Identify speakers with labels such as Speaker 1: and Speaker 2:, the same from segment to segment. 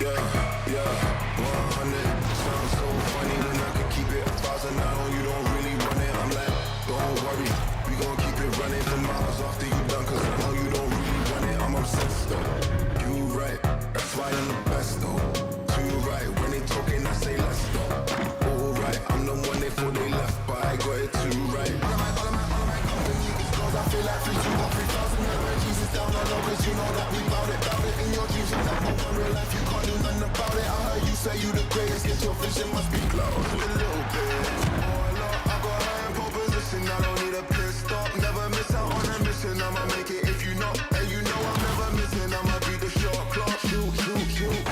Speaker 1: yeah, 100. Sounds so funny when I can keep it 1,000. I know you don't really run it. I'm like, don't worry, we gon' keep it running for miles after you done. Cause I know you don't really run it. I'm obsessed though. You right, that's why I'm the best though. Too right, when they talking, I say let's go. Alright, I'm the one they thought they left, but I got it too right. All of my company is goals. I feel like 3,000 energies is down on numbers. You know that we bout it in your dreams. You never want real life, you can't do nothing about it. I heard you say you the greatest, get your vision must be close a little bit. Oh Lord, I got high in pole position. I don't need a pit stop, never miss out on a mission. I'ma make it if you know, and you know I'm never missing. I'ma be the shot clock, shoot, shoot, shoot.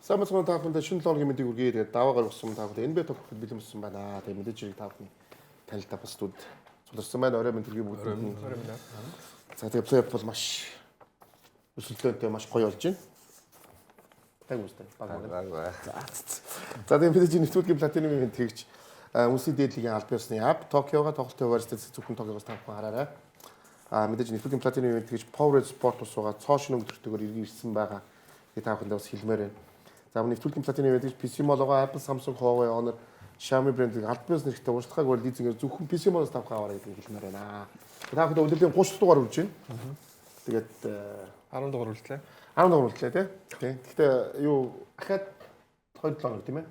Speaker 2: Самцхан тааханд шинэ лоогийн мэдээ үргээ тэгээд даваа гаргасан тааханд энэ бэ тохиолдолд бэлэн болсон байна. Тэгээд мэдээж хэрэг таахны танилтаа бас зүд цуларсан байна. Орой мэдрэг бүгд. За тэгээд плей бол маш өсөлтөнтэй маш гоё болж байна. Таг үстэй. Баг. За тэгээд мэдээж нэвтрүүлгийн платинум ивент хийж үнсний дээдлигийн аль биесны ап Токиогоо тоглолтын хуваарьтай зөвхөн Токиогоос тавхан хараарай. Мэдээж нэвтрүүлгийн платинум ивент хийж Power Sport усуугаа цоо шинэ өнгөтөртөгөөр ирсэн байгаа. Тэгээд тааханд бас хэлмээр байна. За нэвтрүүлгийн платинум ивент PC Mall-ого Apple, Samsung, Huawei, Honor, Xiaomi брендийн аль биес нэрхтээ уучлахаг бол лизингээр зөвхөн PC Mall-оос тавхан аваарай гэдэг хэлмээр байна. Тааханд өнөөдрийн 30 дугаар үрж байна. Тэгээд
Speaker 3: 10 дугаар үлдлээ.
Speaker 2: 10 дугаар үлдлээ тий. Гэхдээ юу ахаад 2 7 хоног тийм ээ.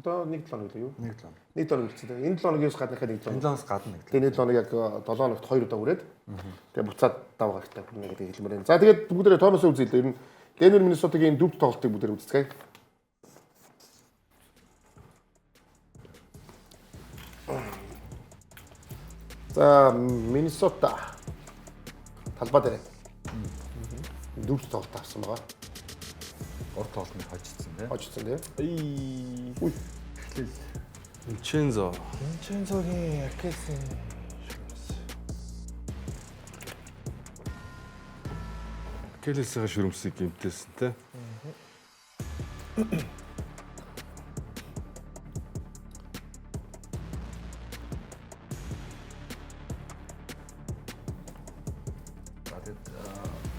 Speaker 2: Одоо 1 7 хоног юу?
Speaker 3: 1 7.
Speaker 2: 1 7 хоног үлдсэн. Энэ 7 хоногоос гадна дахиад 1 7 хоног.
Speaker 3: 1 7-оос гадна 1 7.
Speaker 2: Тэгээ 1 7 хоног яг 7 хоногт 2 удаа үрээд. Тэгээ буцаад даваа гартаа хүрнэ гэдэг хэлмээр байна. За тэгээд бүгдээрээ Томас үзээ л ер нь Denver Minnesota-гийн дөрөв тоглолтыг бүгдээр үзцгээе. За Minnesota талбай дээр дөрөв тоглолт авсан байгаа.
Speaker 3: Урд тоглолтыг хожицсан тийм.
Speaker 2: Хожицсан тийм.
Speaker 3: Үй.
Speaker 4: Vincenzo.
Speaker 3: Vincenzoгийн Акесэн.
Speaker 4: Келесээ шүрмсийг гимтээсэн те.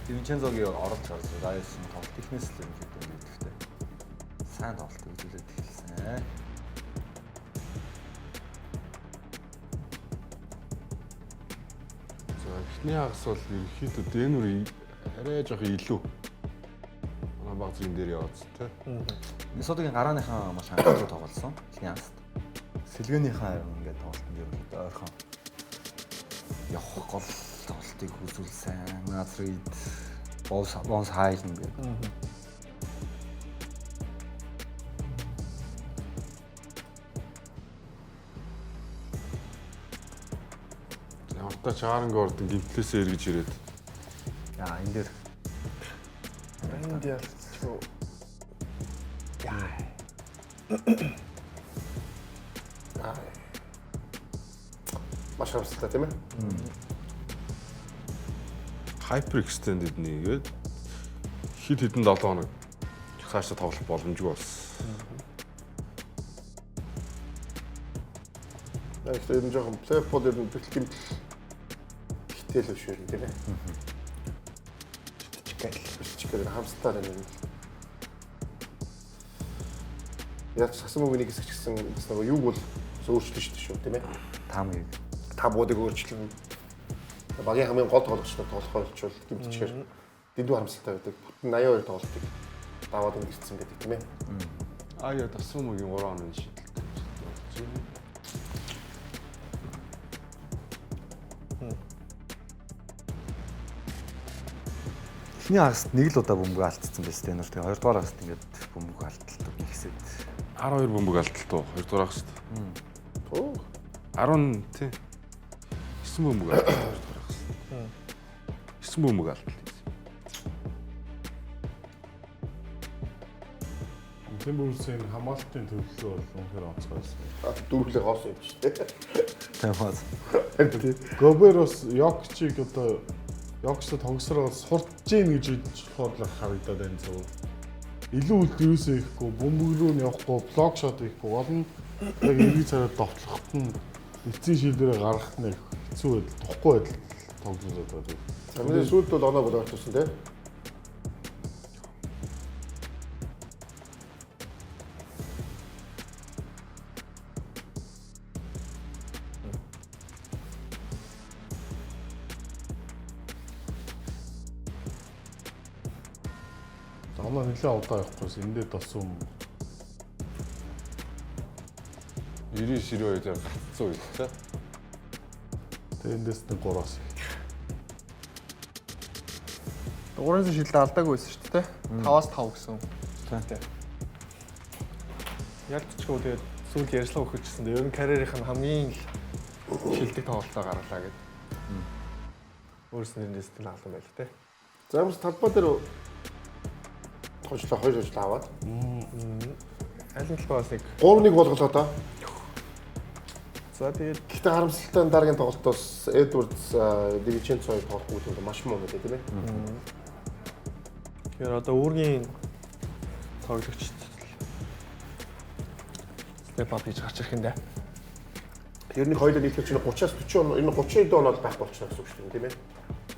Speaker 3: Vincenzoгийн оролж гарч Rice-ын тоглолт ихнээс л юм хэвээр нэгдэхтэй. Сайн тоглолт үзүүлээд эхэлсэн.
Speaker 4: За эхний хагас бол ерөнхийдөө Денвер арай жоох илүү. Манай баг зүйн дээр яваадсан те.
Speaker 3: Миннесотагийн гарааныхаа маш хангалттай тоглосон. Эхний хагаст. Сэлгээнийхээ ингээд тоглолтод ерөнхийдөө ойрхон явах гол тоглолтыг үзүүлсэн. Назрид Бонс Хайлн гэдэг.
Speaker 4: Ямартай Чааранг ордон гимтлээсээ эргэж ирээд.
Speaker 3: Яа энэ дээр
Speaker 2: Индиалчгүй. Маш хамсалтай тийм ээ.
Speaker 4: Hyper extended нэгээд хэд хэдэн 7 хоног цаашаа тоглох боломжгүй болсон.
Speaker 2: Тэгэхээр энэ жоохон плейбол ер нь бэлтгэм хитэл биш үү тийм ээ. Чичгэл хамсалтай байна юм. Яг сасан мөнгөний хэсэг гэсэн нөгөө юуг бол өөрчлөлт шүү тийм ээ.
Speaker 3: таамыг
Speaker 2: Табуудыг өөрчлөн багийн хамгийн гол тоглогчдод тоглохоор болчвол гимтчихээр дэндүү харамсалтай байдаг. Бүтэн 82 тоглолтыг даваад өнгөрсөн байдаг тийм ээ.
Speaker 4: Яа тассан мөгийн 3 хоногийн шийдэлтэй.
Speaker 3: эхний хагаст нэг л удаа бөмбөг алдсан байсан тийм. Тэгээ хоёрдугаар хагаст ингээд бөмбөг алдталт ихсээд
Speaker 4: 12 бөмбөг алдталт уу 2 дугаар хагаст.
Speaker 2: Оо
Speaker 4: 10 тий. 9 бөмбөг алдталт 2 дугаар хагаст. 9 бөмбөг алдталт.
Speaker 5: Тийм бүрсэн хамгаалтын төлөвлөлөө бол үнэхээр онцгой байсан.
Speaker 2: дөрвөлээ хоосон юм шүү дээ.
Speaker 3: тийм бааз.
Speaker 5: Гоберос Йокчиг одоо Йокчтой тогсроо сурч гин гэж бодлоо харагдаад байна зөв. Илүү үлд юусээ ихгүй, бөмбөг рүү нь явахгүй, блок шот ихгүй болно. Яг эргий цараа довтлоход нь эцсийн шийдвэрээ гаргах нь хэцүү байдал, тухгүй байдал тоглож байгаа.
Speaker 2: За миний сүүлд бол оноо болоод тусан тий.
Speaker 5: Оноо нэлээд удаа явахгүйс эндээ тосон юм.
Speaker 4: 99-92 яг гацсан үед тий.
Speaker 5: Тэгээ эндээс нэг 3-аас.
Speaker 6: Дугуйн шилдэ алдаагүй байсан шүү дээ. 5-аас 5 гэсэн.
Speaker 3: тий.
Speaker 6: Ялцчихгүй тэгээд сүүл ярьслаа өгөхөжсэн. Ер нь карьерийнх нь хамгийн шилдэг тоглолтоо гарлаа гэдэг. Өөрөөс нь нэст нь алан байл те.
Speaker 2: За юмс талбай дээр хожлоо 2 хожлоо аваад.
Speaker 6: Аль нь талбайс нэг
Speaker 2: 3-1 болголоо доо.
Speaker 6: за тэгээд
Speaker 2: Гэхдээ харамсалтай дараагийн тоглолтоос Эдвардс Дивиченцо тоглохгүй бол маш муу гэдэг тийм ээ.
Speaker 6: тэгэхээр одоо үүргийн тоглогч степ ап хийж гарч ирэх юм да.
Speaker 2: Ер нь хоёулаа нийлэх чинь 30-аас 40 он, энэ 30 доноод байх болчихно гэсэн үг шүү дээ тийм ээ.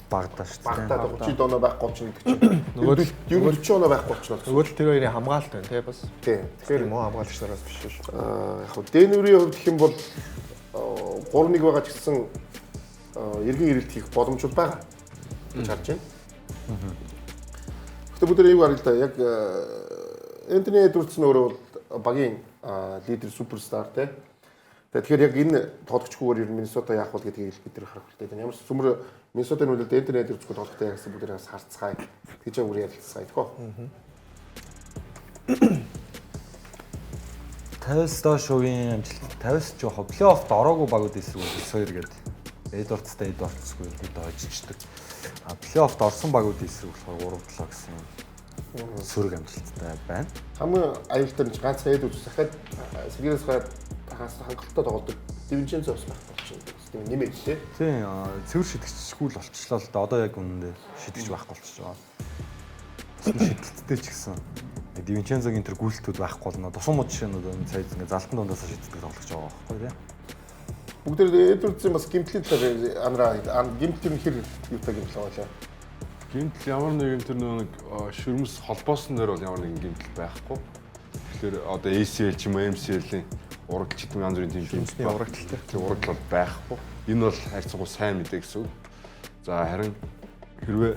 Speaker 3: Багдаа шүү дээ.
Speaker 2: Багтаад 30 доноо байх болчихно гэдэг чинь. Нөгөө ер нь 40 оноо байх болчихно гэсэн.
Speaker 6: Нөгөө л тэр хоёрын хамгаалалт байна те бас.
Speaker 2: Тийм.
Speaker 6: Тэгэхээр муу хамгаалагч нараас биш шүү.
Speaker 2: Яг хөө Дэнүрийн хувьд гэх юм бол 3-1 байгаа ч гэсэн эргэн ирэлт хийх боломжууд байгаа гэж харж байна. Гэхдээ бүгд энийг харъя л да. Яг Энтони Эдвардс нь өөрөө бол багийн лидер суперстар те. Тэгэхээр яг энэ тоглогчгүйгээр ер нь Миннесота яах вэ гэдгийг бид нэр харах хэрэгтэй байна. Ямар ч сүмөр Миннесотаны үлдэлд Энтони Эдвардсгүй тоглохтой яасан бүгд нэрээс харцгаая. Тэгж яг үрээ ярилцгаая тэгэхөө.
Speaker 3: 50-с доош үеийн амжилт 50-с жоох плей-оффт ороогүй багууд эсрэг үлс 2 гэдэг. Эдвардстай Эдвардсгүй хэд хожиждаг. Плей-оффт орсон багууд эсрэг болохоор 3-7 гэсэн сөрөг амжилттай байна.
Speaker 2: Хамгийн аюултай нь ганц Эдвардс дахиад Сергеес хангалттай тоглодог Дивинченцо ус байх болчихно. Тийм нэмээд тий.
Speaker 3: Тийм цэвэр шидэгчгүй л болчихлоо л да. Одоо яг үнэндээ шидэгч байхгүй болчихж байгаа. Шидэлттэй ч гэсэн Дивинченцогийн тэр гүйлтүүд байхгүй болно. Тусам мод жишээнүүд энэ сая ингээ залтан дундаас шиддэг тоглож байгаа байхгүй тийм.
Speaker 2: Бүгд Эдвардсын бас гимтлийн талаар анраа гимтлийн хэр юутай гимтэл байгаа.
Speaker 4: Гимтэл ямар нэгэн тэр нэг шүрмэс холбоосон дээр бол ямар нэгэн гимтэл байхгүй. Тэгэхээр одоо ACL ч юм уу MCL-ийн урагч гэдэг янз бүрийн тийм гимтэл
Speaker 6: урагталтай.
Speaker 4: Тэр урагтал бол байхгүй. Энэ бол харьцангуй сайн мэдээ гэсэн үг. За харин хэрвээ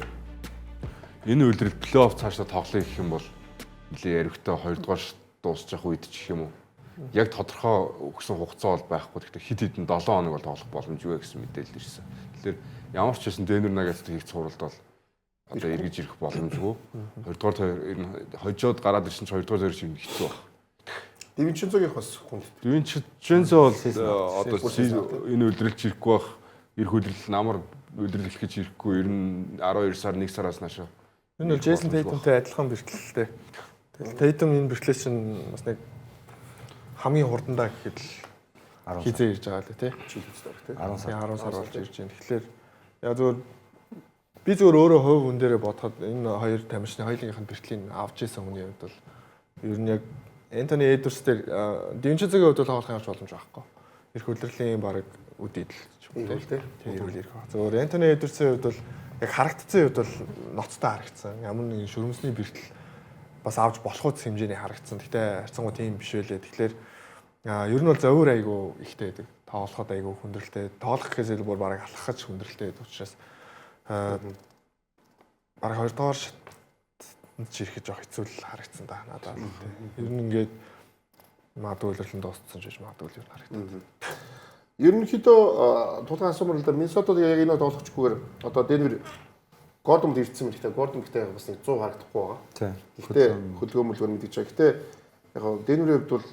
Speaker 4: энэ үйлрэл плей-офф цаашдаа тоглоё гэх юм бол нэлээ яригтай 2 дугаар дуусчих үед ч гэх юм уу. Яг тодорхой өгсөн хугацаа бол байхгүй. Гэхдээ хит хитэн 7 хоног бол тоглох боломжгүй гэсэн мэдээлэл ирсэн. Тэгэхээр ямар ч байсан Дэнүр Нагаас хийх цувралд бол одоо эргэж ирэх боломжгүй. 2 дугаар хожоод гараад ирсэн ч 2 дугаар зэрэг хэцүү баг.
Speaker 2: Дивинченцогийн бас хүн.
Speaker 4: Дивинченцо бол одоо энэ үйлрэлж ирэхгүй байх. Ирэх үйлрэл намар үйлрэлэх гэж ирэхгүй. Ер нь 12 сар 1 сараас наашаа.
Speaker 6: Энэ бол Джейсон Тейтумтай адилхан бэрхтэлтэй. Тэгэл Тейтум энэ бэрхлээс чинь бас нэг хамгийн хурдандаа гэхэд л хизээ ирж байгаа л тий. 10 сар болж ирж байна. Тэгэхээр яг зөвөр би зөвөр өөрөө хувь хүн дээрээ бодоход энэ хоёр тамирчны хоёулынх нь бэрхтлийн авч исэн хүний хувьд бол ер нь яг Энтони Эдвардс дээр Дивинченцогийн хувьд бол тоглох юм болж байхгүй. Ирэх үйлрэлийн баг үдээд л ч юм уу тий. Тэрүүл ирэх. Зөвөр Энтони Эдвардсын хувьд бол яг харагдсан хувьд бол ноцтой харагдсан. Ямар нэгэн шүрмэсний бэртэл бас авч болох үс хэмжээний харагдсан. Гэтэ харьцангуй тийм биш байлээ. Тэгэхээр ер нь бол зовөр айгу ихтэй байдаг. Тоглоход айгу хүндрэлтэй. Тоглох гэхээс илүү бүр бараг алхах гэж хүндрэлтэй байдаг учраас бараг 2 дугаар ч ирэхэд жоох хэцүү л харагдсан да надад. Ер нь ингээд магадгүй үйлрэлэн дууссан ч гэж магадгүй л харагдсан.
Speaker 2: Ерөнхийдөө тулгаан асуумрал дээр Миннесотад яг энэ тоглохчгүйгээр одоо Денвер Гордон ирсэн мэт. Гордон гэдэг бас нэг 100 харагдахгүй байгаа.
Speaker 3: Тийм.
Speaker 2: Гэхдээ хөдөлгөөнмөлгөр мэдээж байгаа. Гэхдээ яг Денверийн хувьд бол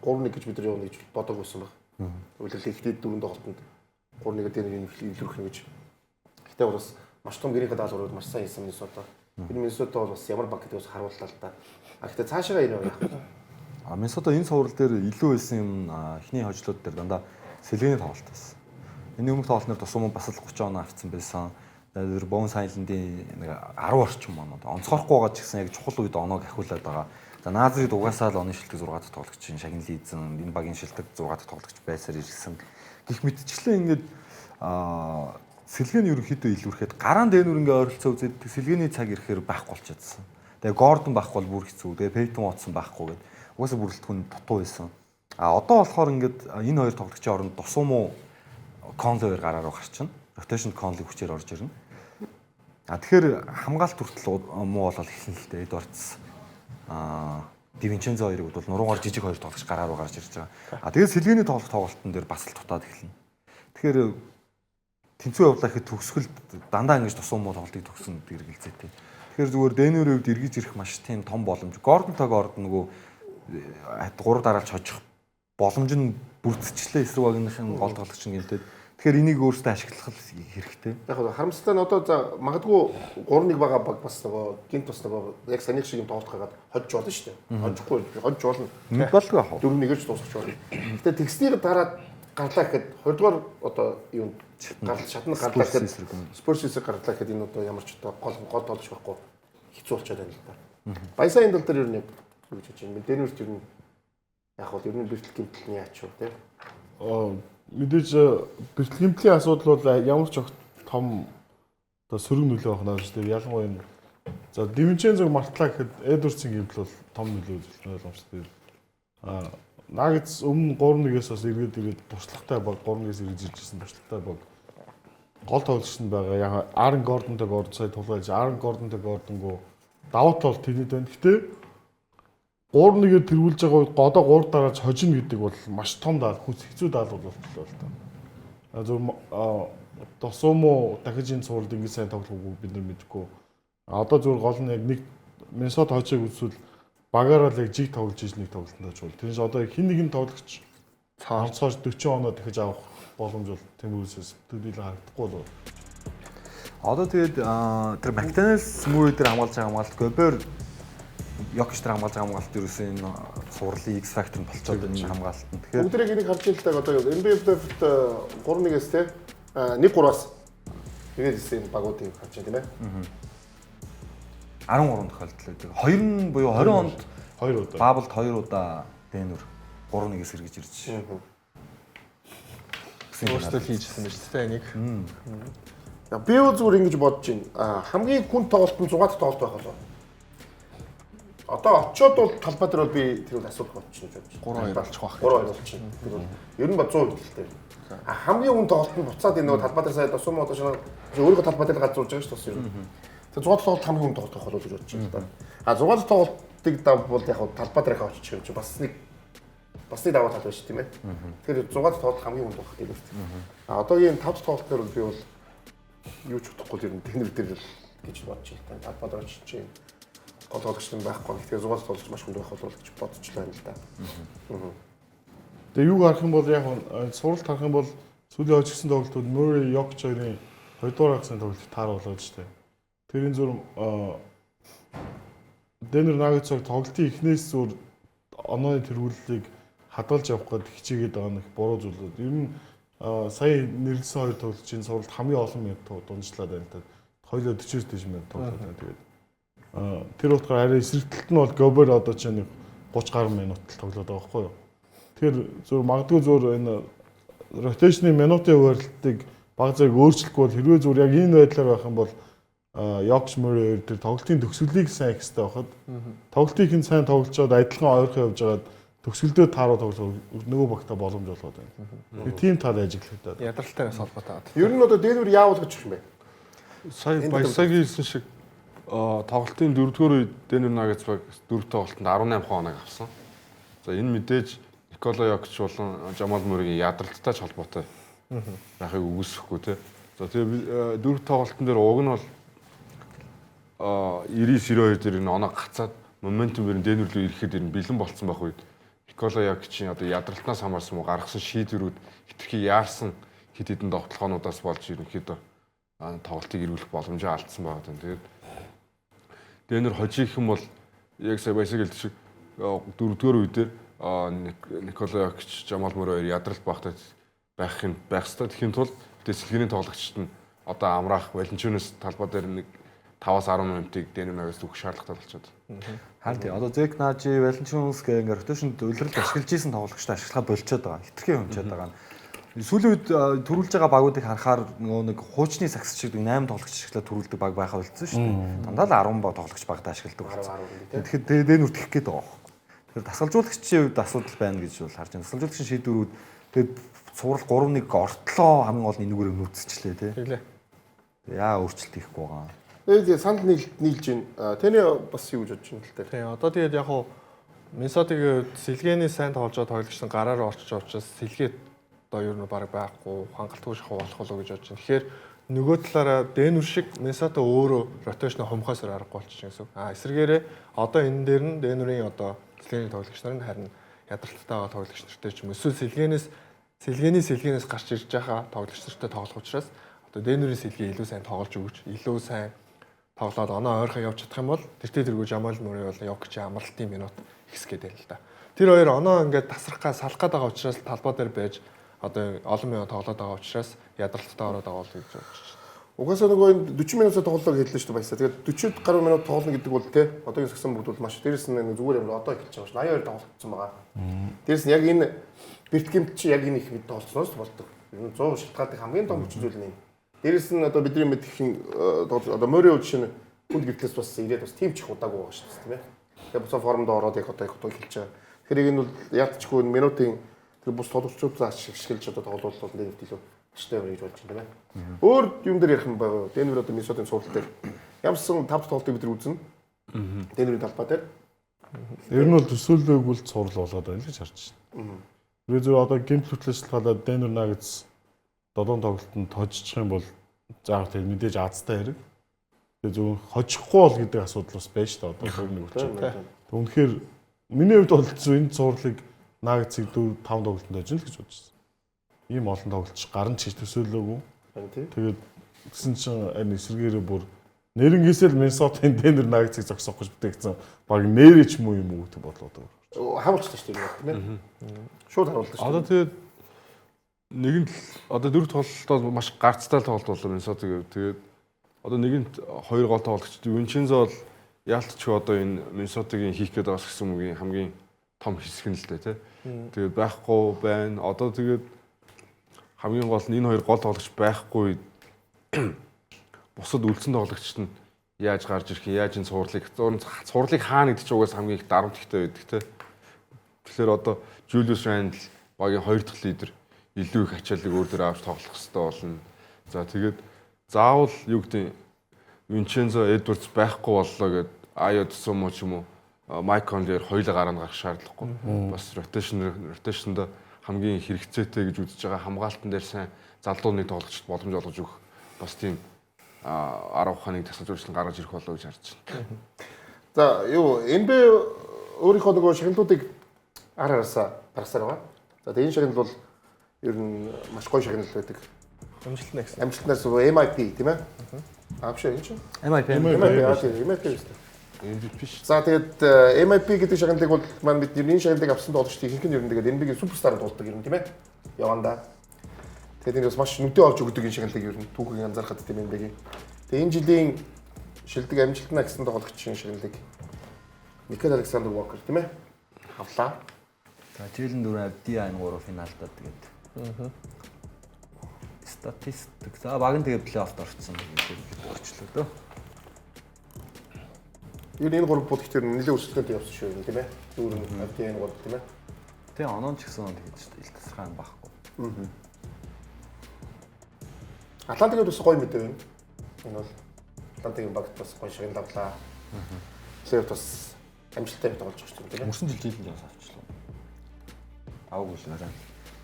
Speaker 2: 3-1 гэж бид нар явна гэж бодоагүй байсан байна. Үйлрэл ихтэй дөрөв тоглолтод 3-1-ээр Денверийн илрүүлэх нь гэж. Гэхдээ бол бас маш том гэрийнхээ даалгаврууд маш сайн хийсэн Миннесота. Энэ Миннесота бол бас ямар баг гэдгийг бас харууллаа л да. Гэхдээ цаашаа энэ яах вэ?
Speaker 3: Миннесота энэ цуврал дээр илүү байсан юм эхний хожлууд дээр дандаа сэлгээний тоглолт байсан. Энэ өмнөх тоглолтноор тусам бас л 30 оноо авцсан байсан. Тэр Боун Сайлендийн нэг 10 орчим оноо. Онцгорохгүй байгаа ч гэсэн яг чухал үед оноог ахиулаад байгаа. За Наазрид угаасаа л оны шилдэг 6 дахь тоглогч чинь Шагин Лизен энэ багийн шилдэг 6 дахь тоглогч байсаар ирсэн. Гэх мэтчлэн ингээд сэлгээний ерөнхийдөө илүүрхэд гараан дээнүр ингээ ойролцоо үзээд сэлгээний цаг ирэхээр байхгүй болчихсон. Тэгээ Гордон байхгүй бол бүр хэцүү. Тэгээ Пейтон Вотсон байхгүй гэдэг. Угаасаа бүрэлдэхүүн дутуу байсан. А одоо болохоор ингээд энэ хоёр тоглогчийн оронд Досумо Конле хоёр гараа руу гарчихна. Rotation Conley хүчээр орж ирнэ. А тэгэхээр хамгаалт хүртэл муу болол эхэлнэ л дээ. Эдвардс Дивинчензо хоёрыг бол нуруугаар жижиг хоёр тоглогч гараа руу гарч ирж байгаа. А тэгээд сэлгээний тоглолтын дээр бас л дутаад эхэлнэ. Тэгэхээр тэнцүү явдлаа гэхэд төгсгөлд дандаа ингэж Досумо тоглолтыг төгсөн гэргэлзээтэй. Тэгэхээр зүгээр Дэнүрийн хувьд эргэж ирэх маш тийм том боломж. Гордонтойгоор нөгөө 3 дараалж хожих боломж нь бүрдсчлээ эсрэг багийнхын гол тоглогч нь гэмтээд. Тэгэхээр энийг өөрсдөө ашиглах хэрэгтэй.
Speaker 2: Яг нь харамсалтай нь одоо за магадгүй 3-1 байгаа баг бас нөгөө гинт бас нөгөө яг санийх шиг юм тоглох хагаад хожж болно шүү дээ. Хожихгүй хожж болно.
Speaker 3: Нэг болго яах вэ?
Speaker 2: 4-1-ээр ч дуусгах болно. Гэтэ тэгснээр дараад гарлаа гэхэд 20-дугаар одоо юу шатны гарлаа гэхэд Спорсисийг гарлаа гэхэд энэ одоо ямар ч одоо гол тоглож байхгүй хэцүү болчиход байна л да. Баясаа энэ тал дээр юу нэг гэж хэлж байна. Дэнүрт юу яг хөө ер нь бэртэл гэмтэл яач вэ те?
Speaker 5: Мэдээж бэртэл гэмтлийн асуудал бол ямар ч том одоо сөрөг нөлөө авах нь шүү дээ. Ялангуяа энэ за Дивинчензог мартлаа гэхэд Эдвардсын гэмтэл бол том нөлөө үзүүлсэн ойлгомжтой. Нагц өмнө 3-1-ээс бас ирээд туршлагатай баг 3-1-ээс ирж иржсэн туршлагатай баг гол тоглогч нь байгаа. Яг Аарон Гордонтойг сая тулгайлж Аарон Гордонтойг ордонгоо давуу тал тэнд байна. Гэтэ 3-1-ээр тэргүүлж байгаа үед годоо 3 дарааж хожино гэдэг бол маш том даал хэцүү даал болчихлоо л та. Зөв Досумо дахиж энэ цувралд ингэ сайн тоглохыг бид нар мэдэхгүй. Одоо зөвхөн гол нь яг нэг Миннесота хожиг үзвэл багаараа л яг жиг тоглож иж нэг тоглолтод очвол. Тэрнээс одоо хин нэгэн тоглогч цаашаа 40 оноо дахиж авах боломж бол Тэмүрээс төдийлө харагдахгүй л.
Speaker 3: Одоо тэгээд тэр Мактанес Смүрэ дээр хамгаалж байгаа хамгаалт Гобер Йокич дээр хамгаалж байгаа хамгаалт ерөөсөө энэ сурлын X factor нь болцоод энэ хамгаалт нь. Тэгэхээр
Speaker 2: бүгдрийг энийг харж илдэг одоо NBA-д 3-1-ээс те 1-3-аас тэгээд энэ багуудыг харж байгаа тийм ээ.
Speaker 3: 13 тохиолдол. 2 нь буюу 20 онд
Speaker 5: 2 удаа.
Speaker 3: Баблд 2 удаа Дэнүр 3-1-ээс эргэж ирж байна.
Speaker 6: Өөртөө хийжсэн байж тээ энийг.
Speaker 2: Би зүгээр ингэж бодож байна. Хамгийн хүн тоглолт нь 6 дахь тоглолт байх болоо. Одоо очиод бол талбай дээр бол би тэр үл асуудал болчихно гэж бодож байна.
Speaker 6: 3-2 болчих واخ.
Speaker 2: 3-2 болчихно. Ер нь ба 100% хэлтэй. Хамгийн хүн тоглолт нь буцаад энэ нөгөө талбай дээр сая Досумо одоо шинэ өөрийнхөө талбай дээр газруулж байгаа шүү дээ. Тэр 6 дахь тоглолт хамгийн хүн тоглолт байх болоо гэж бодож байна. 6 дахь тоглолтыг давбал яг талбай дээр хаа очиж юм чи бас нэг даваа тал байж тийм ээ. Тэгэхээр 6 дахь тоглолт хамгийн хүн болох гэдэг үү. Одоогийн 5 дахь тоглолт дээр би бол юу ч бодохгүй ер нь техник дээр гэж бодож байна. Талбай дээр очиж чинь гол тоглогч нь байхгүй. Тэгэхээр 6 дахь тоглолт маш хүнд байх болов гэж бодчихлоо юм л да.
Speaker 5: Тэгээ юу харах юм бол яг суралт харах юм бол сүүлийн хожигдсан тоглолтууд Мюррей, Йокич хоёрын 2 дугаар хагасны тоглолтыг тааруулж штэ. Тэрийн зүрм Дэнер Нагацог тоглолтын эхнээс зур онооны тэргүүллийг хадгалж явах гээд хичээгээд байгаа нэг буруу зүйлүүд. Ер нь сая нэрлсэн хоёр тоглолчийн суралт хамгийн олон минут дундчлаад байна та. Хоёулаа 40-с дээш минут тоглоод байна. Тэгээд тэр утгаар арай эсрэгтэлт нь бол Гобер одоо ч нэг 30 гаруй минут тоглоод байгаа байхгүй юу. Тэгэхээр зөв магадгүй зөв энэ ротейшны минутын хуваарлтыг баг зэрэг өөрчлөхгүй бол хэрвээ зөв яг энэ байдлаар байх юм бол Йокч Мюррей тэр тоглолтын төгсгөлийг сайн ихстэй байхад тоглолтыг нь сайн тоглолцоод адилхан ойрхон явж байгаад төгсгөлдөө тааруу тоглох нөгөө багтаа боломж болоод байна. Би тийм тал ажиглагдаад.
Speaker 6: Ядралтайгаас холбоотой.
Speaker 2: Ер нь одоо Дэнүр яавал гэж юм бэ?
Speaker 4: Сая Баясагийн хэлсэн шиг тоглолтын 4-р үед Дэнүр Нагац баг 4 тоглолтод 18 хоног авсан. За энэ мэдээж Никола Йокич болон Жамал Мюррейгийн ядралттай ч холбоотой байхыг үгүйсэхгүй тий. За тэгээ 4 тоглолтын дээр уг нь бол 99-92 дээр энэ оноо гацаад моментум ер нь Дэнүр рүү ирэхэд ер нь бэлэн болцсон байх үед Никола Йокичийн одоо ядралтнаас хамаарсан гаргасан шийдвэрүүд хитрхи яарсан хэд хэдэн довтлогоонуудаас болж ерөнхийдөө тоглолтыг эргүүлэх боломжоо алдсан байгаа юм. Тэгээд Дэнүр хожих юм бол яг сая Баясаг хэлдэг шиг 4-р үедээ Никола Йокич, Жамал Мюррей хоёр ядралт байх хэвээр тэхийн тулд сэлгээний тоглогчид нь одоо амраах Валенчуноос талбай дээр нэг 5-10 минутыг Дэнүр Нагацд өгөх шаардлагатай болчиход.
Speaker 3: харин тий одоо Зек Нажи, Валенчунс гэх ингээ ротейшнд улирал ашиглаж исэн тоглогчтой ашиглахаа болчиход байгаа. Хитрхи хэмжээд байгаа. Сүүлийн үед төрүүлж байгаа багуудыг харахаар нөгөө нэг хуучны сакс шиг 8 тоглогч ашиглаад төрүүлдэг баг байхаа болсон шүү дээ. Дандаа л 10 тоглогч багтаа ашигладаг болсон. Тэгэхээр дээд нүртгэх гээд байгаа. Тэгэхээр дасгалжуулагчийн хувьд асуудал байна гэж бол харж байна. Дасгалжуулагчийн шийдвэрүүд тэгээд сурал 3-1 ортлоо хамгийн гол энүүгээр нүүцчлээ тий.
Speaker 6: Тэглээ.
Speaker 3: Яа өөрчлөлт хийхгүй байгаа.
Speaker 2: Тэгээд санд нийлж байна. Тэний бас юу гэж бодож байна л дээ.
Speaker 6: Тийм одоо тэгээд яг хуу Миннесотагийн сэлгээний сайн тоглож байгаа тоглогч нь гараар орчих учраас сэлгээд одоо ер нь баг байхгүй хангалтгүй шахуу болох болов гэж бодож байна. Тэгэхээр нөгөө талаараа Дэнүр шиг Миннесота өөрөө ротейшн хумхаасаар аргагүй болчихсон гэсэн. Эсвэргээрээ одоо энэ дээр нь Дэнүрийн одоо сэлгээний тоглогч нар нь харин ядралттай байгаа тоглогч нартай ч юм эсвэл сэлгээнээс гарч ирж байгаа тоглогч нартай тоглох учраас одоо Дэнүрийн сэлгээ илүү сайн тоглож өгч илүү сайн тоглоод оноо ойрхоо явж чадах юм бол тэртээ Жамал Мури бол Йокич амралтын минут ихсгээд байна л да. Тэр хоёр оноо ингээд тасрах га салах гээд байгаа учраас талбай дээр байж одоо олон минут тоглоод байгаа учраас ядралттай ороод байгаа бол гэж бодож байна.
Speaker 2: Угаасаа нөгөө энэ 40 минутын тоглолтог хэллээ шүү дээ баясаа. Тэгээд 40 гаруй минут тоглоно гэдэг бол те одоогийн сагсан бүгд бол маш дээрэс нь зүгээр юм одоо эхэлж байгаа шүү. 82 тоглолцсон байгаа. Дээрэс нь яг энэ Бирткемт чи яг энэ их бид тоглолцсноос болдог. Ер нь 100 шалтгаалдаг хамгийн том хүчин зүйл нь. Дээрэс нь одоо бидний мэдхийн одоо Морио жишээ нь хүнд гэртлээс бас ирээд бас тим ч их удаагүй байгаа шүү дээ тийм ээ. Тэгээ буцаа формд ороод яг одоо эхэлж байгаа. Тэгэхээр энэ бол яалтчгүй минутын тэр бус тоглолцоодоо ашиглаж одоо тоглолтууд нэг илүү ашигтай байна гэж бодож байна тийм ээ. Өөр юм дээр ярих юм байгаа. Дэнвэр одоо Миннесотын сурал дээр ямарсан 5 тоглолтыг бид нар үзнэ. Дэнвэрийн талбай дээр.
Speaker 5: Ер нь бол төсөөлөөг бол цуврал болгоод байна гэж харж байна. Тэгээ зөв одоо гэмт хөтлөж талаад Дэнвэр Нагетс 7 тоглолтод тожчих юм бол заах тэр мэдээж Азтай хэрэг. Тэгээ зөв хожихгүй бол гэдэг асуудал бас байна шүү дээ одоо хөв нэг үчи. Үнэхээр миний хувьд бол энэ цувралыг Нагетсыг 4-5 тоглолтод хожино л гэж бодож байна. Ийм олон тоглолч гарна ч гэж төсөөлөөгүй. Тэгээд гэсэн чинь энэ эсвэргээрээ бүр нэрнгээсээ л Миннесотын Дэнвер Нагетсыг зогсоох гэж бүтээгдсэн баг нэрэж муу юм уу гэдэг бодлоо.
Speaker 2: Хамгаалж шүү дээ тийм ээ. Шууд харуулдаг шүү.
Speaker 4: Одоо тэгээд нэгэн одоо 4 тоглолтод маш гарцтай тоглолт боллоо Миннесотагийн. Тэгээд одоо нэгэнт 2 гол тоглогч Винчензо бол яалтчгүй одоо энэ Миннесотагийн хийх гээд байгаа гэсэн үгийн хамгийн том хэсэг нь л дээ тий. Тэгээд байхгүй байна. Одоо тэгээд хамгийн гол нь энэ 2 гол тоглогч байхгүй бусад үлдсэн тоглогчд нь яаж гарч ирэх юм, яаж энэ цуурлыг хаана гэдэг ч угаас хамгийн их дарамттай байдаг тий. Тэгэхээр одоо Julius Randle багийн 2 дахь лидер илүү их ачааллыг өөр дөр авч тоглох хэрэгтэй болно. За тэгээд заавал юу гэдэг Винчензо Эдвардс байхгүй боллоо гэд Айо Цомо ч юм уу Майк Конлер хоёулаа гараа гарах шаардлагагүй. Бас ротейшнд хамгийн хэрэгцээтэй гэж үзэж байгаа хамгаалтан дээр сайн залууны тоглогчд боломж олгож өгөх бас тийм 10 ухааныг тасалжуулсан гаргаж ирэх болоо гэж харж байна.
Speaker 2: За юу NBA өөрийнхөө нөгөө шагналуудыг араасаа гаргасаар байгаа. За тэгээд энэ шагнал бол ер нь маш гоё шагнал байдаг.
Speaker 6: Амжилтнаа гэсэн.
Speaker 2: Амжилтнаас MIP тийм ээ. Биш энэ чинь.
Speaker 3: MIP
Speaker 4: MVP ш.
Speaker 2: За тэгээд MIP гэдэг шагналыг бол маань бид энэ шагналыг авсан тоглогчдын ихэнх нь ер нь тэгээд NBA-гийн суперстаар дуулдаг юм тийм ээ. Яванда. Тэгээд энэ бас маш нүдээ олж өгдөг энэ шагналыг ер нь түүхийг анзаархад тийм NBA-гийн. Тэгээд энэ жилийн шилдэг амжилтнаа гэсэн тоглогчийн шагналыг Никол Александр Walker тийм ээ. Хавлаа.
Speaker 3: За жилийн 4 Авдиа энэ 3 финалдаа тэгээд. Статистик. За баг нь тэгээд плей-оффт орсон гэдэг өөрчлөлөө дөө.
Speaker 2: Юу энэ 3 бодогч төр нэлээд өсөлтөнд явсан шүү юм тийм ээ. Дүүрэн Авдиа энэ 3 тийм ээ.
Speaker 3: Тэгээ оноо ч гэсэн тэгээд шүү дээ. Ил тасрахаа байхгүй.
Speaker 2: Атлантикд бас гоё мэдээ байна. Энэ бол Атлантикийн багт бас гоё шиг давлаа. Тэгээд бас амжилттай тоглож байгаа шүү тийм ээ.
Speaker 3: Мөрсөн жилийн жаас авчлаа. Аваагүй л байна.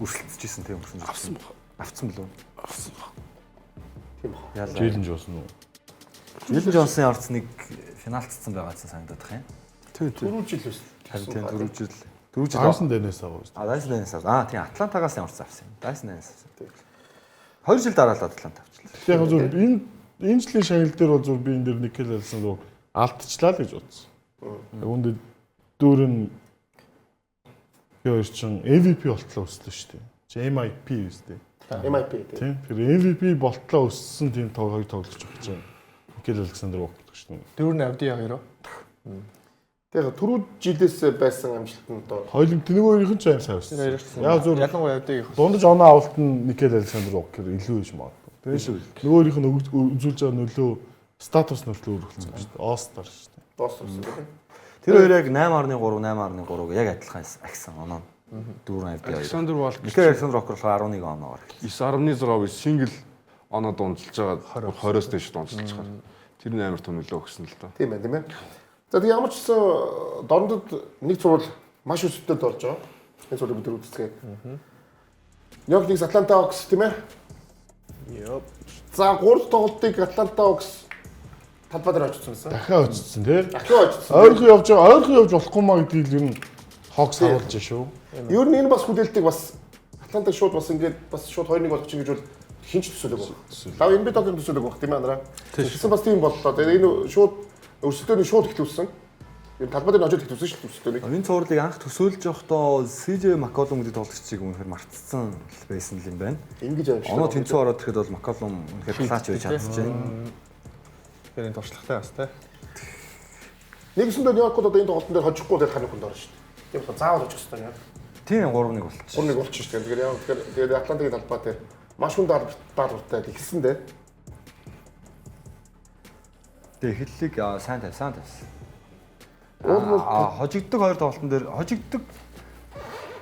Speaker 3: Өрсөлдөжсэн тийм мөрсөн жил. Авцсан билүү?
Speaker 4: Авсан баг.
Speaker 2: Тийм ба.
Speaker 5: Жилэн жуусан уу?
Speaker 3: Жилэн Джонсын орцныг финалцсан байгаадсан санагдаад байна.
Speaker 4: Тийм.
Speaker 2: Түрүү жил байсан.
Speaker 3: Харин тийм 4 жил
Speaker 5: Дайсон Дэнэс аваа шүү дээ.
Speaker 3: Дайсон Дэнэс авсан. Тийм Атлантагаас орцсон авсан юм. Дайсон Дэнэс авсан. 2 жил дараа л Атлант авчлаа.
Speaker 5: Тэгэхээр яг зөв энэ жилийн шагнал дээр бол зөв би энэ дээр Никол Александр алдчихлаа л гэж бодсон. Яг үүнд дүүрэн хоёр чин MVP болтлоо өслөө шүү дээ. Чи MIP үстэй.
Speaker 2: MIP
Speaker 5: тийм. Тэр MVP болтлоо өссөн тийм хоёр тоглогч өгч байна. Никол Александр Walker гэж байна.
Speaker 6: Дөрөв Авдиа хоёроо.
Speaker 2: Тэгээ түрүү жилээс байсан амжилт нь одоо
Speaker 5: Хоёулын тэнэг хоёрын ч аим сайн байсан. Яг зөв
Speaker 6: ялангуяа явдаг их.
Speaker 5: дундаж оноо авалт нь Никел Александр Окер илүү биш магадгүй. Тэгээс нөгөөрийнх нь үзүүлж байгаа нөлөө статус нөлөө өргөлцсөн шүү дээ. All-Star шүү дээ.
Speaker 2: дууссан тийм.
Speaker 3: Тэр хоёр яг 8.3 8.3 яг адилхан агсан оноо. Дүүрэн авд.
Speaker 4: Александр бол
Speaker 3: Никел Александр Окер 11 оноогоор.
Speaker 4: 9.6 сингл оноо дунджилж байгаа 20-оос дээш дунджилж байгаа. Тэр нь амар том нөлөө өгсөн л доо.
Speaker 2: Тийм байна тийм ээ. За тэг ямар ч гэсэн дорнод нэг зурвал маш өсөлтөд болж байгаа. Энэ зургийг бид үздэг. Нью-Йорк Никс Атланта Hawks тийм ээ.
Speaker 6: Йоп.
Speaker 2: За 3 тоглолтыг Атланта Hawks талбай дээр очсон байсан.
Speaker 5: Дахиад очсон тий.
Speaker 2: Дахиад очсон.
Speaker 5: Ойрхон явж болохгүй маа гэдгийг л ер нь Hawks харуулж шүү.
Speaker 2: Ер нь энэ бас хүлээлтийг бас Атлантаг шууд бас ингээд бас шууд 2-1 болгоч ингэж бол хинч төсөөлөг баг. Лав энэ битокийн төсөөлөг баг тийм ээ анараа. Тэгсэн бас тийм боллоо. Тэгээ энэ шууд өрсөлдөөний шууд ихлүүлсэн. Энэ талбай дээр очоод ихлүүлсэн шүү дээ өрсөлдөөнийг.
Speaker 3: Энэ цувралыг анх төсөөлж явахдаа CJ McCollum гэдэг тоглогчийг үнэхээр мартцсан байсан юм байна.
Speaker 2: Ингэж аим шүү.
Speaker 3: Оноо тэнцүү ороод ирэхэд бол McCollum үнэхээр клач байж чадчихжээ.
Speaker 6: Тэр энэ туршлагатай бас те.
Speaker 2: Нэгсэндээ Нью-Йоркод одоо энэ тоглолтын дээр хожихгүй дээр хань хүнд орно шүү дээ. Тийм болохоор заавал очих хэрэгтэй юм.
Speaker 3: Тийм 3-1 болчих.
Speaker 2: 3-1 болчих шүү дээ. Тэгэхээр яа тэгэхээр Атлантагийн талбай дээр маш хүн даалгавартай ихсэн дээ.
Speaker 3: Тэгээ эхлэлийг сайн тавьсан. Хожигддог хоёр тоглолтын дээр хожигддог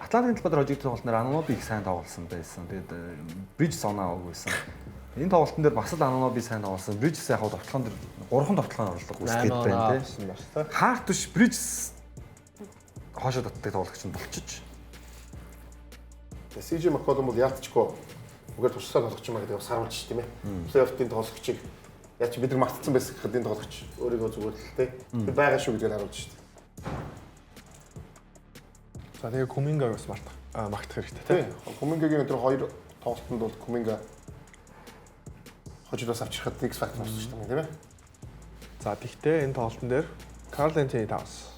Speaker 3: Атлантагийн талбай дээр хожигддог тоглолтын дээр Anunoby их сайн тоглосон байсан. Тэгээд Bridges оноо өгөөсөн. Энэ тоглолтын дээр бас л Anunoby сайн тоглосон. Bridges яг тоглолтын дээр 3 тоглолтын орлого үүсгээд байна тийм. Хаарт биш Bridges хоошоо татдаг тоглогч нь болчих.
Speaker 2: CJ McCollum бол яалтчгүй үгээр туршлагаа тоглож байгаа гэдэг бас харуулж шүү тийм ээ. Плей-оффын тоглогчийг яаж бид нар мартцсан байсан гэхэд энэ тоглогч өөрийгөө зүгээр л тээ. Тэр байгаа шүү гэдгээр харуулж шүү дээ.
Speaker 6: За тэгээ Кумингаг бас магтах хэрэгтэй тий.
Speaker 2: Кумингагийн өдөр 2 тоглолтод бол Куминга хожидос авчирхад X factor болсон шүү дээ тийм ээ.
Speaker 6: За тэгтээ энэ тоглолтын дээр Карл Антони Таунс.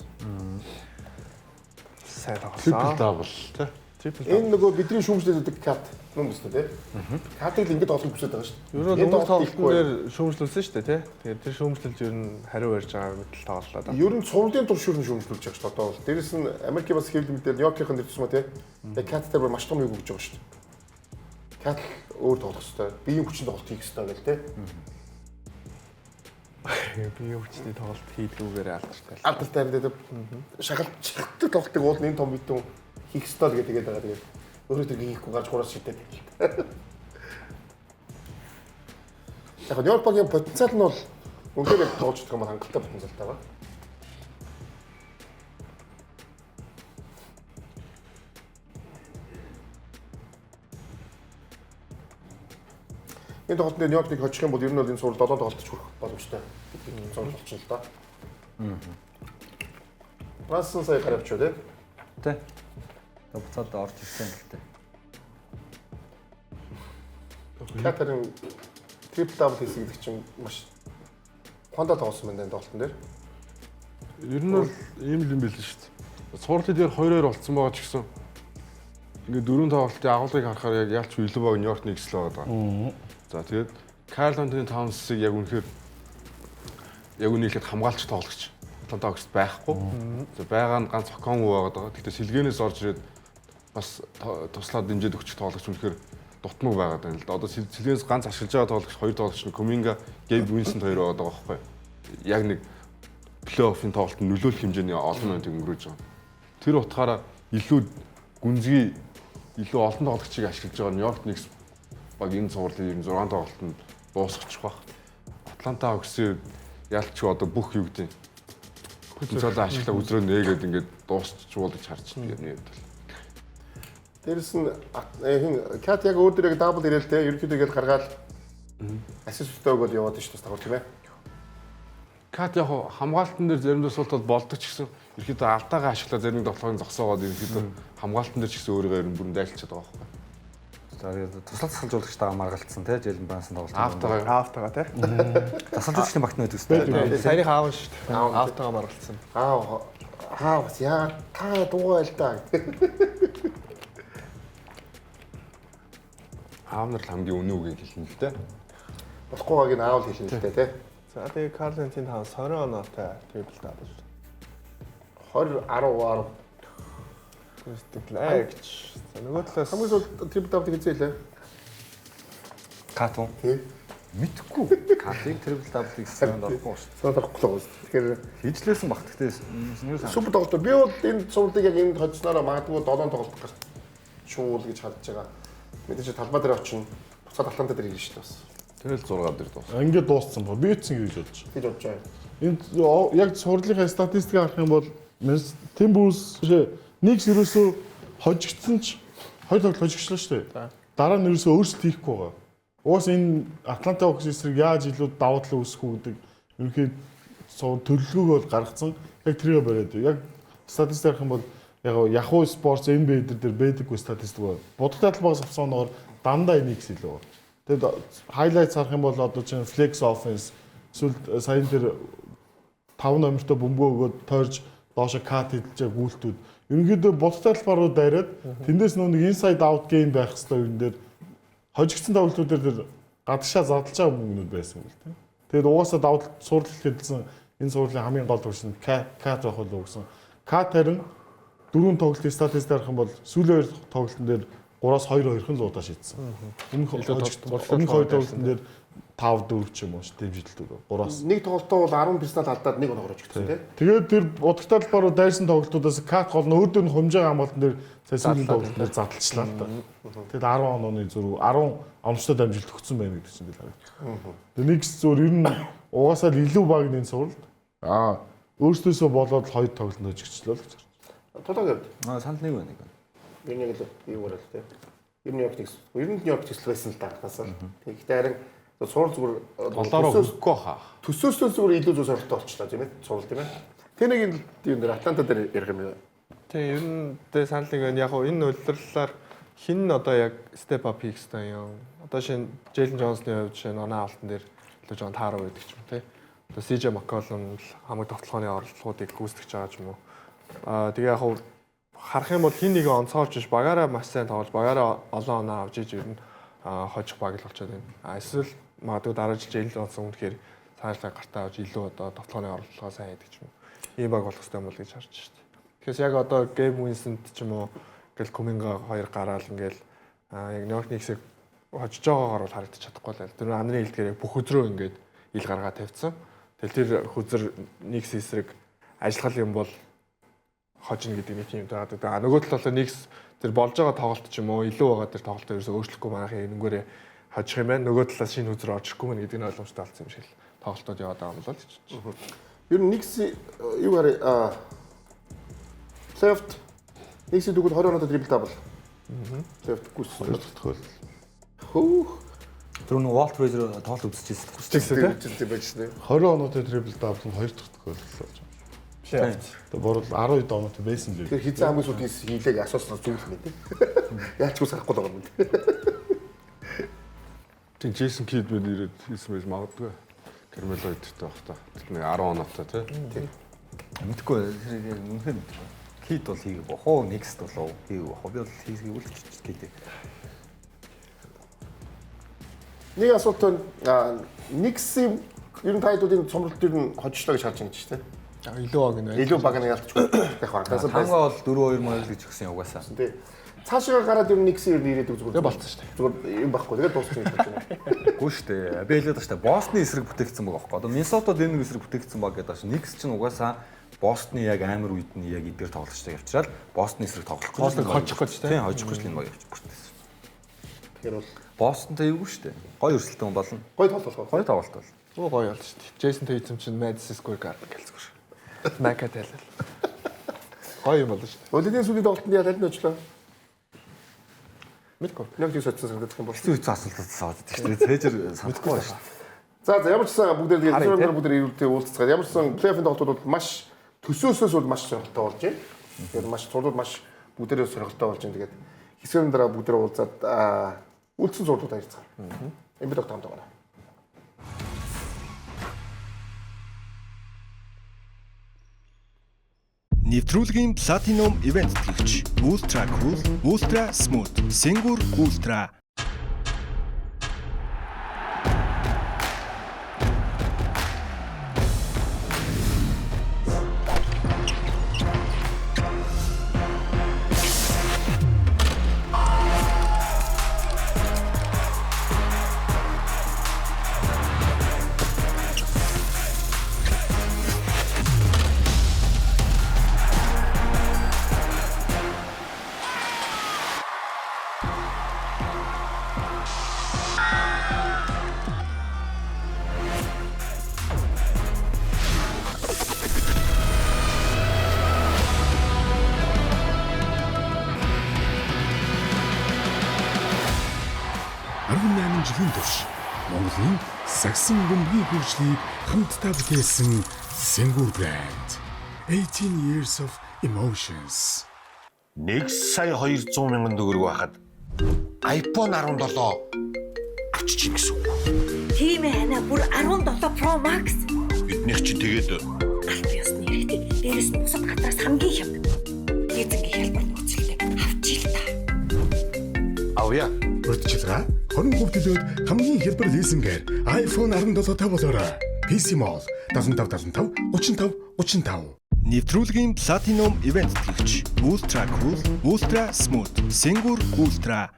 Speaker 6: Сайн
Speaker 4: Triple
Speaker 6: тоглосон.
Speaker 4: double тий.
Speaker 2: Энэ нөгөө бидний шүүмжлээд өгдөг кат юм байна тийм. Катыг л ингэж тоглох хүсэж байгаа шүү дээ.
Speaker 6: Ер нь энэ тоглолтын дээр шүүмжлүүлсэн шүү дээ тий. Тэгээд тэр шүүмжлэлд ер нь хариу барьж байгаа мэтэл тоглолоо да.
Speaker 2: Ер нь цувралын туршуур нь шүүмжлүүлж байгаа шүү дээ. Одоо бол дээрэс нь Америкийн бас хэлбэл дээр Нью-Йоркийн нэр тусмаа тий. Тэгээ кат дээр маш том юм өгж байгаа шүү дээ. Кат өөр тоглох хэрэгтэй. Биеийн хүчин тоглолт хийх хэрэгтэй гэл тий.
Speaker 6: Би өвчний тоглолт хийдгүүгээр алдартай.
Speaker 2: Алдартай гэдэг шагалцдаг тоглолтыг уул энэ том битүүн хийх ёстой л гэдэг байгаа. Тэгээд өөрөө тэр хийхгүй гарч хураас шидэт байна. Яг нь Нью-Йорк багийн потенциал нь бол үнэхээр тоглож байгаа юм хангалттай потенциалтай байна. Энэ тоглолтод Нью-Йоркийг хочих юм бол ер нь бол энэ сурал 7 тоглолтод хүрэх боломжтой. Зон болчихно л да. Рассан сая гаравч үү те?
Speaker 3: Тэ. Буцаад орж ирсэн гэхдээ.
Speaker 2: Катарын трипл дабл хийсэн гэдэг чинь маш хондоо тоглосон байна энэ тоглолтын дээр.
Speaker 4: Ер нь бол ийм л юм байл шүү дээ. Цуурлын дээр 2-2 болцсон байгаа ч гэсэн ингээд 4 тоглолтын агуулгыг харахаар яг ялч илүү баг Нью-Йорк Никс л байгаа. За тэгээд Карл Антони Таунсыг яг үнэхээр яг үнийхэд хамгаалч тоглогч Атланта Hawks байхгүй. За байгаа нь ганц Оконгу байгаа. Гэхдээ сэлгээнээс орж ирээд бас туслаад дэмжиж өгчих тоглогч үнэхээр дутмаг байгаа даа л да. Одоо сэлгээнээс ганц ашиглаж байгаа тоглогч хоёр тоглогч нь Куминга, Гейб Винсент хоёр байгаа байхгүй. Яг нэг плей-оффын тоглолтод нөлөөлөх хэмжээний олон минут өнгөрөөж байгаа. Тэр утгаараа илүү гүнзгий илүү олон тоглогчийг ашиглаж байгаа Нью-Йорк Никс баг энэ цувралын ер нь 6 тоглолтод дуусгачих баг. Атланта Hawks-ийг ялчгүй одоо бүх юу гэдэг потенциалаа ашиглаа үзрөө нээгээд ингээд дуусчихвол гэж харж байна юм бол.
Speaker 2: Дээрэс нь хин Кат яг өөр дээрээ дабл ирээл те ерөнхийдөө гээд гаргаад ассистенттэй өгөөд яваад шүү дээ тагвар тийм ээ.
Speaker 4: Кат яг хамгаалтан дээр заримдаа суултал болдог ч гэсэн ерөнхийдөө алдаага ашиглаа зарим тоглоомыг зогсоогоод ерөнхийдөө хамгаалтан дээр ч гэсэн өөрийгөө ер нь бүрэн дайлчаад байгаа байхгүй.
Speaker 3: За туслах тасалжуулагчтайгаа маргалцсан тий Жэлен Брансон тоглолт.
Speaker 6: Аавтайгаа тий.
Speaker 3: Тасалжуулагчны багтны байдаг үстэй.
Speaker 6: Саяны аав шүү дээ. Аавтайгаа маргалцсан.
Speaker 2: Бас яа та дуугаа л да.
Speaker 4: Аав нар л хамгийн үнэн үгийг хэлнэ л дээ.
Speaker 2: Болохгүй байгааг нь аавал хэлнэ л дээ тий.
Speaker 6: За тэгээ Карл Антони Таунс 20 оноотой трипл дабл.
Speaker 2: 20 10
Speaker 6: Тэгтлээ гэж. Нөгөө талаас
Speaker 2: хамгийн сүүлд трипл даблыг хийзээ лээ.
Speaker 3: Кат уу?
Speaker 2: Тий.
Speaker 3: Мэдхгүй. Катыг трипл даблыг санд орохгүй шүү.
Speaker 2: Санаад авахгүй л. Тэгэхээр
Speaker 3: Хийжлээсэн баг. Гэхдээ
Speaker 2: супер тоглолт. Би бол энэ цувралыг яг энд хоцсноор магадгүй 7 тоглолт гарчул гэж харж байгаа. Мэдээж талбай дээр очино. Буцаад алтан дээр ирнэ шүү дээ бас.
Speaker 4: Тэгэл 6 дээр дуусна.
Speaker 5: Ингээд дууссан ба. Би ч ингэж бодож.
Speaker 2: Гэж бодож байна.
Speaker 5: Энд яг сурлынхаа статистикийг харах юм бол Timberwolves нэг ерөөсөө хожигдсон ч 2 тоглолт хожигчлаа шүү дээ. Дараа нь ерөөсөө өөрсдөө хийхгүй байгаа. Уус энэ Атланта Hawks эсрэг яаж илүү давуу тал үүсэх үү гэдэг ерөнхийд төлөвлөгөөг бол гаргацсан. Яг тэрийг бариад. Яг статистик харах юм бол яг Yahoo Sports NBA дээр байдаггүй статистик байна. Будагтай талбайгаас авсан оноор дандаа NX илүү байна. Тэгэд highlights харах юм бол одоо чинь flex offense эсвэл саяын дээр 5 номертой бөмбөө өгөөд тойрж доошо кат хийлж гүйлтүүд. Ерөнхийдөө будагтай талбай руу дайраад тэндээс нэг inside out game байх хэрэгтэй юм дээр хожигдсан тоглолтуудаар гадагшаа задлж байгаа хүмүүнүүд байсан юм л тийм. Тэгээд угаасаа давд сурлал хэлсэн энэ сурлалын хамгийн гол төвшин кат байх болов гэсэн. Кат харин 4 тоглолтын статистик харах юм бол сүүлийн 2 тоглолтын дээр 3-аас 2-2хан луудаа шийдсэн. Өмнөх 2 тоглолтын дээр 5-4 ч юм уу дэмжлэлтүүд 3-аас.
Speaker 2: Нэг тоглолтоо бол 10 пистол алдаад нэг оногоор очигдсон тийм.
Speaker 5: Тэгээд тэр удагтай талбаруу дайрсан тоглолтуудаас кат гол нь өөртөө хумжаа хамгаалтан дээр сая сүүлийн тоглолтоор задлчлаа л та. Тэгэд 10 онооны зүрх 10 оновчтой дамжилт өгсөн байна гэдэг чинь харагдав. Тэгээд нэг зүгээр ер нь угаасаа л илүү баг энэ суралт. Өөртөөсөө болоод 2 тоглолтод очигчлаа л гэж харж.
Speaker 2: Тулаагаад.
Speaker 3: санал нэг байна.
Speaker 2: Энэ яг л юу гарал тийм. Ер нь яг тэгс. Ер нь яг тэгс байсан л таахнасаа. Тэгэхдээ харин сурал зүгээр
Speaker 4: Долоороо хөхгүй хаа.
Speaker 2: төсөөсөө зүгээр илүү зөв сонирхолтой болчихлоо тийм ээ. Сурал тийм ээ. Тэр нэг юм дээр Атланта дээр ярих юм байна.
Speaker 6: тий ер нь тэ санал нэг байна. Яг хоо энэ удирлалаар хин одоо яг step up хийх хэрэгтэй юм. Одоо шинэ Jalen Jones-ны хувьд шинэ оноо алтан дээр илүү жоон тааруу байдаг ч юм тий. Одоо CJ McCollum хамаг тоглохооны орлогуудыг гүйцэтгэж байгаа ч юм уу. Тэгээ яг хоо харах юм бол хин нэг онцгойлж биш багаараа маш сайн тоглож багаараа олон оноо авч иж ер нь хожих баг л болчиход байна. Эсвэл магадгүй дараа жил Jalen Jones үнэхээр цаашдаа гартаа авч илүү одоо тоглохооны орлогоо сайн хийдэг ч юм уу. Ийм баг болох хэрэгтэй юм бол гэж харж байна шүү дээ. Тэгэхээр яг одоо Gabe Winston ч юм уу гэл Kuminga 2 гараал ингээл яг New York Knicks-ийг хожиж байгаагаар бол харагдаж чадахгүй л. Тэр анрын хэлдгээр яг бүх өдрөө ингээд ил гаргаа тавьсан. Тэгэл тэр хүзэр Knicks эсрэг ажиллах юм бол хожно гэдэг нэг юм даадаг. Нөгөө талаас Knicks тэр болж байгаа тоглолт ч юм уу илүү байгаа тэр тоглолтоо ерөөсөө өөрчлөхгүй манайхын энэнгээрээ хожих юм байна. Нөгөө талаас шинэ хүзэр орж ирэхгүй мэн гэдэг нь ойлгомжтой болсон юм шиг л тоглолтууд яваад байгаа юм л гэж байна.
Speaker 2: Ер нь Knicks юу гараа Left Knicks дүүгэл 20 оноо дрибл дабл. Left гүссэн. Хөө.
Speaker 3: Тэр нэг Walt Frazier тоглолт үзчихсэн.
Speaker 2: Тийм байжсэн.
Speaker 5: 20 оноотой трипл дабл нь 2 дахь тохиолдол болж байна.
Speaker 6: Тийм.
Speaker 5: Тэгээ борол 12 оноотой байсан л.
Speaker 2: Тэр хизээ хамгийн сүүлд хийлээг асуусан зүйл юм тийм. Яачгүй сарахгүй байгаа юм.
Speaker 4: Тэг Джейсон Кид бид ирээд хийсэн байж магадгүй. Carmelo идэртэй байх та. Тэг нэг 10 оноотой тий.
Speaker 3: Мэдхгүй тэр үнэхээр мэдгүй. Кид бол хийгээгүй. Хоо next болов хийгээгүй. Би бол хийгээгүй л гэдэг.
Speaker 2: Нэг асуулт байна. Knicks-ийн ер нь тайдуудын цомролт ер нь хожчлоо гэж харж байгаа юм чинь тийм.
Speaker 6: Илүү баг нэ.
Speaker 2: Илүү баг нэг ялцгүй байх багтаас
Speaker 3: Тангаа бол 4-2 мөн л гэж өгсөн угаасаа.
Speaker 2: тий. Цаашаа гараад ер нь Knicks-ийн ер нь ирээдүг зүгээр
Speaker 6: болцсон шүү дээ.
Speaker 2: Зүгээр юм байхгүй. Тэгээд дуусчих юм байна.
Speaker 3: Үгүй шүү дээ. Би хэлээд байна шүү дээ. Бостны эсрэг бүтээгдсэн байгаа байхгүй. Одоо Миннесотад энэ эсрэг бүтээгдсэн баг гэдэг чинь Knicks чинь угаасаа Бостны яг амар үед нь яг эдгээр тоглолцтой явчраад Бостны эсрэг тоглохгүй.
Speaker 6: Бостыг хожих гэж тийм.
Speaker 3: Тийм, хожих гэж энэ баг явчих бүртээс.
Speaker 2: Тэгэхээр бол
Speaker 3: Бостонтой эвгүй шүү дээ. Гоё өрсөлдөөн болно.
Speaker 2: гой тоглох.
Speaker 3: Гоё тоглолт бол.
Speaker 6: Оо гоё болд шүү дээ. Jason Tatum чинь Madison Square Garden гэлцгэр. Мака тайлал. Гоё юм болд шүү дээ.
Speaker 2: Өлийн сүүлийн тоглолтод яа тань очлоо.
Speaker 6: Мэдгүй.
Speaker 2: Нэг тийм соцсон санагдах юм бол.
Speaker 3: Хэцүү хэцүү асуултууд саад байдаг шүү дээ. Цээжэр санахгүй байна шүү дээ.
Speaker 2: За ямар ч сан бүгд тэгээд зөвхөн бүгд ирүүлдэг уулзцаад ямар ч сан плей-оффын тоглолтууд бол маш төсөөсөөс бол маш сонирхолтой болж байна. Тэгээд маш цуглууд маш бүгдээрээ сонирхолтой болж байна. Тэгээд хэсгийн дараа бүгдээрээ уулзаад үлдсэн зурлууд харьцаа. Энэ бид тогтоомд байгаа.
Speaker 7: Нэвтрүүлгийн Platinum Event тэтгэгч Ultra Cool, Ultra Smooth, Singur Ultra.
Speaker 8: жилийн турш Монголын сагсан бөмбөгийн хөгжлийг хамтдаа бүтээсэн Сэнгүр брэнд. 18 years of emotions.
Speaker 9: 1,200,000 төгрөг байхад iPhone 17 авчиж гэсэн үг.
Speaker 10: Тийм ээ наа бүр 17 Pro Max.
Speaker 9: Биднийх чинь тэгээд
Speaker 10: Аль ёсны хэрэгтэй. Дээрээс нь бусад гадраас хамгийн хямд. Эзэнгийн хэлбэр нөхцөлтэй авчил та.
Speaker 9: авъя.
Speaker 8: Урьдчилгаа 20% төлөөд хамгийн хэлбэр лизингээр iPhone 17 тавуулаарай. PC Mall 7575 35 35.
Speaker 7: Нэвтрүүлгийн Platinum Event тэтгэгч Ultra Cool, Ultra Smooth, Сэнгүр Ultra.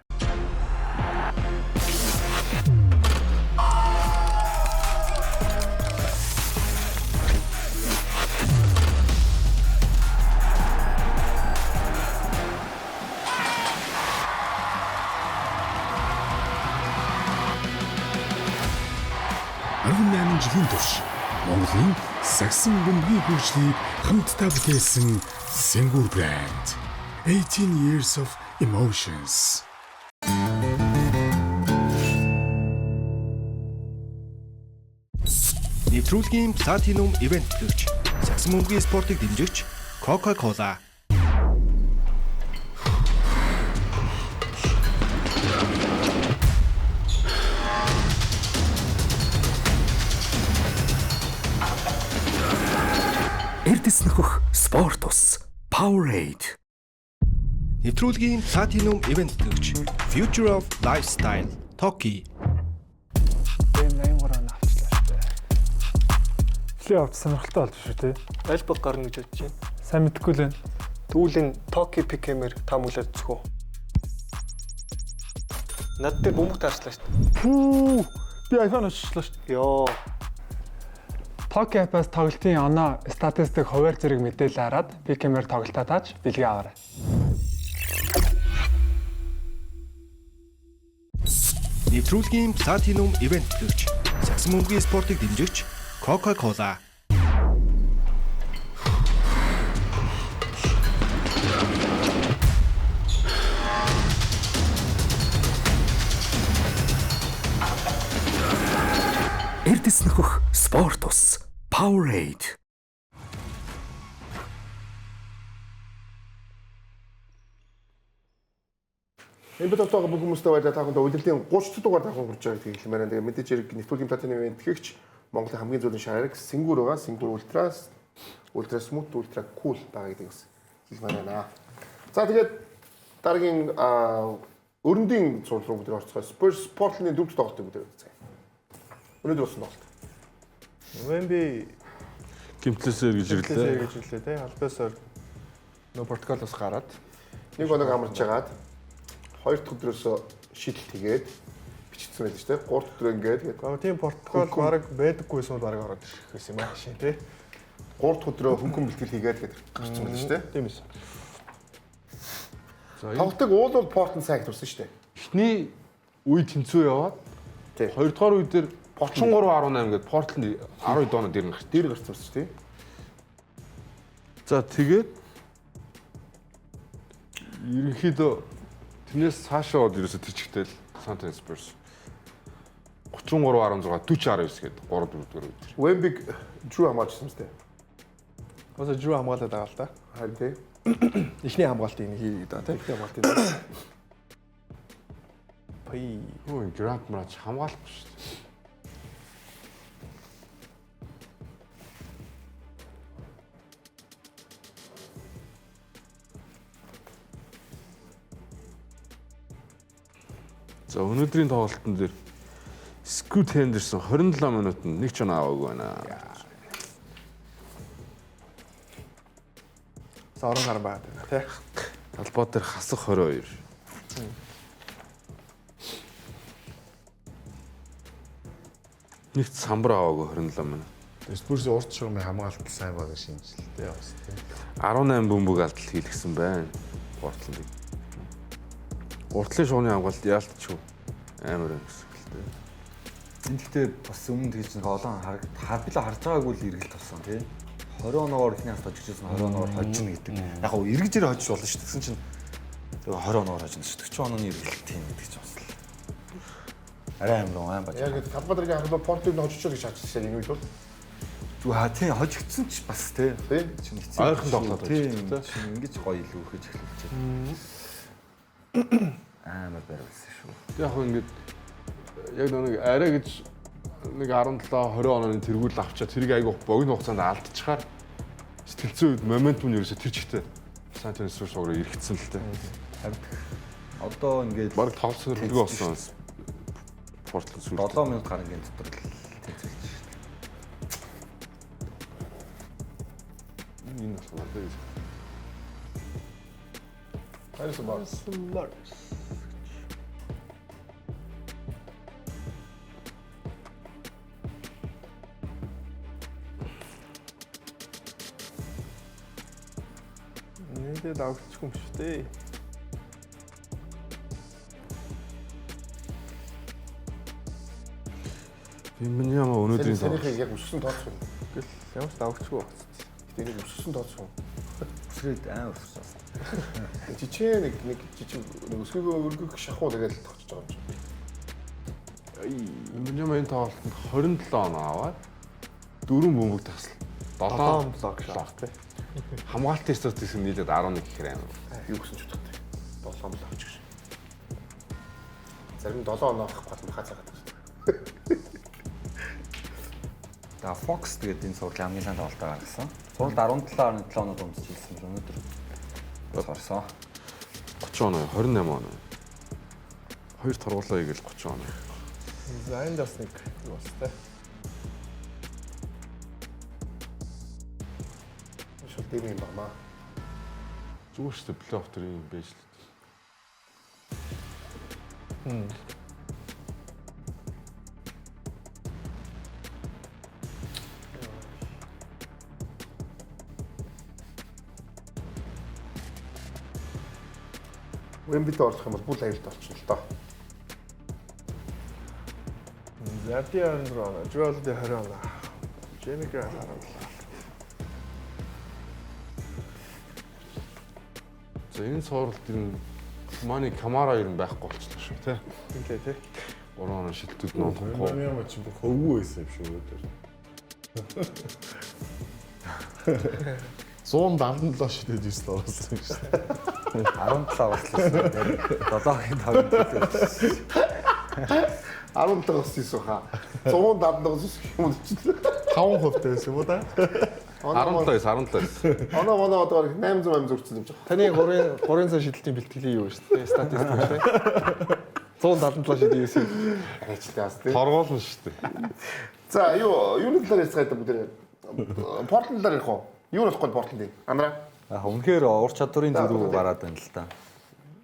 Speaker 8: жилийн турш Монголын сагсан бөмбөгийн хөгжлийг хамтдаа бүтээсэн Сэнгүр брэнд. 18 years of emotions.
Speaker 7: Нэвтрүүлгийн Platinum Event тэтгэгч сагсан бөмбөгийн спортыг дэмжигч Coca-Cola.
Speaker 8: Эрдэс нөхөх спорт ус Powerade.
Speaker 7: Нэвтрүүлгийн Platinum Event тэтгэгч Future of Lifestyle Toki.
Speaker 6: Энэ 83 он авчлаа шүү дээ. Флийн авч сонирхолтой болж шүү дээ. Аль баг гарна гэж бодож байна. Сайн мэдэхгүй л байна. Тэгвэл энэ Toki Pick-мээр таамаглаад зүгөө. Над дээр бөмбөг таарчлаа шүү дээ. Пүү! Би iPhone авчлаа шүү дээ. Йоо. Toki app-аас тоглолтын оноо статистик хуваар зэрэг мэдээлэл хараад Pick-мээр тоглолтоо тааж бэлгээ аваарай.
Speaker 7: Нэвтрүүлгийн Platinum Event тэтгэгч сагсан бөмбөгийн спортыг дэмжигч Coca-Cola.
Speaker 8: Эрдэс нөхөх спорт ус Powerade.
Speaker 2: Энэ бид одоо бүх хүмүүстээ баярлалаа. Та бүхэнд удирдлагын 30 дугаар давхан хүрч байгаа гэдгийг хэлмээр байна. Тэгээ мэдээж хэрэг нэвтрүүлгийн Platinum Event тэтгэгч Монголын хамгийн зөвлөлийн шаарэг Сэнгүр байгаа. Сэнгүр Ultra Smooth, Ultra Cool байгаа гэдгийг бас хэлмээр байна. За тэгээд дараагийн өрөндийн цуглал руу бид орцгоо. Спортлын дөрөвт тоглолтыг бид үзье. Өнөөдөр болсон тоглолт.
Speaker 6: Вэмби
Speaker 4: Гимтлээсээр гэж
Speaker 6: ирлээ тий. Албасаар нөө Португалоос гараад
Speaker 2: нэг оног амарч жагаад хоёр дахь өдрөөсөө шийдэлт хийгээд бичсэн байдаг шүү дээ. Гурав дахь өдрөө ингээд
Speaker 6: тийм Португал баг байдаггүйсэн бол баг ороод ирэх гэсэн юм аа шин тий.
Speaker 2: Гурав дахь өдрөө хөнгөн бэлтгэл хийгээд гарсан байдаг шүү дээ.
Speaker 6: Тийм эс.
Speaker 2: Тоглолтыг уул Портон сайн турсан шүү дээ.
Speaker 4: Эхний үе тэнцүү яваад хоёрдугаар үе дээр 33-18 гээд Портланд 12 доноо дээр гарч
Speaker 2: дээр гарсан шүү дээ.
Speaker 4: За тэгээд ерөнхийдөө тэрнээс цаашаа бол ерөөсө тэрчгтэл San Antonio Spurs 33-16 40-19 гээд 3-4 үе.
Speaker 2: Wemby Drew хамгаалчихсан шүү дээ.
Speaker 6: Өөсөө Drew хамгаалаад байгаа л да.
Speaker 2: Харин тий.
Speaker 6: Эхний хамгаалтыг хийгээд байгаа тий.
Speaker 2: Эхний хамгаалтыг.
Speaker 6: Пий.
Speaker 4: Өө Grant March хамгаалахгүй шүү дээ. За өнөөдрийн тоглолтын дээр Scoot Henderson 27 минутанд нэг ч оноо аваагүй байна.
Speaker 6: Саран гарan байгаад байна тий.
Speaker 4: Талбай дээр хасах 22. Нэгт самбар аваагүй 27 минут.
Speaker 5: Спurs урд шугамын хамгаалалт сайн байгаа шинжилтэй бас тий.
Speaker 4: 18 бөмбөг алдалт хийлгсэн байна. Портланд. Уртлын шуганы хамгаалалт яалтчгүй амар юм гэсэн хэлтэй.
Speaker 3: Энэ гэхдээ бас өмнө тэгж нэг олон билээ харж байгаагүй л эргэлт болсон тий. 20 оноогоор ихний хастаж ирсэн 20 оноогоор хожно гэдэг. Яг гоо эргэж ирээ хожиж болно шүү дээ. Тэгсэн чинь 20 оноогоор хожно шүү дээ. 40 онооны эргэлт тийм гэдэг ч бас л. Арай амар баж.
Speaker 2: Яг гэдэг Талбайдрын хараа Портлийг хожиж гэж хачсан энэ үед бол.
Speaker 3: Зүг тийм хожигдсон ч бас тий.
Speaker 2: Тийм.
Speaker 4: Ойрхон тоглоод
Speaker 3: тийм. Ингэж гоё илүү өгч эхэлж байна. Амар барьсан шүү.
Speaker 4: Яг хөө ингээд яг нэг арай гэж нэг 17 20 оны тэргүүл авчаад тэрийг айгуу богино хугацаанд алдчихаар сэтгэлзэн үед моментум нь ерөөсө тэр чигтээ Сантинес руу иргэцсэн л тээ.
Speaker 3: Одоо ингээд
Speaker 4: баг тоглосон хөрөнгө болсон. Портл сүүл
Speaker 3: 7 минут гарангийн дотор л тэнцэлж шүү.
Speaker 4: Энэ болохоор дээ.
Speaker 2: Харин баг.
Speaker 6: Нээдээ давчихгүй юм шүү дээ.
Speaker 4: Энэ ямар өнөөдрийн
Speaker 2: санийхыг яг өссөн тооцсон.
Speaker 6: Тэгэл ямар ч давчихгүй байна.
Speaker 2: Тэнийг өссөн тооцсон.
Speaker 3: Өсрээд амар өссөн.
Speaker 2: Жичээ нэг жижиг нэг өсгөө өргөх шахуу тэгэл тогтож байгаа юм чинь.
Speaker 4: энэ ямар энэ тоглолтод 27 оноо аваад 4 бөмбөг тасал
Speaker 6: 7 блок шах тий.
Speaker 4: хамгаалтын статистик нийлээд 11 гэхээр амар.
Speaker 2: Юу гэсэн ч утгатай. 7 блок ч гэж. Зарим 7 оноо авах гол хацаагаад байна.
Speaker 3: За Fox тэгээд энэ сургуулийн хамгийн сайн тоглолтоо гаргасан. Сургуульд 17.7 оноо өмсчихсэн л өнөөдөр гарсан.
Speaker 4: 30 оноо, 28 оноо. Хоёр торгуулаа игээл 30 оноо.
Speaker 6: За энэ бас нэг юу бас тий.
Speaker 2: Шууд дэм юм байна.
Speaker 4: Зүгээр шүү дээ плей-офф төр юм байж л.
Speaker 2: Wembley-д орлох юм бол бүл аюулт орчихно л доо.
Speaker 6: Зардиан руу, Жолди 20 оноо. Жемика 10 оноо.
Speaker 4: За энэ суралт энэ Мани Камара ер нь байхгүй болчихлоо шүү тий.
Speaker 6: Тинлээ тий.
Speaker 4: 3 оноо шилтүүд нь олохгүй.
Speaker 5: Ямар ч бүх хөвгөө байсан юм шүү өдөр. 177 шидэд 9 орсон юм шүү.
Speaker 3: 17 болчихсон. 7-гийн тоглолт.
Speaker 2: 17 ус ийсүү хаа. 170 ус юм чинь.
Speaker 5: 5% байсан юм уу да?
Speaker 4: 17.
Speaker 2: Оноо одоо 800 зүрцсэн юм чинь.
Speaker 6: Таны 3 сая шидэлтийн бэлтгэлийн юу вэ шүү дээ? Статистик шүү дээ. 177 шидэл юусэн.
Speaker 2: Ажлаа бас тий.
Speaker 4: Торгуулна шүү дээ.
Speaker 2: За юуны талаар ярьцгаая бүгд. Портланд талаар ярих уу? Юу болохгүй Портланд? Андраа.
Speaker 3: Үнэхээр ур чадварын зүрүү гараад байна л да.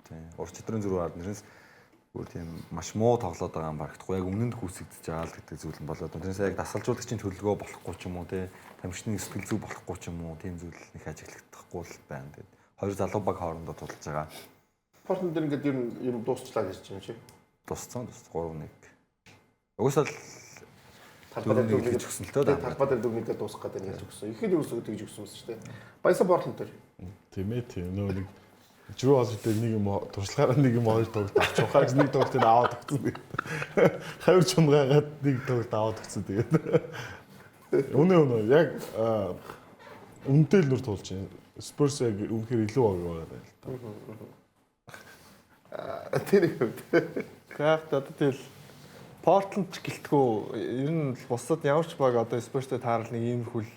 Speaker 3: Тийм. Ур чадварын зүрүү гараад нэрээс бүр тийм маш муу тоглоод байгаа юм барагдахгүй. Яг үнэнд хүүсэгдэж байгаа л гэдэг зүйл нь болоод байна. Тэрнээс яг дасгалжуулагчийн төлөвлөгөө болохгүй ч юм уу те. Тамирчны сэтгэл зүй болохгүй ч юм уу. Тийм зүйл их ажиглагдахгүй л байна. Тэгээд хоёр залуу баг хоорондоо тулж байгаа.
Speaker 2: Портланд ингээд юм дуусчлаа гэж юм чи.
Speaker 3: Тусцсан 3-1. Угсаал
Speaker 2: Талбайд
Speaker 3: дүрмийг хийж өгсөн л тоо.
Speaker 2: Талбайд дүрмийгээ дуусгах гэдэг нь хийж өгсөн. Ихэд юу гэсэн гэж өгсөн юм шүү дээ. Баясан Портланд төр.
Speaker 5: Тийм ээ тийм. Нөө нэг Жирүү олжтой нэг юм туршлагаараа нэг юм хоёр тоглолт авч ухаа гэж нэг тоглолтыг аваад өгсөн. Хавир чунгаагаад нэг тоглолт аваад өгсөн тэгээд. Үнэ яг үнэтэй л нүр тулж байна. Spurs яг үнэхээр илүү баг байгаа юм л та.
Speaker 2: Тэр юм.
Speaker 6: Гэхдээ одоо тэгэл Портланд ч гэлтгүү ер нь бусад ямар ч баг одоо Spurs-тэй таарал нэг иймэрхүүл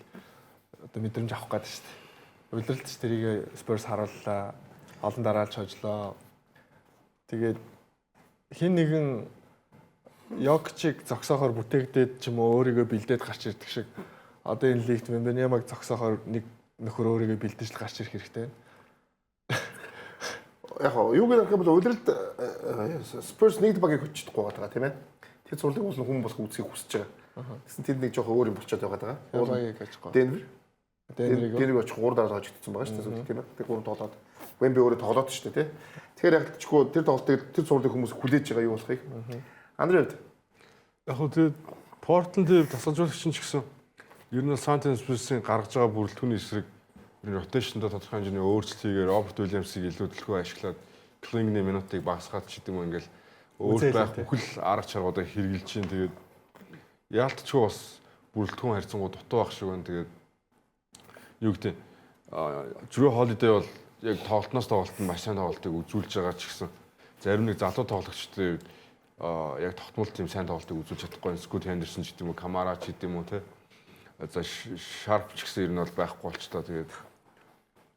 Speaker 6: одоо мэдрэмж авах гэдэг шүү дээ. Удирдлагч тэрийг Spurs харууллаа. Олон дараалж хожлоо. Тэгээд хин нэгэн Йокчиг зогсоохоор бүтээгдээд ч юм уу өөрийгөө бэлдээд гарч ирдэг шиг одоо энэ лигт Вембенямаг зогсоохоор нэг нөхөр өөрийгөө бэлдэж л гарч ирэх хэрэгтэй байна.
Speaker 2: Яг юу гэх юм бол удирдалт Spurs нэг багийг хөдчихдэггүй байгаа тийм ээ. Тэр зурлыг бол хүн болох үзхийг хүсэж байгаа. Тэгсэн тэнд нэг жоох өөр юм болчиход байгаа.
Speaker 6: Багийг ажихгүй.
Speaker 2: Денвер очих 3 дараа жигдсэн байгаа шүү дээ тийм ээ. Тэр 3 тоглоод Вемби өөрөө тоглоод шүү дээ тий. Тэгэхээр яг чгүй тэр тоглолтыг тэр зурлыг хүмүүс хүлээж байгаа юу болохыг. Андрейд.
Speaker 4: Яг хөө тэгээд Портланд тасалжуулагч нь ч гэсэн ер нь Сантинес Спурсийн гаргаж байгаа бүрэлдэхүүний эсрэг ротейшндоо тодорхой хэмжээний өөрчлөлт хийгээд Роберт Уильямсыг илүү төлхөө ашиглаад Клингний минутыг багасгаад ч гэдэг юм ингээл өөр байх бүхэл арга чаргуудыг хэрэгжилж чинь тэгээд яалтчгүй бас бүрэлдэхүүн харьцангуй дутуу байх шиг байна. Тэгээд юу гэдэг Drew Holiday бол яг тоглолтноос тоглолт нь маш сайн тоглолтыг үзүүлж байгаа ч гэсэн зарим нэг залуу тоглогчдын яг тогтмол тийм сайн тоглолтыг үзүүлж чадахгүй. Scott Henderson ч гэдэм үү, Kamara ч гэдэм үү те. За Sharp ч гэсэн ер нь бол байхгүй болчлоо. Тэгээд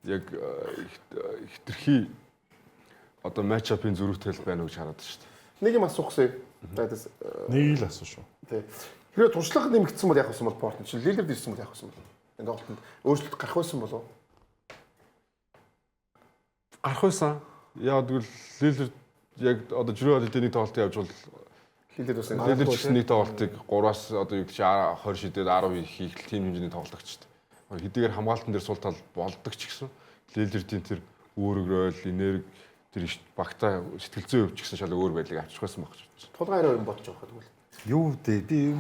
Speaker 4: яг хитрхи одоо матчапын зөрүүтэй байна уу гэж хараад шүү дээ.
Speaker 2: Нэг юм асуух гэсэн.
Speaker 5: Нэг л асуу шүү.
Speaker 2: Тий. Хэрвээ туршлага нэмэгдсэн бол яг байсан бол Портленд чинь Лилерд ирсэн бол яг байсан бол. Энэ тоглолтод өөрчлөлт гарах байсан болов уу?
Speaker 4: Гарах байсан. Яг тэгвэл Лилерд яг одоо Drew Holiday нэг тоглолт явж бол
Speaker 2: Лилерд бас
Speaker 4: Лилерд ч нэг тоглолтыг 3-аас одоо юу гэж 20 шидэд 10 хийх тийм хэмжээний тоглогчд. Хэдийгээр хамгаалтан дээр сул тал болдог ч гэсэн Лилердийн тэр өөрөөрөө энерги тэр багтаа сэтгэл зүйн өвч гэсэн шал өөр байдлыг авчих байсан баг.
Speaker 2: Тулгаан хараа юм бодож байгаа тэгвэл.
Speaker 3: Юу дээ би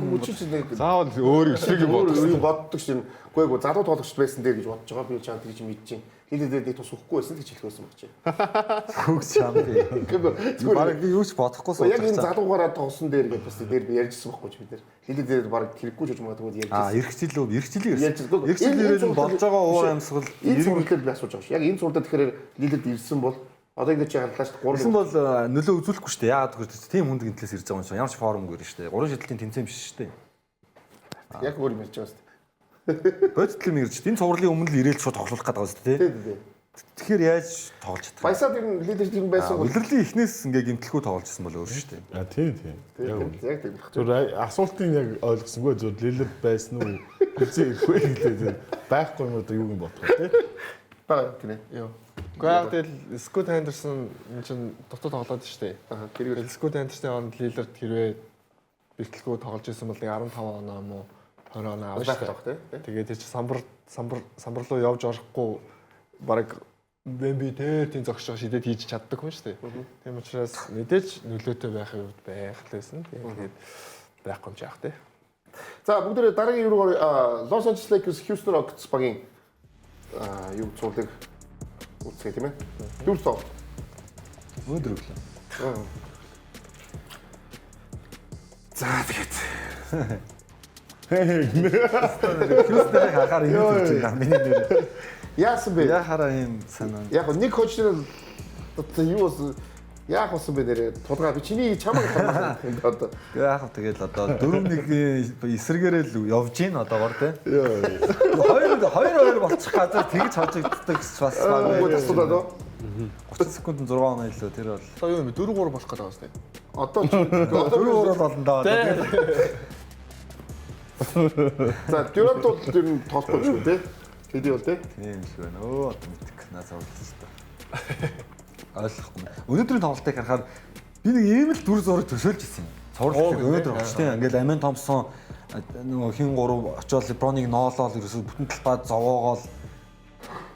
Speaker 4: заавал өөр эсрэг юм
Speaker 2: боддог шин. Үгүй залуу тоглогч байсан дээр гэж бодож байгаа. Би чамд тэгж мэдчихээн. Хилээд нэг тус өгөхгүй байсан л гэж хэлэх байсан баг чи.
Speaker 3: Хөөс чам би. Бараг би юу ч бодохгүй сууж.
Speaker 2: Яг энэ залуугаараа тоглосон дээр гэж бас дээр би ярьжсэн байхгүй ч бид нэр. Хилээд дээр бараг хэрэггүй ч магадгүй ярьжсэн.
Speaker 3: Эргэжил ирээд болж байгаа уур амьсгал
Speaker 2: эргэлдэл би асууж байгаа ш. Яг энэ цуурдаа тэгэхээр Лилерд ирсэн бол одоо ингэ чи харлаа ш. 3
Speaker 3: гэсэн бол нөлөө үзүүлэхгүй шүү дээ. Яагаад гэвэл тийм хүнд гинтлээс ирж байгаа юм шиг ямар ч форумгүй шүү дээ. 3 шидэлтийн тэмцээн биш шүү дээ.
Speaker 2: Яг өөр юм ярьж байгаа шүү дээ.
Speaker 3: Бодтол юм ирж. Энэ цувралын өмнө л ирээл шууд тоглох гэдэг байгаа шүү дээ.
Speaker 2: Тий.
Speaker 3: Тэгэхээр яаж тоглож чадах вэ?
Speaker 2: Баясаад ер нь Лилерд юм байсан бол
Speaker 3: удирлын эхнээс ингээ гимтэлгүй тогложсэн бол өөр шүү дээ.
Speaker 5: Тийм.
Speaker 2: Яг тийм.
Speaker 5: Зүр асуултыг яг ойлгосонгүй зүр Лилерд байсан уу? Үзээ ирэхгүй гэдэг. Байхгүй юм одоо юу юм бодох вэ?
Speaker 2: Бага тийм.
Speaker 6: Йоо. Гэхдээ тэгэл Scott Henderson энэ чинь дотоод тоглоод шүү дээ.
Speaker 2: Тэр
Speaker 6: Scott Henderson-ийн онд Lillard хэрвээ бэлтгэлгүй тоглож исэн бол 15 оноо мó 20 оноо авах шүү дээ. Тэгээд тэр чинь самбар руу явж орохгүй бараг бэмбитээр тийм зогсож шидэд хийж чаддаг хүн шүү дээ. Тийм учраас мэдээж нөлөөтэй байхын үед байх лээсэн. Тэгээд байхгүй юм жаах тий.
Speaker 2: За бүгд дараагийн юу Los Angeles Lakers Houston Rockets багийн юу цуулыг үсгээ тийм ээ. Дүүр цоо.
Speaker 3: Өндөр өглөө.
Speaker 2: За тэгээд.
Speaker 3: Хьюстоныг харахаар юм болж байгаа миний нэр.
Speaker 2: Яасан бэ?
Speaker 3: Яхаараа юм санаа.
Speaker 2: Яг нэг коучнэр одоо юу болсон яах болсон бэ нэрээ тулгаа би чиний чамайг хармаа одоо.
Speaker 3: Яг тэгэл одоо 4-1 эсрэгээрээ л явж гин одоогор тий. 2-2 болчих газар тэгж хожигддаг бас
Speaker 2: Үгүй тасуулаад
Speaker 3: 30 секунд 6 оноо илүү тэр бол.
Speaker 6: Одоо юу юм бэ? 4-3 болох гэдэг байна.
Speaker 2: Одоо
Speaker 3: 4-3 болно даа.
Speaker 2: За Durant бол тэр нь тоолохгүй шүү тий. Хэдий бол тий.
Speaker 3: Тийм шүү байна. Автоматик наас авчихсан та. Ойлгохгүй. Өнөөдрийн тоглолтыг харахаар би нэг ийм л дүр зураг төсөөлж ирсэн юм. Цуврал өнөөдөр багш тийм ингээл Амин Томпсон нөгөө хин 3 очоод LeBron-ыг ноолол ерөөсө бүтэн талбай зовоогоол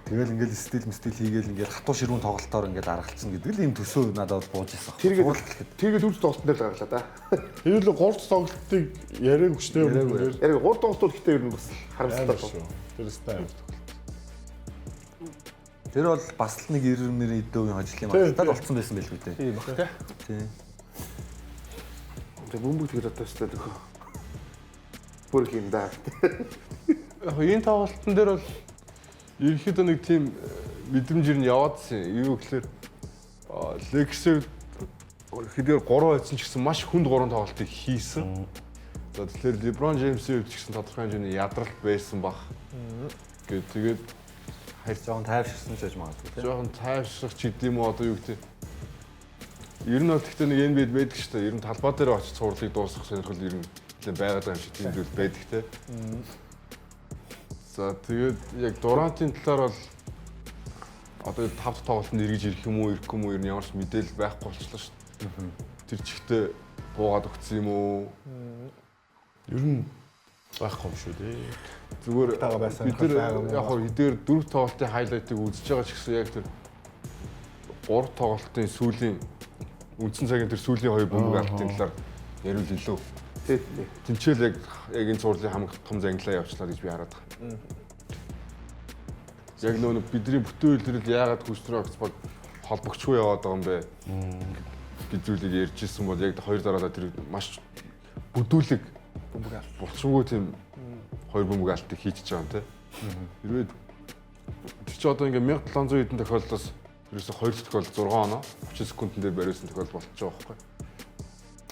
Speaker 3: тэгэл ингээл стил хийгээл ингээл хатуу ширүүн тоглолтоор ингээд аргалцсан гэдэг л ийм төсөө надад бууж ирсэн.
Speaker 2: Тэгээд үз тоглолтын дээр л гаргалаа да.
Speaker 5: Тэр л 3 тоглолтыг яриаг өчтэй юм.
Speaker 2: Яг 3 тоглолт бол гэхдээ ер нь бас харамсалтай байна.
Speaker 5: Тэр стайл.
Speaker 3: Тэр бол бас л нэг 90 идөөгийн ажил юм аа. Тал болцсон байсан байлгүй дээ.
Speaker 6: Тийм баг тий.
Speaker 3: Тийм.
Speaker 2: Тэг бөмбөг тэгээд одоо ч таа. Бүр их юм да.
Speaker 4: Яг энэ тоглолтын дээр бол ерөнхийдөө нэг тийм мэдрэмжээр нь яваадсэн. Юу гэхээр Lakers хэдийгээр 3 байцсан ч гэсэн маш хүнд 3 тоглолтыг хийсэн. За тэгэхээр LeBron James-ийн хувьд ч гэсэн тодорхой хэмжээний ядралт байсан баг. Тэгээд
Speaker 3: хайр жоохон тайвширсан ч гэж магадгүй тийм.
Speaker 4: Жоохон тайвшрах ч гэдэм үү одоо юу гэдэг. Ер нь бол гэхдээ нэг NBA-д байдаг шүү дээ. Ер нь талбай дээр очиж цувралыг дуусгах сонирхол ер нь байгаад байгаа юм шиг тийм зүйл байдаг те. За тэгээд яг Durant-ийн талаар бол одоо 5 тоглолтод эргэж ирэх юм уу, ирэхгүй юм уу ер нь ямар ч мэдээлэл байхгүй болчихлоо шүү дээ. Тэр чигтээ буугаад өгсөн юм уу?
Speaker 5: Ер нь байхгүй юм шүү дээ.
Speaker 4: Зүгээр бид нар яг хоо хэдээр 4 тоглолтын хайлайтыг үзэж байгаа ч гэсэн яг тэр 3 тоглолтын сүүлийн үндсэн цагийн тэр сүүлийн 2 бөмбөг алтын талаар ярил илүү. Тинчэл яг энэ цуурлын хамгийн том зангилаа явуулчлаа гэж би хараад байна. Яг нөгөө бидний бүтэн үйлдэл яагаад Houston Rockets баг холбогчгүй яваад байгаа юм бэ гэж зүйлийг ярьж ирсэн бол яг хоёр дараалал тэр маш бүдүүлэг
Speaker 6: бөмбөг алт.
Speaker 4: булчингүй тийм хоёр бөмбөг алтыг хийчихэж байгаа юм те. Хэрвээ тэр чи одоо ингээ 1700 хэдэн тохиолдолоос ерөөсө 2 тохиолдол 6 оноо 30 секундын дээр бариулсан тохиолдол болчихж байгаа байхгүй.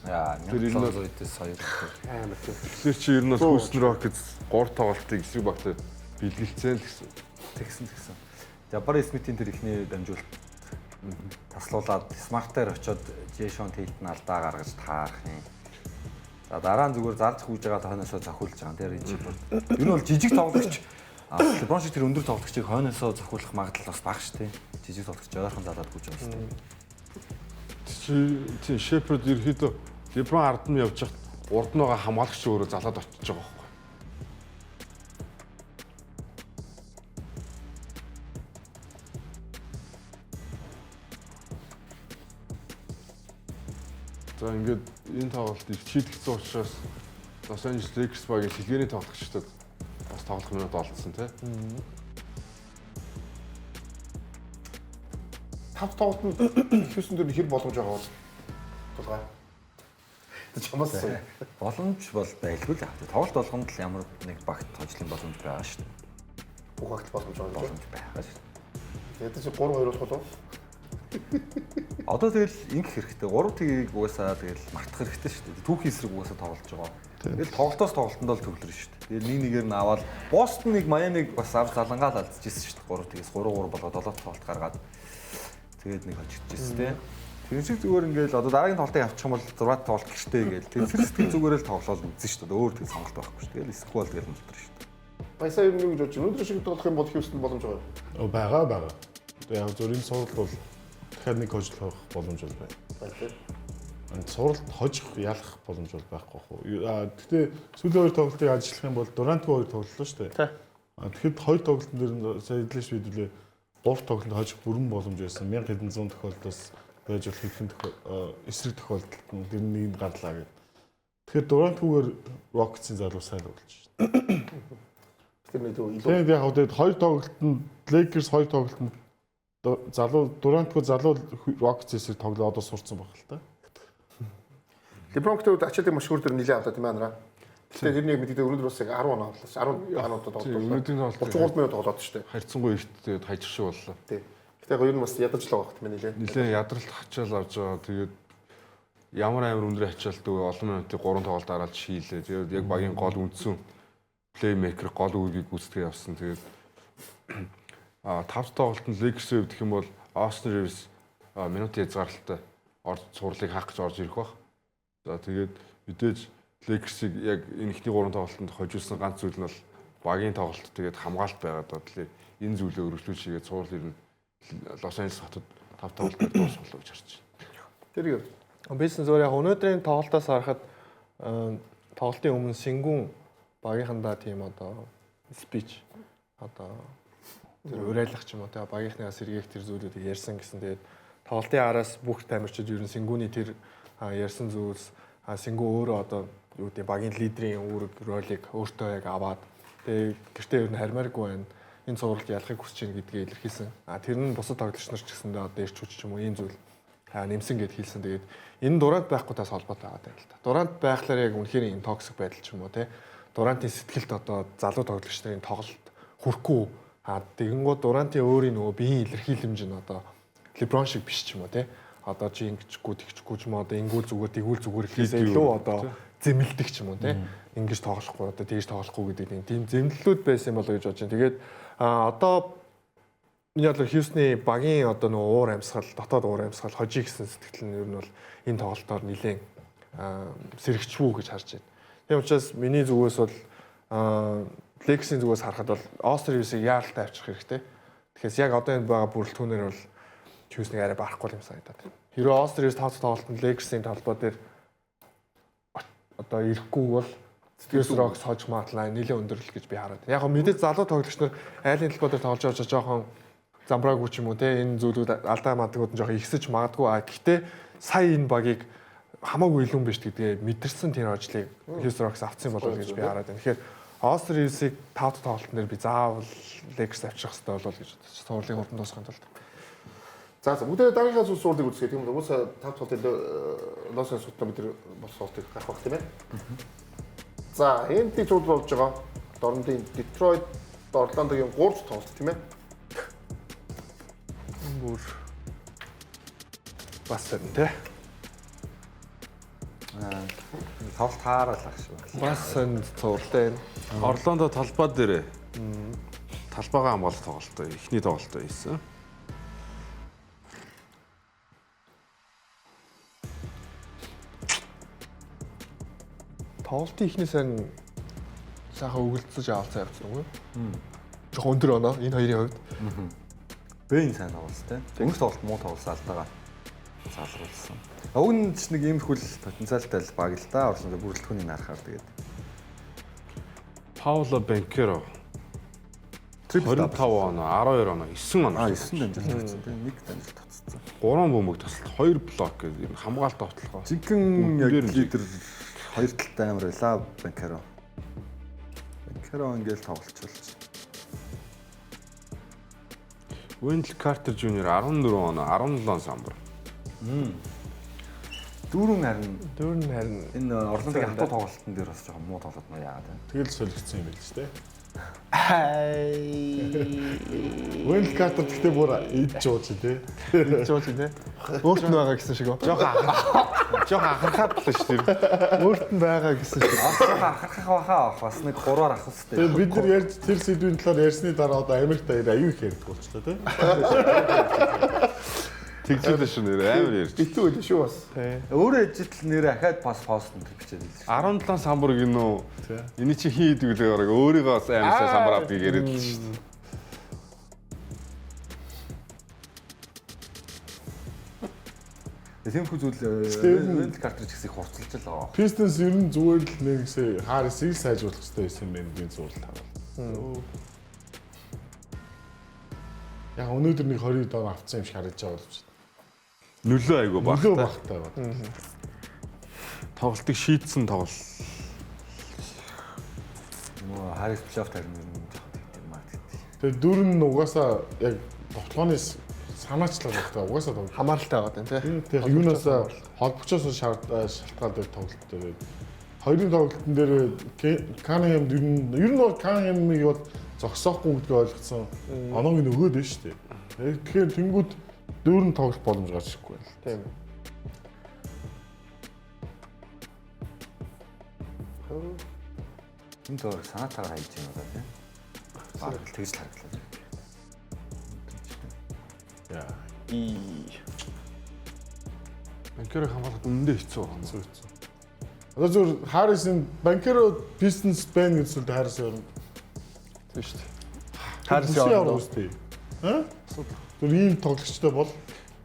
Speaker 3: Яа, 1700-ээс 2
Speaker 2: амар тийм.
Speaker 4: Тэгэхээр чи ер нь бол Houston Rockets 3 тоглолтыг эсрэг багтаа бэлгэлцэн л гэсэн.
Speaker 3: тэгсэн. Jabari Smith-ийн тэр ихний дамжуулалт таслуулаад Smart-аар очиод Jason Tate-н алдаа гаргаж таарах юм. За дараа нь зүгээр залж хүйж байгаа хойноосоо зохиулж байгаа. Тэр энэ бол жижиг тоглогч. LeBron шиг тэр өндөр тоглогчийг хойноосоо зохиулах магадлал бас бага шүү дээ. Жижиг тоглогч ойрхон залаад хүйж байгаа шүү дээ.
Speaker 4: Чи Shepard ерөөдөө LeBron ард нь явж хат урд нь байгаа хамгаалагч өөрөө залаад очиж байгаа байхгүй. За ингээд энэ тоглолт их чийлэгдсэн учраас Los Angeles Lakers багийн сэлгээний тоглогчдод бас тоглох минут олдсон тий.
Speaker 2: Тав тоглолтод Houston дээр хэр боломж байгаа бол тулгаа. Чамаас
Speaker 3: Боломж бол байлгүй л. Тоглолт болгонд л ямар нэг багт тоглох боломж байгаа шүү дээ.
Speaker 2: бүх багт боломж байгаа.
Speaker 3: Боломж байгаа шүү.
Speaker 2: Тэгээд чи 3-2 болох болов?
Speaker 3: Одоо тэгэл ингэх хэрэгтэй. 3 тгийг угаасаа тэгэл мартах хэрэгтэй шүү дээ. Түүхийн эсрэг угаасаа тоглож байгаа. Тэгэл тоглолтоос тоглолтонд л төвлөрнө шүү дээ. Тэгэл нэг нь аваад Бостон нэг Майамиг бас ав залангаал алдчихсан шүү дээ. 3 тгээс 3-3 болоод 7 тоглолт гаргаад тэгээд нэг хожигдчихсэн тийм. Тэр шиг зүгээр ингээл одоо дараагийн тоглолтыг авчих юм бол 6 тоглолт гэртээ гээл. Тэр сэтгэл зүгээр л тоглоод үзэн шүү дээ. Өөр тэг сонголт байхгүй шүү. Тэгэл сквал тэгэл мултар шүү дээ.
Speaker 2: Баясаа юм юу гэж бодож байна? Өнөөдөр шиг тоглох юм бол Houston боломж байгаа.
Speaker 5: Байгаа. Яг зөв энэ суралт бол дахиад нэг хожлох боломж байна. Энэ суралт хожих ялах боломж бол байхгүй хөө. Гэхдээ сүүлийн хоёр тоглолтыг ажиллах юм бол Durant-гүй хоёр тоглолоо шүү дээ. Тэгэхэд хоёр тоглолтын дээр сая эдлэж бидүүлээ 3 тоглолтод хожих бүрэн боломж байсан. 1100 тохиолдолоос байж болох хэдхэн эсрэг тохиолдолд нь тэр нэг гарлаа гэдэг. Тэгэхээр Durant-гүйгээр Rockets-ийн залуу сайн болж шүү дээ.
Speaker 2: Тэр нэг илүү
Speaker 5: тэгээд яг одоо хоёр тоглолтод Lakers хоёр тоглолтод залуу Durant-гүй залуу Rockets-ийг тоглоо одоо сурцсан баг л та.
Speaker 2: LeBron-тэй ачаалын машгуур дээр нэлээд авлаа тийм ээ нараа. Тэгэхээр тэрний мэдээ өнөөдөр бас яг 10 оноо боллоо. 10 оноо тоглолоо.
Speaker 4: Өнөөдрийн тоглолт
Speaker 2: 33 минут тоглоод шүү дээ.
Speaker 4: харьцангуй ихтэй хайчих шиг боллоо.
Speaker 2: Тий. Гэтэ ер нь бас ядаж л байгаа юм нэлээ.
Speaker 4: Нилээ ядралт хачаал авч байгаа. Тэгээд ямар амар өндөр хачаалт өгөө олон минутыг 3 тоглолт дараалж шийлээ. Тэгээд яг багийн гол үндсэн плеймейкер гол үгийг гүйцэтгэж явсан. Тэгээд 5 тоглолтод Lakers-ийг гэх юм бол Austin Reeves минутын хязгаарлалтаа цуурлыг хаах гэж орж ирэх баг. За тэгээд мэдээж Lakers-ийг яг энэ ихний 3 тоглолтод хожуулсан ганц зүйл нь бол багийн тоглолт тэгээд хамгаалалт байгаад байгаа. Энэ зүйлээ өргөжлүүлж хийгээд цуурал ирнэ. Лос Анжелес хотод 5 тоглолтоор дуусах болов гэж харж байна.
Speaker 2: Тэр юу?
Speaker 6: Бизнес зөв яг өнөөдрийн тоглолтоос харахад тоглолтын өмнө Сингүн багийнхандаа тийм одоо спич одоо тэр уриалгах ч юм уу те багийнхнаас сэргээх тэр зүйлүүдийг ярьсан гэсэн. Тэгээд тоглолтын араас бүх тамирчид ер нь Сингүний тэр ярьсан зүйлс Сингү өөрөө одоо юу гэдэг багийн лидерийн үүрэг ролик өөртөө яг аваад тэгээд гэртээ ер нь хармааргүй байна. Энэ цувралд ялахыг хүсэж байна гэдгийг илэрхийлсэн. Тэр нь бусад тоглогч нар ч гэсэндээ одоо ирч хүч юм уу ийм зүйл нэмсэн гэд хэлсэн. Тэгээд энэ Durant байхгүй тас холбоотой байгаа даа л та. Durant байхлаар яг үнэхээр энэ токсик байдал ч юм уу те. Durant-ийн сэтгэлд одоо залуу тоглогч нарын тоглолт хүрхгүй. Тэгэнгүүт Durant-ийн өөрийн нөгөө биеийн илэрхийлэмж нь одоо LeBron шиг биш ч юм уу те. Одоо чи ингэчгүй тэгчгүй ч юм уу одоо ингүүл зүгээр тэгүүл зүгээр гэхээсээ илүү одоо зэмлдэг ч юм уу те. Ингэж тоглохгүй одоо тэгж тоглохгүй гэдэг тийм зэмлэлүүд байсан болоо гэж бодож байна. Тэгээд одоо яг л Houston-ы багийн одоо нөгөө уур амьсгал, дотоод уур амьсгал хожиг гэсэн сэтгэл нь ер нь бол энэ тоглолтоор нэлээд сэрэгчвүү гэж харж байна. Тийм учраас миний зүгээс бол Lakers-ийн зүгээс харахад бол Austin Reeves-ийг яаралтай авчих хэрэгтэй. Тэгэхээр яг одоо энэ байгаа бүрэлдэхүүнээр бол Houston-ыг арай барахгүй юм санагдаад байна. Хэрэв Austin Reeves тав тоглолтод Lakers-ийн талбай дээр одоо ирэхгүй бол Houston Rockets хожих магадлал нэлээд өндөрлөл гэж би хараад. Яг нь мэдээж залуу тоглогч нар айлын талбай дээр тоглож байгаа жоохон замбраагүй ч юм уу те энэ зүйлүүд алдаа мадагуд нь жоохон ихсэж магадгүй. Гэхдээ сая энэ багийг хамаагүй илүү биш гэдгээ мэдэрсэн тэр ажлыг Houston Rockets авцсан болов гэж би хараад байна. Тэгэхээр Austin Reeves-ийг 5 тоглолтын дээр би заавал Lakers авчих хэрэгтэй болов гэж бодож. Цувралын хурдан дуусгахын тулд.
Speaker 2: За бүгдээ дараагийнхаа суултыг үзье. Тийм үү? Уусаа тав тоглолтын Лос Анжелесд бид нар бас суултыг гарах баг тийм ээ. За энд тийм зүйл болж байгаа. Дорнодын Детройт, Орландогийн 3 тоглолт тийм ээ.
Speaker 6: Бүр бас юм те.
Speaker 3: Тоглолт тааруулах шүү.
Speaker 6: Бас сонд цувралтай.
Speaker 4: Орландо талбай дээр талбайгаа хамгаалах тоглолтоо эхний тоглолтоо хийсэн.
Speaker 6: Тоглолтын ихний сайн сайхан өгөлдсөж авалцсан явсан уу? Жохоо өндөр оноо энэ хоёрын хувьд.
Speaker 3: Бэн сайн тоглолт те. Өнгө тоглолт муу тоглолт алдаага залруулсан. Уг нь ч нэг иймэрхүү потенциалтай баг л да. Орлондо бүрэлдэхүүнийг харахаар тэгээд.
Speaker 4: Пауло Бенкеро 25 оноо, 12 оноо, 9 оноо.
Speaker 3: 9 дамжуулт тавьсан тийм нэг дамжуулт тавьсан.
Speaker 4: 3 бөмбөг тасалт, 2 блок гэдэг юм хамгаалт тоглох.
Speaker 3: Жинхэнэ яг лидер хоёр талтай амар байлаа Бенкеро. Бенкеро ингээл тоглолцуулж.
Speaker 4: Wendell Carter Jr 14 оноо, 17 самбар.
Speaker 3: Дүүрэн харин
Speaker 6: энэ
Speaker 3: энэ Орландогийн хатуу тоглолтын дээр бас жоохон муу тоглоод нөө яагаад вэ?
Speaker 5: Тэгэл солигдсон юм байл ч те.
Speaker 6: Wendell
Speaker 5: Carter гэхдээ бүр идж ууж те.
Speaker 6: жоо чи те. Өөрт нь байгаа гэсэн шиг үү?
Speaker 4: Жохоо ахархаад л шүү дээ.
Speaker 6: Өөрт нь байгаа гэсэн шиг.
Speaker 3: Ахархах бахаа бас нэг 3-аар авах хэрэгтэй.
Speaker 5: Тэгээ бид нар ярьж тэр сэдвийн талаар ярьсны дараа одоо Америкт аюу их ярьдаг болчихлоо те.
Speaker 4: Тэгжлээ шүү нэр амар ярьж.
Speaker 2: Битүү байлаа шүү бас.
Speaker 3: Өөрөө ижил нэрээ ахаад пост бичээд хэлсэн.
Speaker 4: 17 самбар гинөө. Эний чи хин идэг үлээ гараг өөрийгөө бас амар сайн самбар авдгийг яриад л шүү дээ.
Speaker 3: Тиймэрхүү зүйл Wendell Carter ч гэсэн их хурцлж л байгаа.
Speaker 5: Pistons ер нь зүгээр л нэгсээ Harris-ийг сайжруулах хэрэгтэй байсан юм байна гэж зурлал тавал. Яг өнөөдөр нэг 20 дон авцсан юм шиг харагдаж байгаа боловч.
Speaker 4: Нөлөө айгу баг.
Speaker 5: Нөлөө багтай байна.
Speaker 4: Тоглолтыг шийдсэн тоглол.
Speaker 3: Нөө Harris плей-офф тарин юм маа гэдэг.
Speaker 5: Тэгээ дөрөв нь угаасаа яг тоглооны санаачлал багтай угаасаа тоглох.
Speaker 6: Хамааралтай байгаа юм тий.
Speaker 5: Тэгээ юунаас холбогчоос шалтгаалдаг тоглолт дээр. Хоёрын тоглолтын дээр Cunningham ер нь бол Cunningham-ыг бол зогсоохгүй гэдгийг ойлгоцсон. Оноог нь өгөөд байна шүү дээ. Тэгэхээр тэнгууд дөрөв тоглох боломж гарч ирэхгүй байна.
Speaker 6: Тийм.
Speaker 3: Энэ төр санаатаар хайж байна удаа тийм. Баг тэгж л харагдлаа.
Speaker 5: Яа.
Speaker 4: Бенкеро хамгаалахад үнэндээ хэцүү байна.
Speaker 5: Одоо зөв Harris-ын Bенкеро Pistons бэн гэсэн үг Harris юм.
Speaker 6: Тийм шүү дээ.
Speaker 5: Harris яваа үстэй. Аа? Тэр ийм тоглогчтой бол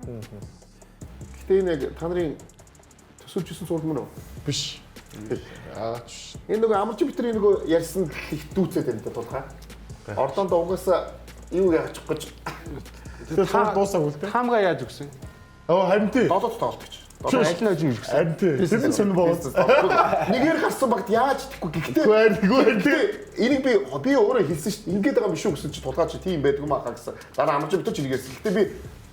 Speaker 2: Гэтэ энэ яг та нарын төсөлж исэн суулт мөн үү?
Speaker 5: биш.
Speaker 2: Энэ нөгөө амарч битрийн нөгөө ярьсан их дүүцээд байна тулхаа. Орлондо угаасаа юу яачих гэж
Speaker 5: Тэр суулт дуусаагүй л дээ.
Speaker 4: Хаамгаа яаж өгсөн?
Speaker 5: Харин тий.
Speaker 2: долоод тоглолт гэж.
Speaker 4: Аль нь ажиг өгсөн?
Speaker 5: Харин тий. Тэр нь сонир байгаа.
Speaker 2: Нэгээр гарсан багт яаж итгэхгүй гэхдээ
Speaker 5: Тэгвэл
Speaker 2: энийг би өөрөө хэлсэн шүү дээ. Ингээд байгаа юм шүү гэсэн чи тулгаач тийм байдаг юм аа гэсэн. Дараа амарч битэр чи нэгээс. Гэхдээ би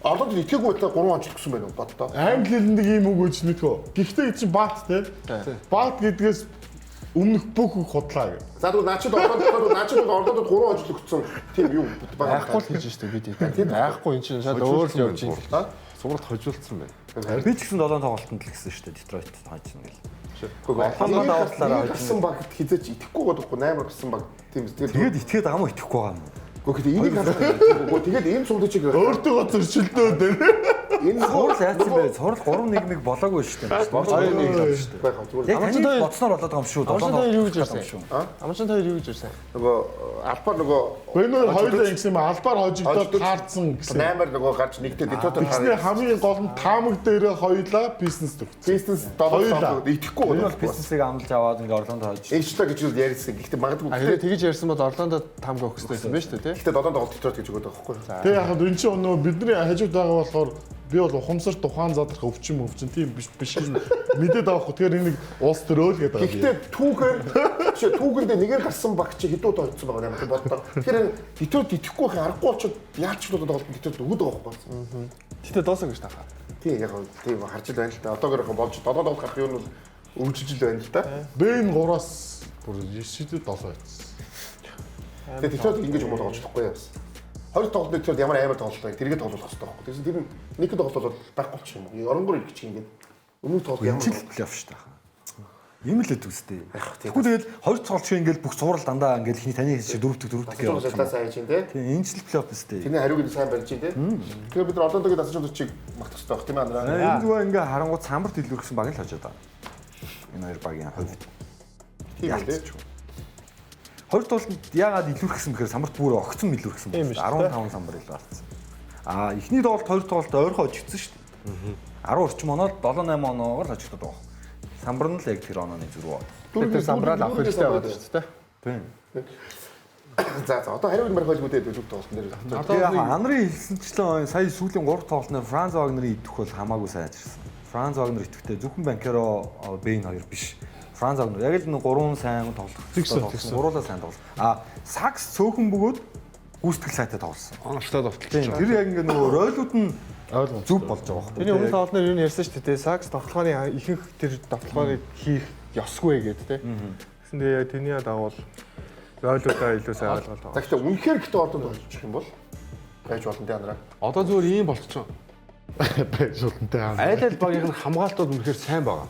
Speaker 2: Орлонд итгээгүй байдлаар 3 онч өгсөн байна уу боддоо.
Speaker 5: англи хэлний ийм үг гэж мэдхөө. Гэхдээ чи баат те. Баат гэдгээс өмнөх бүх үг худлаа гэ.
Speaker 2: За тэгвэл наачид Орлондод 3 онч өгсөн тийм юу байгаа.
Speaker 6: Айхгүй л хийж штэ бид. Тийм айхгүй эн чинь шал өөр л явж байна.
Speaker 4: Сургалт хожуулсан байна.
Speaker 3: Би ч гэсэн 7 тоглолтод л гэсэн шүү дээ. Детройт хаажна гэл.
Speaker 2: Орлондод давууллаараа гарсан багт хизээч итгэхгүй байхгүй 8 гарсан баг тийм
Speaker 3: тэгээд итгээд байгаа юм итгэхгүй байгаа юм.
Speaker 2: Гэхдээ энийг харахгүй тэгээд ийм суулгачиг
Speaker 5: Өөртөө зөрчилдөө дээ.
Speaker 2: энэ
Speaker 3: Сурал яасан бэ? Сурал 3-1 болоогүй шүү дээ. 2-1 шүү дээ.
Speaker 2: байгаа зүгээр.
Speaker 3: Яг таны боцноор болоод байгаа юм шүү.
Speaker 6: Амарчин таяр юу гэж ярьсан? Амарчин таяр юу гэж ярьсан?
Speaker 2: Нөгөө албаар нөгөө
Speaker 5: Бэнээр хоёулаа ингэсэн юм албаар хожигдоод таарсан гэсэн.
Speaker 2: 8-аар нөгөө гарч нэгдээд Детройт
Speaker 5: Тэгснээр хамгийн гол нь таамаг дээрээ хоёулаа бизнес төгс.
Speaker 2: Pistons 7 итгэхгүй
Speaker 3: Энэ бол
Speaker 2: байна.
Speaker 3: бизнесийг амлж аваад ингээ Орлондо хойж.
Speaker 2: Эйчлээ гэж үл ярьсан. Гэхдээ магадгүй
Speaker 6: Тэгээд тэгж ярьсан бол Орлондо таамаг өгөхтэй байсан байж тээ.
Speaker 2: Гэхдээ 7 тоглолт Детройт гэж өгöd байгаа байхгүй юу?
Speaker 5: Тэгээ яг энэ чинь нөгөө бидний хажууд байгаа болохоор би бол ухамсар тухайн задрах өвчин тийм биш мэдээд авахгүй. Тэгэхээр энийг улс төрөөл гэдэг байгаа.
Speaker 2: Гэхдээ түүхэндээ нэгээр гарсан баг чи хэдүүд олцсон байгаа юм бодлоо. Тэгэхээр Детройт итгэхгүй байх аргагүй болчиход яаж ч удаа тоглолт Детройт өгöd байгаа байхгүй.
Speaker 6: Гэтэ доосоо гэж тахаа.
Speaker 2: Тийм яг тийм харж л байна л да. Одоогоор болж 7 тоглолт гарах юм бол өвжиж л байна л да.
Speaker 5: Бэн 3-аас бүр 9-7 байсан.
Speaker 2: Тэгээд Детройт ингэж юм болгож болохгүй яа. Хоёр тоглолт Детройт ямар амар тоглолт байна. Тэргээ тоглох хэрэгтэй байхгүй. Тэгсэн тэр нэг тоглолт бол байхгүй ч юм уу. Оронгор их чинь ингэж өмнөх тоглолт ямар
Speaker 3: плей-офф шүү дээ. Ийм л эд үстэй. Тэгэхгүй тэгэл хоёр тоглолт шиг ингээл бүх цуврал дандаа ингээл ихний таны шиг дөрөвдөг гэж яваад
Speaker 2: байна. Сайн чинь тий.
Speaker 3: Тийм энэ ч плей-офф үстэй.
Speaker 2: Тэрний хариуг сайн барьж чинь тий. Тэгэхээр бид нар Орландогийн дасгалжуулагч чиг магтах хэрэгтэй байх тийм ээ.
Speaker 3: Энэ зүгээр ингээ харангуй самбарт илүүрхсэн баг л хожоод байгаа. Энэ хоёр багийн хувьд.
Speaker 2: Тийм үү.
Speaker 3: Хоёр тоглолтод яагаад илүүрхсэн гэхээр самбарт бүр огцом илүүрхсэн байна. 15 самбар илүү алдсан. Эхний тоглолт хоёр тоглолт ойрхон очигдсан шүү дээ. 10 орчим оноо 7-8 оноогоор л очигдод байгаа. Самбар нь л яг тэр онооны зүрх байна.
Speaker 6: Тэр самбараа авах хэрэгтэй байгаа шүү дээ.
Speaker 3: Тийм.
Speaker 2: За одоо хариуг марих байлгүй дээ зүг тоглолтын дээр.
Speaker 3: Тэгээ анарын хэлсэнчлэн сая сүүлийн 3 тоглолтод Франц Вагнерын идэх бол хамаагүй сайн ажилласан. Франц Вагнер идэхтэй зөвхөн Банкеро Бэйн хоёр биш. Франц Вагнер яг л 3 сайн тоглох. Гуруулаа сайн тоглох. Сакс цөөхөн бөгөөд гүйцэтгэл сайтай тоглосон.
Speaker 4: Оночлоод автчихсан.
Speaker 3: Тэр яг ингээ нөгөө ройлууд нь зөв болж байгаа байхгүй.
Speaker 6: Тэрний өмнө тоглолтоор юу ярьсан шүү дээ. Сакс тоглохооны ихэнх тэр тоглохоог хийх ёсгүй гэдэг те. Гэсэн тэгээ яг тэрний дагуу ройлуудаа илүү сайн ойлгоод байгаа.
Speaker 2: За гэхдээ үнэхээр гэдэг ордонд болчих юм бол байж болно те анараа.
Speaker 4: Одоо зүгээр ийм болчихсон.
Speaker 5: Байж болно те.
Speaker 4: Айл багийн хамгаалтууд үнэхээр сайн байгаа.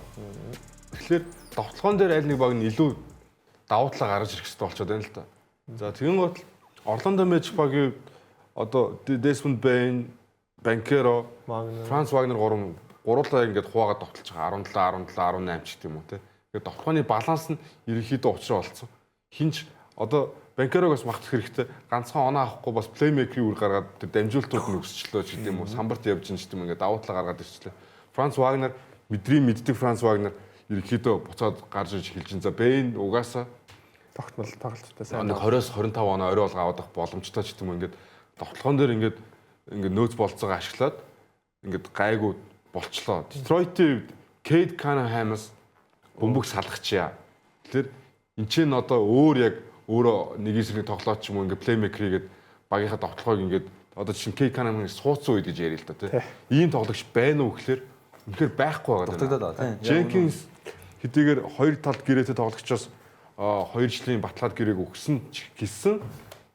Speaker 4: Тэгэхээр довтлогоон дээр аль нэг баг нь илүү давуу талаа гаргаж ирэх хэрэгтэй болчиход байна л да. За тэгэн гол Орландо Мэжик багийн одоо Desmond Bain, Банкеро, Франц Вагнер гуруулаа ингээд хуваагаад довтлож байгаа 17, 18 ч гэдэг юм уу те. Тэгээд довтлооны баланс нь ерөнхийдөө уучраа болцсон. Хинч одоо Банкерогоос магтах хэрэгтэй. Ганцхан оноо авахгүй бас плеймейкерийн үр гаргаад тэр дамжуултууд нь өсчлөө ч гэдэг юм уу. Самбарт явж ин ч гэдэг юм ингээд давуу талаа гаргаад ирчлээ. Франц Вагнер мэддэг Франц Вагнер ерөнхийдөө буцаад гарч иж хэлж ин. За Бэйн угаасаа
Speaker 6: тоглолттой сайн.
Speaker 4: 20-25 оноо орой болго авах боломжтой ч гэдэг юм ингээд довтлогоон дээр ингээд нөөц болцоогоо ашиглаад ингээд гайгүй болчлоо. Детройтийн Кейд Канахэмс бөмбөг салгачаа. Тэгэхээр эн чинь одоо өөр яг өөрөө нэг эсрэг тоглоод ч юм уу ингээд плеймейкер хийгээд багийнхаа довтлогоог ингээд одоо чинь Кейд Канахэмс суудсан үед гэж ярил л да тий. Ийм тоглогч байна уу гэхээр үнэхээр байхгүй байгаа даа. Jenkins хэдийгээр хоёр талд гэрээтэй тоглогчоос 2 жилийн баталгаад гэрээг өгсөн ч гэсэн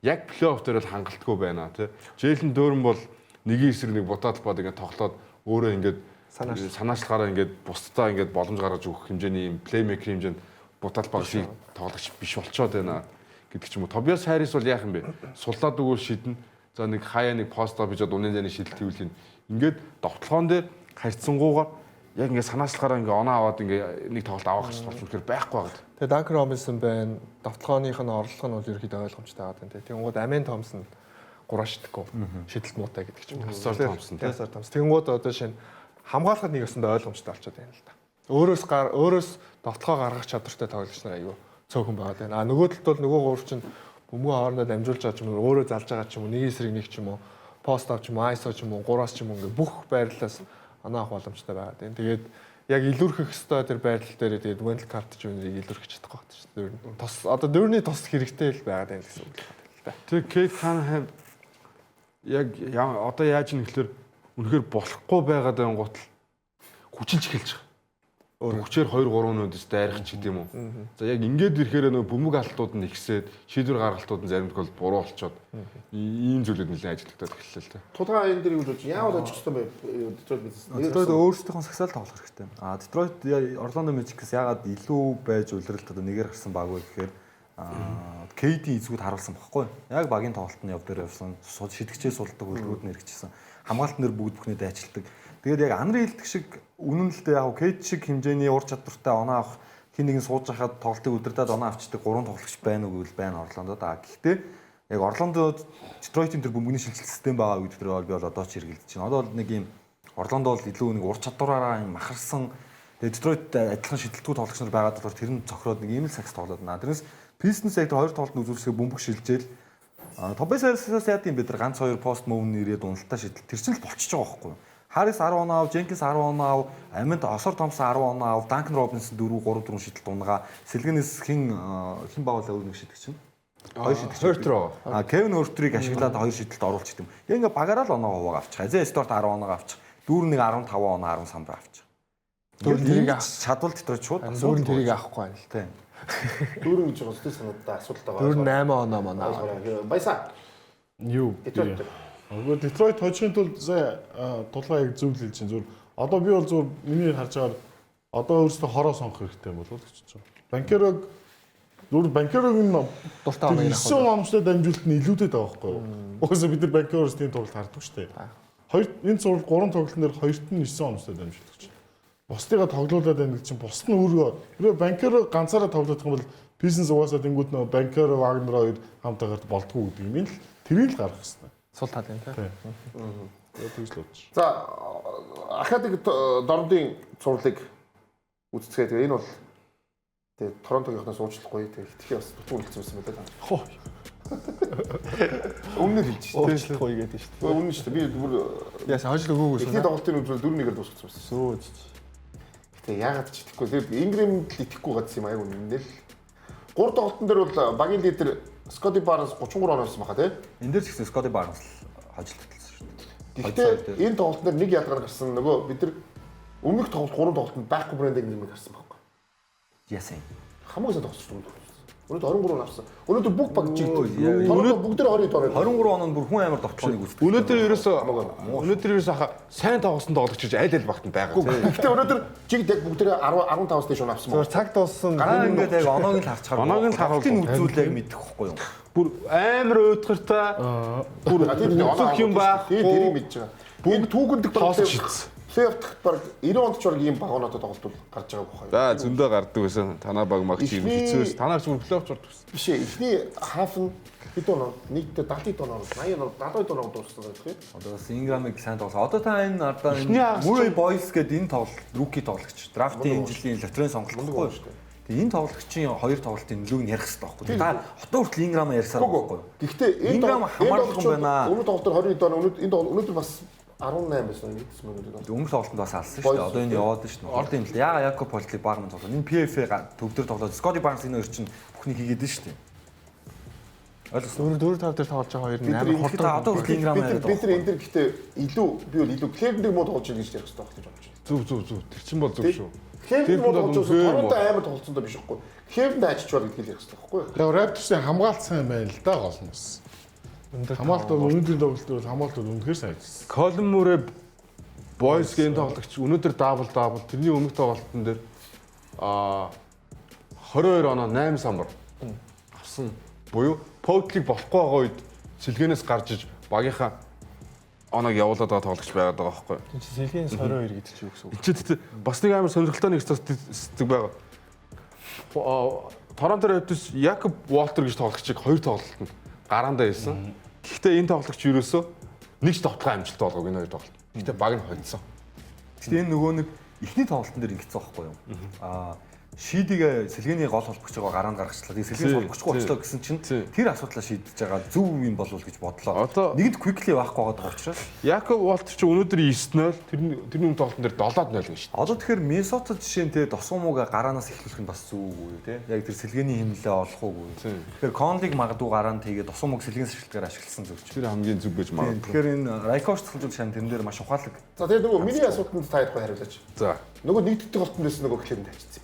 Speaker 4: яг плей-офф дээр л хангалтгүй байна тий. Жэйлэн Дөөрн бол нэгийн эсрэг нэг бутаад бод ингээд тоглоод өөрөө ингээд санаачлахаараа ингээд бусдаа ингээд боломж гаргаж өгөх хэмжээний юм плеймейкер хэмжээнд бутаад баг шиг тоглогч биш болчоод байна гэдэг ч юм уу. Тобиас Харрис бол яах юм бэ? Суллаад өгвөл шидэн. За нэг хаяа нэг постоо бижод унын зэний шидэлт хийвэл ингээд довтлогоон дээр харьцангуугаар яг ингээд санаачлахаараа ингээд оноо аваад ингээд нэг тоглолт авах гэж болж ирэхээр байхгүй байгаа.
Speaker 6: Тэгээ Данкер Робинсон байна. Довтлогооных нь орлого нь бол ерөөхдөө ойлгомжтой байгаа юм. Тэгэнгүүт Амин Томсон гураа шидэхгүй. Шидэлт муутай гэдэг ч юм уу.
Speaker 4: Сар Томсон.
Speaker 6: Тэгэнгүүт одоо шинэ хамгаалахад нэг өсөндөө ойлгомжтой болчиход байна л да. Өөрөөс довтлогоо гаргах чадвартай тоглогч нар аюу цөөхөн байгаад байна. Нөгөө талд бол нөгөө гурав чинь бөмбөг хоорондоо дамжуулж байгаа ч юм уу, өөрөө залж байгаа ч юм уу, нэг эсрэг нэг ч юм уу, пост авч юм уу, айсо ч юм уу, гураас ч юм уу ингээ бүх байрлалаас оноо авах боломжтой байгаад байна. Тэгээд яг илүүрхэх ёстой тэр байрлал дээр тэгээд Wendell Carter Jr-ийг илүүрхэж чадахгүй байна шүү дээ. Тос одоо дөрөвний тос хэрэгтэй л байгаад байна гэсэн үг л байна.
Speaker 4: Тэр Кейт Канахем яг одоо яаж юм гэхэлэр үнэхээр болохгүй байгаад байгаа гутал хүчилж эхэлж байгаа. Хүчээр 2-3 өнөөдөс дайрах ч гэдэм үү. За яг ингээд ирэхээр нөө бөмбөг алтууд нь ихсээд шийдвэр гаргалтууд нь зарим тохиолдолд буруу болчоод ийм зүйлүүд нэлээд ажиглагдаад эхэллээ л та.
Speaker 2: Тулгаан энэ дэрийг үзэж яавал ажих ёстой бэ? Детройт бизнес.
Speaker 3: Детройт өөрсдийнхөө сагсаал тоглох хэрэгтэй. Детройт Орландо Мэжикс ягаад илүү байж улиралт одоо нэгээр гарсан баг вэ гэхээр KD эзгүүд харуулсан баггүй. Яг багийн тоглолтын яв дээр явсан шидэгчээ сулдаг хөлгүүд нь эргэжсэн. Хамгаалт нэр бүгд бүхнээдээ ажилтдаг. Тэгээд яг анарын хэлдэг шиг үнэн л дээ яг KD шиг хэмжээний ур чадвартай оноо авах хин нэгэн сууж хахад тоглолтыг удирдаад оноо авчдаг 3 тоглогч байна уу гэвэл байна Орландод. Гэхдээ яг Орландод Детройтын тэр бөмбөгийн шилжилт систем байгаа гэдэг дээр би бол одоо ч хэрэгэлдэж байна. Одоо бол нэг юм Орландо бол илүү нэг ур чадвараараа юм махарсан. Тэгээд Детройт адилхан шидэлтгүй тоглогч нар байгаад болохоор тэр нь цохроод нэг ийм л сакс тоглоод байна. Тэрнээс Pistons яг хоёр тоглолтод үзүүлсгээ бөмбөг шилжээл Тобиас Харрисаас яа гэм бэ тэр ганц хоёр пост мөвн нэрээд уналтаа шидэл тэр чинь л болчихж байгаа байхгүй юу? Харрис 10 оноо ав, Дженкинс 10 оноо ав, Аминд Осор Томсон 10 оноо ав, Данкан Робинсон 3 шидэлт унгаа. Сэлгэнээс хэн байгуулаа өөр нэг шидэлт чинь. 2 шидэлт.
Speaker 4: Хойртроо.
Speaker 3: Кевин Хойртрыг ашиглаад 2 шидэлт оруулчих юм. Яг ингээ багаараа л оноо хуваа авчих. Азия Сторт 10 оноо авчих. Дүүр нэг 15 оноо 10 самбар авчих.
Speaker 6: Дүүр тэрийг
Speaker 3: чадвал дотор шууд
Speaker 6: дүүр тэрийг авахгүй байна л
Speaker 3: тийм.
Speaker 2: Дүүрэн гэж байгаа санагдаа асуудал байгаа.
Speaker 6: Дүүр 8 оноо манай.
Speaker 2: Баясаа.
Speaker 5: Юу? Нөгөө Детройт хожихын тулд сая тулгаа яг зөв л хэлж чинь зүгээр. Одоо би бол зүгээр миний харж байгаа одоо өөрөөсөө хороо сонгох хэрэгтэй болов уу гэж чинь. Банкерог зүгээр банкерогийн
Speaker 6: дуртай оноо
Speaker 5: авах. 9 онцтой дамжуулалт нь илүүдэд байгаа байхгүй юу? Угаасаа бид нар банкероос тийм тоглолт хардаг шүү дээ. Хоёр энэ зур 3 тоглолтын дээр хоёрт нь 9 онцтой дамжуулдаг чинь. Бусдыгаа тоглуулад байна гэж чинь бусд нь өөрөө банкеро ганцаараа тоглох юм бол бизнес угаасаа тэнгууд нөө банкеро Вагнер хоёр хамтаагаар болдгоо гэдэг юм л тэрийг л гаргах хэрэгтэй.
Speaker 6: Сул тал юм тийм.
Speaker 5: Тэгж л бодчих.
Speaker 2: За Академик дордын цувралыг үздэсгээд энэ бол тэгээ Торонтогийнхноос уучлахгүй тэгээ хитгэе бас дутуу үлдсэн юм байна л.
Speaker 6: Хоо.
Speaker 2: Өмнө хэлж шүү дээ.
Speaker 6: Уучлахгүй гэдэг шүү дээ.
Speaker 2: Өмнө шүү дээ. Би бүр
Speaker 6: яасан хойшлог өгөөс.
Speaker 2: Ихний тоглолтын үзвэл 4-1-ээр дуусгасан байсан.
Speaker 6: Сөөж.
Speaker 2: Тэгээ яагаад ч итгэхгүй. Тэгээ Ингрэмд л итгэхгүй гадсан юм аяг үнэндээ л. 3 тоглолтын дээр бол багийн лидер Скоти Барнс 33 оноо авсан баха тий.
Speaker 3: Энд дээр ч гэсэн Скоти Барнс л хожил татсан шүү дээ.
Speaker 2: Гэхдээ энэ тоглолтын дээр нэг ялгаар гарсан нөгөө бид нар өмнөх тоглолт 3 тоглолтод байхгүй брендинг нэмэг гарсан байхгүй.
Speaker 3: Яасан.
Speaker 2: Хамаагүй сайн тоглосон шүү дээ. Өнөөдөр 23 он авсан. Өнөөдөр бүх баг жиг. Өнөөдөр бүгд 20 дорой.
Speaker 3: 23 оноо бүр хүн амар довтлооны үздэг.
Speaker 4: Өнөөдөр ерөөсөө сайн тоглосон тоглогч гэж аль багтанд байгаа.
Speaker 2: Гэхдээ өнөөдөр жиг яг бүгд 15-аас дээш он авсан.
Speaker 6: Зөвхөн цаг дууссан.
Speaker 3: Ингээд яг оноог л харцгаар.
Speaker 4: Оноог л харуулж
Speaker 3: үзүүлээг мэдэх байхгүй юу?
Speaker 4: Бүр амар уйдгартай. Бүр оноо юм байх.
Speaker 2: Тэрийг мэдж байгаа. Бүгд түүгэндэг тоглосон шийдсэн. Плейофф баг 90 онд ч баг ийм баг оноотой тоглолт гарч байгаа бохоо.
Speaker 4: За зөндөө гардаг байсан. Танаа баг магч юм хэцүүс. Танаа ч плейофф ч ордог байсан.
Speaker 2: Биш ээ. Эхний хаф нь хэд оноо? Нийтдээ 70 оноо, 80 оноо, 70 оноо дууссан байх тийм.
Speaker 3: Одоо бас Инграмыг сайн тоглосон. Одоо та энэ ардаа Murray Boyce гэдэг энэ тоглолт руки тоглогч. Драфтын энэ жилийн лотерейн сонголт байхгүй юу? Тэгээ энэ тоглогчийн хоёр тоглолтын нөлөөг нь ярих хэрэгтэй байхгүй юу? Та хотоо хүртэл Инграм ярьсаар байхгүй юу?
Speaker 2: Гэхдээ
Speaker 3: Инграм хамаарлах юм байна.
Speaker 2: Өмнө тоглолтоор 20 оноо өнөөдөр бас 18 байсан нэгдсэн мөн.
Speaker 3: Өмнөх тоглолтод бас алсан шүү дээ. Одоо энэ яваад шүү дээ. Орд юм л яга Якоб Полтлиг баг мөн тоглоо. Энэ PFA төвдөр тоглоод Скоти Барнс энэ хоёр чинь бүхнийг хийгээд шүү дээ. Ойлгосон.
Speaker 6: Дөрөв тав дээр тоглож байгаа хоёр нь
Speaker 3: амар хурдан одоо хүртэл Инграм яриад байгаа.
Speaker 2: Бид нар энэ дэр гэхдээ илүү би бол илүү Клевленд муу тоглож байгаа гэж ярих хэрэгтэй байна гэж бодож байна.
Speaker 4: Зүг. Тэр чинь бол зүг шүү.
Speaker 2: Клевленд муу тоглож байгаа Торонто амар тоглолцондоо биш үгүй. Клевленд ажиж байгаа гэдгийг ярих хэрэгтэй байхгүй юу?
Speaker 5: Яг Raptors-ийн хамгаалт сайн байна л да гол нь бас. Хамгаалт бол өнөөдрийн тоглолт бол хамгаалт бол үнэхээр сайн ажилласан.
Speaker 4: Colin Murray Boyce-гийн тоглогч өнөөдөр дабл тэрний өмнөх тоглолтын дээр 22 оноо 8 самбар авсан. Буюу Potley болохгүй байгаа үед сэлгэнээс гарч иж багийнхаа оноог явуулаад байгаа тоглогч байгаад байгаа байхгүй юу?
Speaker 6: Тийм чи сэлгэнээс 22 гэдэг чи юу гэсэн үг?
Speaker 4: Эцэд бас нэг амар сонирхолтой нэг статистик байгаа. Торонто Raptors Jakob Walter гэж тоглогчийг 2 тоглолтод гараандаа хэлсэн. Гэхдээ энэ тоглогч юусоо нэг ч тоглох амжилттай болгоог энэ хоёр тоглолт. Гэхдээ баг нь хоцсон.
Speaker 3: Гэхдээ энэ нөгөө нэг ихний тоглолтын дээр ингэсэн байхгүй юу? Шийдийг сэлгээний гол холбогч байгаа гараанд гаргачлаа. Сэлгээс холбогчгүй болчлоо гэсэн чинь тэр асуудлаа шийдэж байгаа зөв юм болов гэж бодлоо. Нэгд quickly байхгүй байгаа учраас
Speaker 4: Jakob Walter ч өнөөдөр 9-0 тэрний өмнө тоглолтын дээр 7-0 гэж шүү дээ.
Speaker 3: Одоо тэгэхээр Миннесота жишээ нь те Досумууга гараанаас эхлүүлэх нь бас зөв үгүй те. Яг тэр сэлгээний хэмнэлээ олох уугүй. Тэгэхээр Конлиг магадгүй гараанд тэгээд Досумууг сэлгээс шилдгээр ашигласан зөв.
Speaker 4: Тэр хамгийн зөв гэж магадгүй.
Speaker 3: Тэгэхээр энэ Райковч тохиолдол шан тэрэн дээр маш ухаалаг.
Speaker 2: За тэгээд нөгөө миний асуултанд та ядгүй хариулаач.
Speaker 4: За.
Speaker 2: Нөгөө нэгддэг голтон дэс нөгөө Клевленд ажицсан.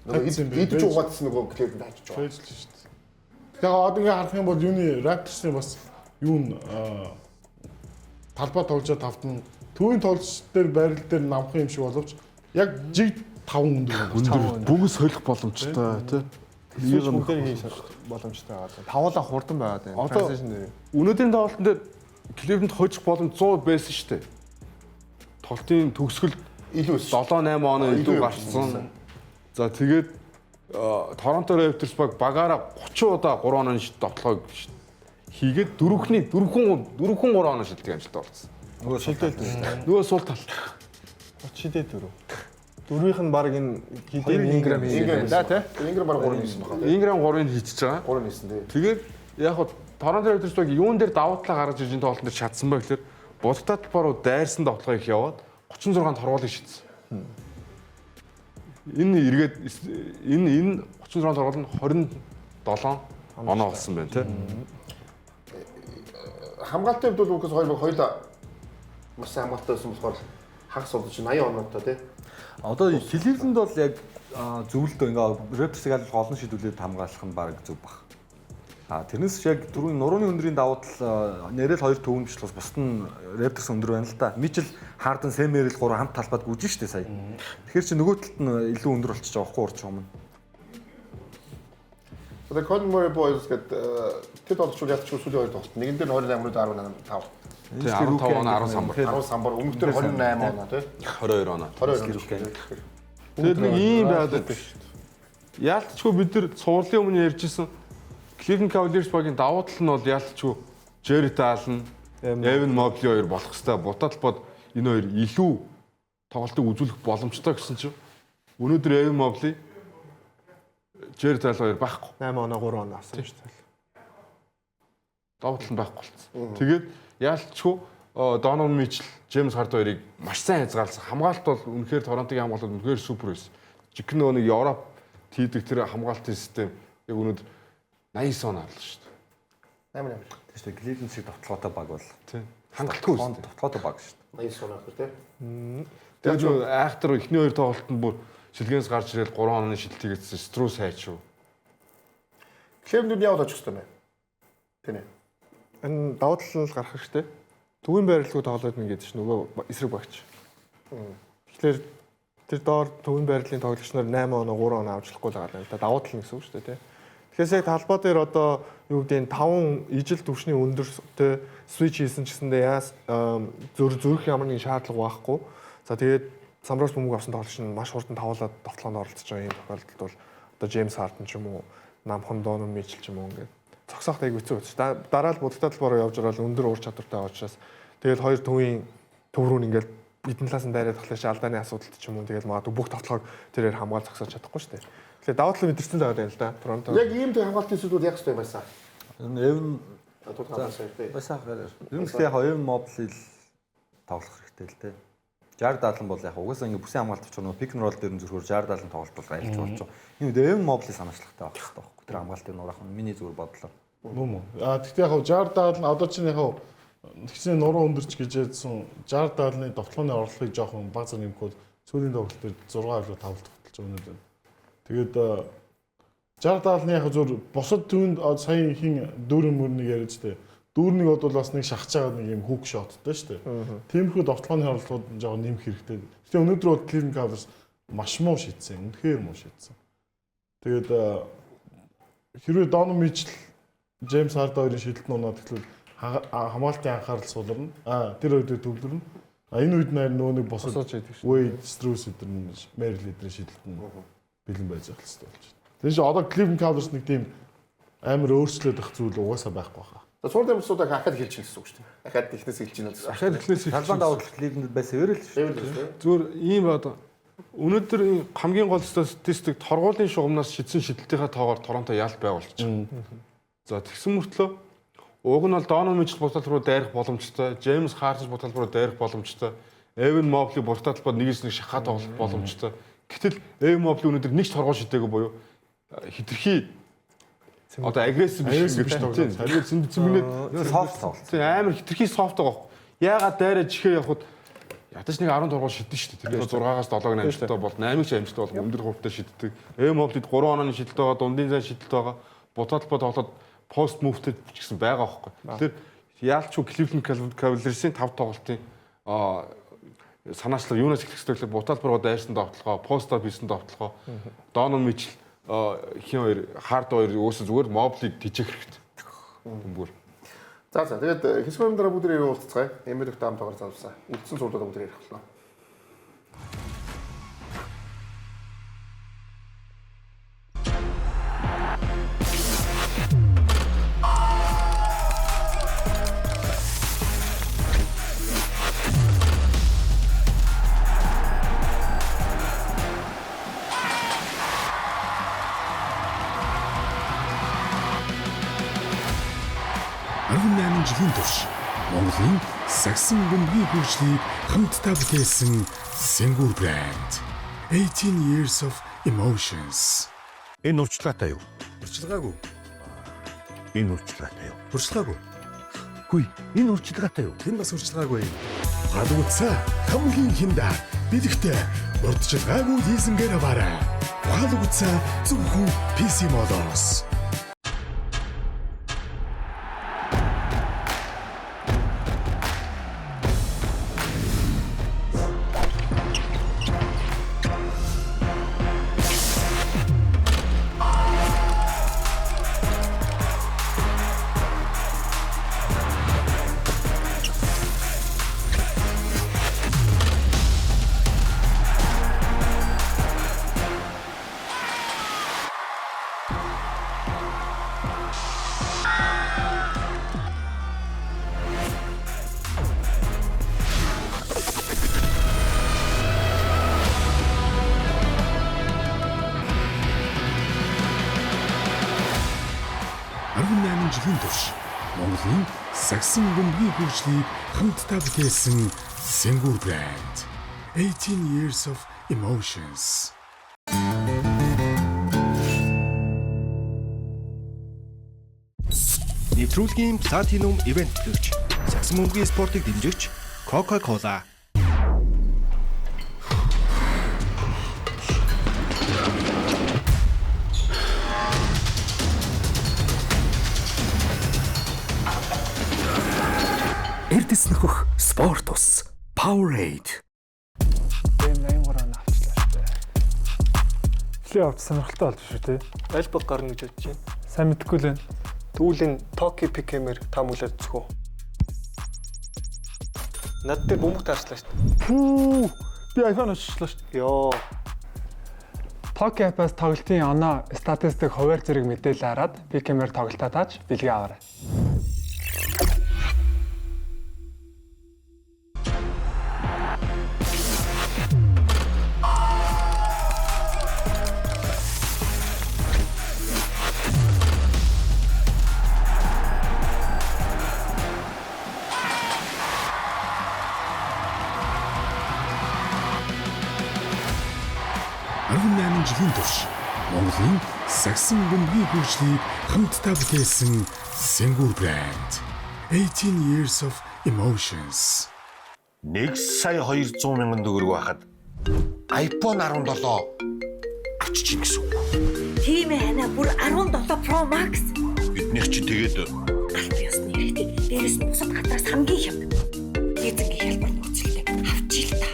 Speaker 2: Нөгөө идэж угаадсан нөгөө Клевленд ажиж байгаа.
Speaker 5: Фэйжл шүү дээ. Тэгээ одоо ингээ харах юм бол юуны Raptors-ийн бас юун талбай тоглож тавтан төвийн тоглолч дээр байрал дээр намх юм шиг боловч яг жиг 5 өндөр
Speaker 4: бүгд солих боломжтой тий.
Speaker 6: Энийг бүгдээр хийж боломжтой байгаа. Тавуулаа хурдан байгаад байна. Transition дээр.
Speaker 4: Өнөөдрийн тоглолтын дээр Клевленд хожих боломж 100 байсан шүү дээ. Тоглолтын төгсгөл
Speaker 2: илүү
Speaker 4: 7-8 оноо илүү гарсан. За тэгээд Торонто Raptors багаараа 30 удаа 3 оноо дотлогоо хийгээд дөрвөн 3 оноо шилдэг амжилттай болсон.
Speaker 6: Нөгөө шилдэл
Speaker 4: Нөгөө сул тал.
Speaker 6: 30-д 4. Дөрвийнх нь баг энэ хідэн Инграм хийгээд байна тий.
Speaker 2: Инграм баг 3 хийсэн байна.
Speaker 4: Инграм 3-ыг хийчихэж байгаа.
Speaker 2: 3 хийсэн тий.
Speaker 4: Тэгээд яг хоо Торонто Raptors юун дээр давуу талаа гаргаж ирж энэ тоглолтод чадсан байх гэхээр Будалтай талбар руу дайрсан тоглоо их яваад 36-нд хорвоолыг шийдсэн. Энэ 36 торгол нь 27 оноо болсон байна тий.
Speaker 2: Хамгаалтын хувьд бол Лукас хоёулаа маш сайн хамгаалтай байсан болохоор хагас болдог чинь 80 оноотой тий.
Speaker 3: Одоо Кливленд бол яг зөвлөлтөө ингээ Raptors-ыг аль олон шийдвүүлээд хамгаалах нь баг зөв баг. Тэрнээс яг түрүүн нурууны өндрийн давуу тал нэрэл 2 төвөн биш бас бусд нь Raptors өндөр байна л да. Мичл Харден Сэмэрэл 3 хамт талбайд гүйж штэ сая. Тэгэхээр чи нөгөө талд нь илүү өндөр болчихж байгаа байхгүй урч юм.
Speaker 2: Одоо Colin Murray Boys гэдэг тэд олчул ядч сүүлийн хоёр тоглолт. Нэгэн дээр 28 минут 18 5.
Speaker 4: Тэгээ 15 оноо 10 самбар.
Speaker 2: 10 самбар өмнөх дээр 28 оноо тий.
Speaker 4: 22 оноо.
Speaker 2: 22
Speaker 4: Тэгээд нэг ийм байдаг шүү дээ. Яалтчгүй бид нар цувралын өмнө ярьжсэн Cleveland Cavaliers багийн давуу тал нь бол яалтчгүй Jarrett Allen, Evan Mobley хоёр болох хэвээр буталбод энэ хоёр илүү тоглолтыг үзүүлэх боломжтой гэсэн чинь өнөөдөр Evan Mobley Jarrett Allen хоёр байхгүй.
Speaker 6: 8 оноо 3 оноо авсан шүү дээ.
Speaker 4: Давуу тал нь байхгүй болсон. Тэгээд яалтчгүй Donovan Mitchell, James Harden хоёрыг маш сайн хязгаарласан. Хамгаалалт бол үнэхээр Торонтогийн хамгаалалт үнэхээр супер байсан. Жиг нөгөө нэг Европ хийдэг тэр хамгаалтын систем яг өнөөдөр 89 он авлаа шүү дээ.
Speaker 2: 8.
Speaker 3: Тийм шүү дээ. Cleveland шиг товтлогоотой баг бол.
Speaker 4: Тийм. Хангалтгүй шүү дээ.
Speaker 3: Товтлогоотой баг шүү дээ.
Speaker 2: 89 он авах тий.
Speaker 4: Тэгээд зөв айхтар эхний хоёр тоглолтод бүр шилгээс гарч ирээд 3 онооны шилжилт хийгээдсэн Strus хайч шүү.
Speaker 2: Cleveland яваад очих хэрэгтэй байна. Тэний.
Speaker 6: Энэ давуу тал нь гарах хэрэгтэй. Төвийн байрлалгүй тоглоод нэг гэдэг чинь нөгөө эсрэг багч. Тэгэхээр тэр доор төвийн байрлалын тоглогч нар 8 оноо 3 оноо авч болохгүй л байгаа юм. Давуу тал нь гэсэн үг шүү дээ тий. Тэгэхээр яг талбай дээр одоо юу гэдэг нь 5 ижил түвшний өндөртэй switch хийсэн ч гэсэндээ зүрх ямар нэгэн шаардлага байхгүй. За тэгээд самраас бөмбөг авсан тоглогч нь маш хурдан тавуулаад тоглоонд оролцож байгаа юм тохиолдолд бол одоо James Harden ч юм уу, Namхан Donovan Mitchell ч юм уу ингээд цогсоохт аяг хэцүү байна. Дараа нь будалтай талбаараа явж байгаа л өндөр ур чадвартай учраас тэгэл хоёр төвийн төв рүү ингээд бидний талаас нь дайраад тоглож алдааны асуудалт ч юм уу тэгэл магадгүй бүх тоглоог тэрээр хамгаалж зогсоож чадахгүй шүү дээ. Тэгэхээр давуу тал мэдэрсэн л байгаа юм л да. Торонто.
Speaker 2: Яг ийм тэг хамгаалтын зүйлүүд яг хэвээр байсан.
Speaker 3: Evan
Speaker 2: Басаа
Speaker 3: гараар. Юм гэхдээ яг Evan Mobley тоглох хэрэгтэй л дээ. Jared Allen бол яг угаасаа ингээ бүсийн хамгаалт авч нөгөө pick and roll дээр нь зөрхөөр Jared Allen тоглолт бол айлч болж байгаа. Энэ үед Evan Mobley санаачлагтай байх хэрэгтэй байхгүй. Тэр хамгаалтын нуурах нь миний зүгээр бодлоо.
Speaker 5: Мөн. Гэхдээ яг Jared Allen одоо чинь яг тэгсэн нуруу өндөрч гэж ярьсан Jared Allen-ы довтлооны орлогыг жоохон бага зэрэг нэмэхэд сүүлийн тоглолт дээр 6-5 тогтолж байгаа өнөөдөр. Тэгээд Jared Allen яг зөв босод төвөнд сая хин дүүрэн мөрнийг яриад штэ. Дүүрнийг бол бас нэг шахаж байгаа нэг юм хүүк шоттой штэ. Тиймэрхүү довтлооны орлогууд жоохон нэмэх хэрэгтэй. Гэтэ өнөөдөр бол Cleveland Cavaliers маш муу шийдсэн. Үнэхээр муу шийдсэн. Тэгээд хэрвээ Donovan Mitchell, James Harden хоёрын шийдэлт нунаад тэгэхээр хамгаалтын анхаарал суулрна. Тэр хоёр дээр төвлөрнө. Энэ үед нөгөө нэг босод Wade, Strus эдгээр Merrill эдгээр шийдэлт нь бэлэн байж байгаа хэрэгтэй болж байна. Тэгэхээр одоо Cleveland Cavaliers нэг тийм амар өөрчлөлт ах зүйл угаасаа байхгүй байна.
Speaker 2: Цуурын юмсуудаа ахад хэлж чинь гэсэн үг шүү дээ. Ахад ихнээс хэлж чинь гэсэн.
Speaker 4: Ахад ихнээс хэлж.
Speaker 3: Талбайн давуу тал Cleveland байсан өрөөл шүү дээ.
Speaker 4: Зүгээр ийм одоо өнөөдөр хамгийн гол статистик торгуулийн шугамнаас шидсэн шидэлтийнхаа тоогоор Торонто ял байгуулчих. За тэгсэн мөртлөө уг нь бол Donovan Mitchell бутал руу дайрах боломжтой, James Harden бутал руу дайрах боломжтой, Evan Mobley бутал талбад нэгээс нэг шахаа тоглох боломжтой. Гэтэл Evan Mobley өнөөдөр нэг ч торгоо шидээгүй буюу хитрхи одоо агрессив биш тоглож. Харин цэвэрлээд
Speaker 3: софт тоглолт.
Speaker 4: Амар хитрхи софт байгаа. Яагаад дайраа жихээ явахад ядаж нэг 10 торгоо шидэн шүү дээ. Тэгэхээр 6-аас 7-г амжилттай бол 8-ыг ч амжилттай бол өндөр хувьтай шиддэг. Evan Mobley 3 онооны шидэлт байгаа, дундын зай шидэлт байгаа. Бутал талбад тоглоод пост мувтэй ч гэсэн байгаа байхгүй. Тэгэхээр яалчгүй Cleveland Cavaliers-ийн 5 тоглолтын санаачлал юунаас эхлэх ёстой вэ? Бутал руу дайрсан довтлогоо, пост-ап хийсэн довтлогоо, Donovan Mitchell хин хоёр Harden хоёр өөсөө зүгээр Mobley-г тижээх хэрэгтэй. Бөмбөр.
Speaker 2: За тэгээд хэсгийн дараа бүгд ирээ уулзцгаая. Эмэрх таамтайгаар залвсан. Үлдсэн суулдаа бүгд ирэх болно.
Speaker 8: жилийн турш Монголын сагсан бөмбөгийн хөгжлийг хамтдаа бүтээсэн Сэнгүр брэнд. 18 years of emotions.
Speaker 11: Энэ урьдчилгаатай юу?
Speaker 8: Урьдчилгаагүй.
Speaker 11: Энэ урьдчилгаатай юу?
Speaker 8: Урьдчилгаагүй.
Speaker 11: Хүй, энэ урьдчилгаатай юу?
Speaker 8: Тэр бас урьдчилгаагүй. Ухаалгуцаа хамгийн хиндаа бэлэгтэй урьдчилгаагүй дийсэнгээр аваарай. Ухаалгуцаа зөвхөн PC Mall-оос. жилийн турш Монголын сагсан бөмбөгийн хөгжлийг хамтдаа бүтээсэн Сэнгүр брэнд. 18 years of emotions.
Speaker 7: Нэвтрүүлгийн Platinum Event төлөвч сагсан бөмбөгийн спортыг дэмжигч Coca-Cola.
Speaker 8: Эрдэс нөхөх спорт ус Powerade.
Speaker 6: Бэм 83 авчлаа шүү дээ. Плей авч сонирхолтой болж шүү дээ. Альбаг гарна гэж бодож байна. Сайн мэдгүй л байна. Түүлийн Токи Пикемер там үлээд зүгөө. Над дээр бөмбөг таарчлаа шүү дээ. Пүү! Би iPhone авчлаа шүү дээ. Йоо. Токи апаас тоглолтын оноо статистик хуваар зэрэг мэдээлэл хараад Пикемер тоглолтоо тааж бэлгээ аваарай.
Speaker 8: жилийн турш Монголын сагсан бөмбөгийн хөгжлийг хамтдаа бүтээсэн Сэнгүр брэнд. 18 years of emotions.
Speaker 9: 1,200,000 төгрөг байхад iPhone 17 авчиж ийн гэсэн үг.
Speaker 10: Тийм ээ хана бүр 17 Pro Max.
Speaker 9: Биднийх чинь тэгээд
Speaker 10: Алт ёсны хэрэгтэй. Дээрээс нь бусад хатраас хамгийн хямд. Эзэнгийн хэлбэр нөхцөлтэй авчил та.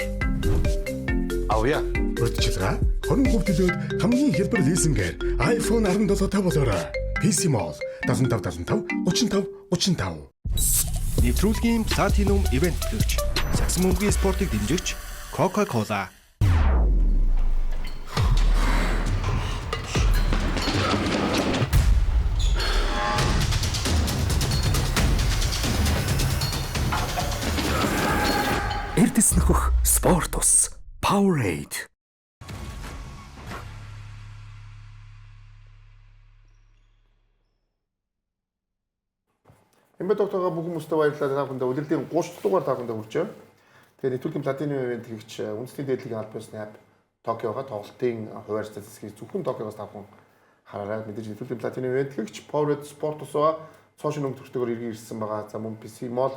Speaker 9: авъя.
Speaker 8: Урьдчилгаа 20% төлөөд хамгийн хялбар лизингээр iPhone 17 тавуулаарай. PC Mall 7575 35 35.
Speaker 7: Нэвтрүүлгийн Platinum Event төлөвч сагсан бөмбөгийн спортыг дэмжигч Coca-Cola.
Speaker 8: Эрдэс нөхөх спорт ус Powerade.
Speaker 2: Эмбэ докторга бүх хүмүүстээ баярлалаа. Та бүхэндээ удирдлагын 30 дугаар та бүхэндээ хүрч байна. Тэгэхээр нэвтрүүлгийн Platinum Event хийгч үндэсний дээдлэгийн албан ёсны хаб Токиога тоглолтын хуваар статистикийг зөвхөн Токиогоос та бүхэн хараарай. Мэдээж нэвтрүүлгийн Platinum Event хийгч Powerade спорт усаа цоошин өнгө төртөгөөр иргэн ирсэн байгаа. За мөн PC Mall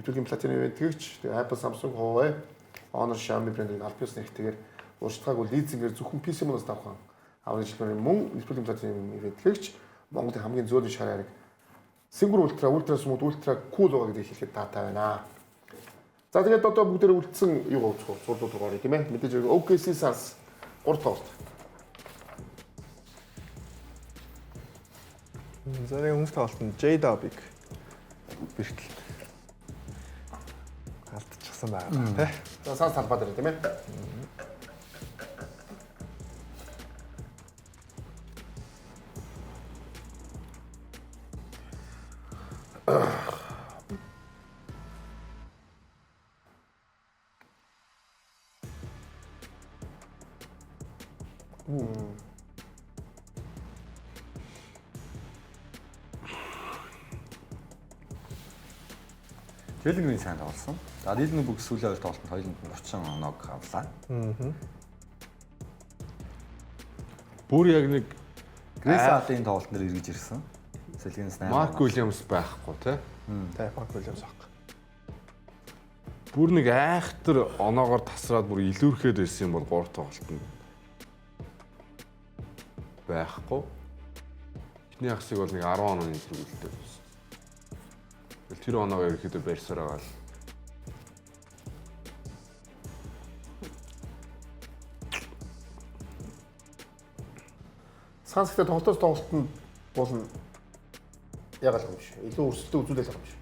Speaker 2: нэвтрүүлгийн Platinum Event хийгч Apple, Samsung, Huawei, Honor, Xiaomi брэндийн албан ёсны нэгтэйгээр урьдчилгаагүй лизингээр зөвхөн PC Mall-аас та бүхэн аврагч хэлбэрээр мөн нэвтрүүлгийн Platinum Event хийгч Монголын хамгийн зөөлөн шар хариг Сэнгүр ультра смут ультра кул байгаа гэдгийг хэлэхэд таатай байна. За тэгээд одоо бүгдээр үлдсэн юу гоцгоо зурлууд байгаа тийм ээ. Мэдээж OKC Suns 3 тоглолт.
Speaker 6: Зэрэг өмнөх тоглолтод J-Dub-ыг бэртэл алдчихсан байгаа тийм.
Speaker 2: За Suns талбай дээр тийм ээ.
Speaker 3: Жейлин Грин сайн тоглосон. За Дилэн Брукс сүүлийн 2 тоглолтод хоёуланд 30 оног авлаа.
Speaker 4: Бүр яг нэг
Speaker 3: Грейс Аллен тоглолт нэр эргэж ирсэн. Сэлгэнс 8.
Speaker 4: Марк Уильямс байхгүй тий.
Speaker 6: Тэ Марк Уильямс аахгүй.
Speaker 4: Бүр нэг айхтар оноогоор тасраад бүр илүүрхэд байсан юм бол 3 тоглолтод байхгүй. Эхний хагасыг бол нэг 10 онооны төлөвлөлттэй байсан. Тэр оноогоо ерөөхдөө барьсаар байгаа л.
Speaker 2: Сансгтээ тоглолтонд болно. Ягаад юм биш. Илүү өрсөлдөө үзүүлэл байгаа юм биш.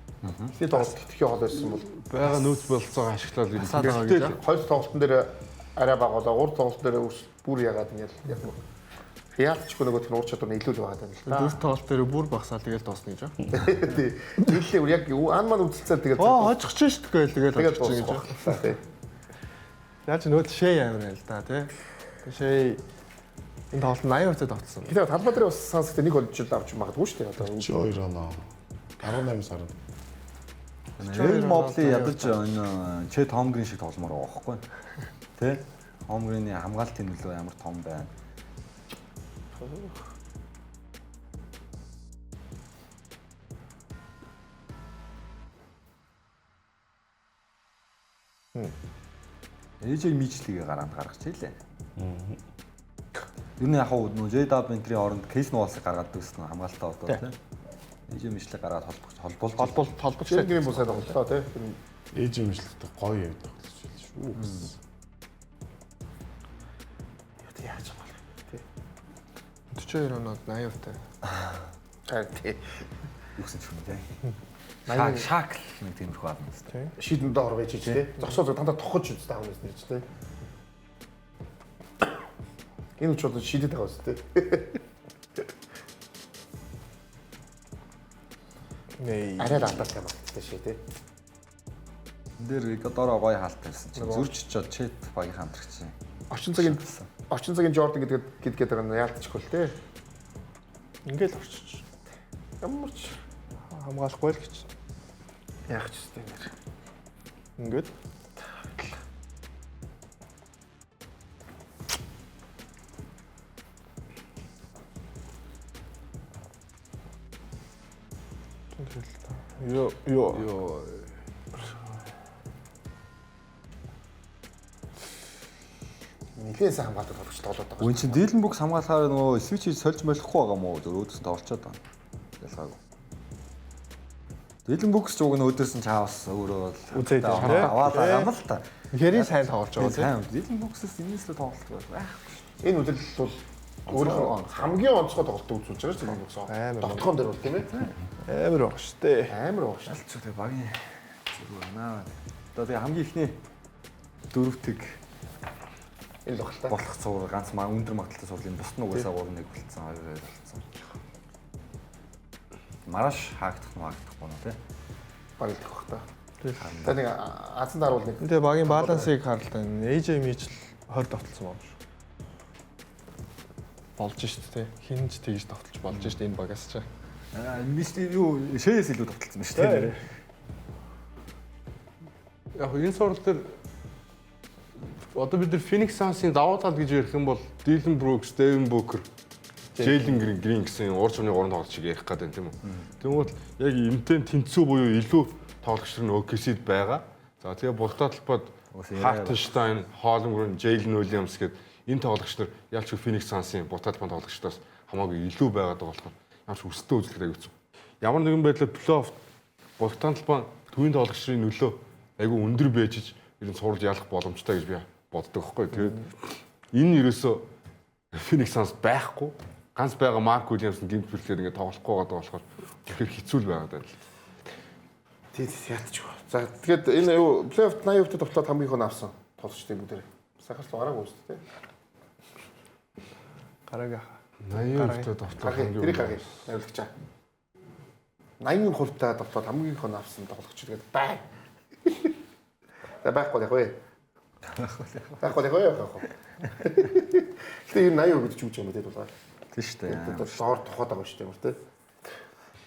Speaker 2: Эхний тоглолт итгэхийн хол байсан бол
Speaker 4: Бага нөөц бололцоогоо ашиглаад
Speaker 2: тэгвэл 2 тоглолтын дээр арай бага болоо 3 тоглолтын дээр бүр ягаад ингэж яг нь яалтчгүй нөгөө тэр уур чадвар нь илүү л байгаа юм л да.
Speaker 6: 4 тоглолт дээр бүр багсаал тэгэл дуусна гэж аа.
Speaker 2: Тий. Нийлээ яг ан маань үзэлцэл тэгээд
Speaker 6: хожих чинь шүү дээ тэгэл хожих чинь гэж.
Speaker 2: Тий.
Speaker 6: Яаж нөөд шээ амар байл да тий. Шээ энэ тоглолт 80% тогтсон.
Speaker 2: Тэгэхээр талбай дээр бас сансгтээ нэг олж авч магадгүй шүү дээ. Одоо
Speaker 5: 2 оноо. 18 сард.
Speaker 3: Эл Моблын ядаж энэ Чэт Хомгрин шиг тогломоор байгаа байхгүй. Тэ? Хомгрины хамгаалтын нөлөө амар том байна. Ээжийг мичлэгээ гараанд гаргаж ийлээ. Юу нэг яг нөө JW энтрийн оронд кейс нуулсыг гаргаад дүүсэн хамгаалтаа одоо тийм. Ээжийг мичлэг гаргаад холбож
Speaker 2: гэрийн бусаад тоглолоо тий.
Speaker 5: Ээжийн мичлэгтэй гоё яваад тоглож байл шүү.
Speaker 2: Яаж байгаа юм тий.
Speaker 6: 42 оноод 80%.
Speaker 2: Тий.
Speaker 3: Юусэн ч юм тий. Шак нэг тиймэрхүү аав юм тий.
Speaker 2: Шийдэн доор байж тий. Зогсоо дандаа тохож үзтэй аав юм нэрч тий. Энэ ч бол шийдэт байгаа үст тий.
Speaker 6: Нэй.
Speaker 2: Арай л алдаад юм байна тий тий.
Speaker 3: Энд дээр Гадороо гоё хаалт байсан чинь зөрч чод Чэт багийн хамтрагч.
Speaker 2: Орчин цагийн Jordan гэдэг байгаа нь яалтчихгүй л тий.
Speaker 6: Ингээл орчиж.
Speaker 2: Ямар ч
Speaker 6: хамгаалахгүй л гэж.
Speaker 2: яах ч үстэй нэр.
Speaker 6: Ингээд Йоо.
Speaker 2: Нилээс хамгаалдаг тоглож тоглоод байгаа.
Speaker 3: Үн чинь Дилэн Брукс хамгаалахаар нөгөө свич сольж болохгүй байгаа мó өөдөөс нь орчоод байна. Ялгаагүй. Дилэн Брукс ч уг нь өөдөөс нь чаавс өөрөө
Speaker 6: үзээд
Speaker 3: аваад байгаа юм л та.
Speaker 6: Хэрийн сайн тоглож байгаа тийм.
Speaker 3: Дилэн Бруксээс энэс л тоглолт байхгүй.
Speaker 2: Энэ үлрэл бол өөрөө хамгийн онцгой тоглолтыг үзүүлж байгаа шүү дээ. Дотгоон дээр бол тийм ээ.
Speaker 6: Амар баг шүү дээ.
Speaker 2: Амар баг шүү.
Speaker 3: Алцгүй тэгээ багийн зэрэг байна. Одоо тэгээ хамгийн ихний дөрөвтөг
Speaker 2: энэ л багтаа.
Speaker 3: болох цуур ганц өндөр магталтай сурлын бусд нь угаасаа 3-1 болцсон 2-2 болцсон. Мараш хаагдах нь тий.
Speaker 2: Барилдах бах та. Тэгээ нэг азан даруул нэг.
Speaker 6: Тэгээ багийн балансыг харалтаа AJ Mitchell 20 тогтолцсон байна шүү. Болж шүү дээ. Хинж тэгж тогтолж болж шүү дээ энэ багаас ч.
Speaker 3: Мистер юу шээс илүү тогтолцсон шүү дээ.
Speaker 4: Яг энэ сурал дээр одоо бид нар Phoenix Suns-ын давуу тал гэж ярих юм бол Dillon Brooks, Devin Booker, Jalen Green гэсэн урд чугны 3 тоглолт шиг ярих гэдэг юм тийм үү. Тэгмээд яг эмтэн тэнцүү буюу илүү тоглогч нар OKC-д байгаа. За тэгээ бултаа талбайд Hartenstein, Holmgren, Jalen Williams гэдэг энэ тоглогч нар ялч Phoenix Suns-ын бултаа талбайд тоглогчдоос хамаагүй илүү байгаад байгаа болохоор ямар ч өсөлтөө үзлэхээр аюулгүй. Ямар нэгэн байдлаар плей-офф бултаа талбай төвийн тоглогчдын нөлөө айгүй өндөр байж энэ сурал ялах боломжтой гэж би боддог байхгүй. Тэгээд энэ ерөөсөө Phoenix Suns байхгүй. Ганц байгаа Mark Williams гэмт бүлгээр ингээд тоглохгүй байгаа болохоор тэгэхээр хэцүү л байгаа даа.
Speaker 2: Тий яатчихгүй. За тэгээд энэ юу плей-офф 80% тоглоод хамгийн их авсан тоглогчдын бүгдээр. Сахарч гараагүй шүү дээ.
Speaker 6: Гараагаа.
Speaker 4: 80% тоглоод
Speaker 2: хамгийн гараагүй. Найруулагчаа. 80% та тоглоод хамгийн их авсан тоглогч гэдэг бай. Байхгүй яг вэ. Тэгээ 80% гэж юу ч юм бэ дээ.
Speaker 3: Тийм шүү дээ.
Speaker 2: Доор тохоод байгаа шүү дээ.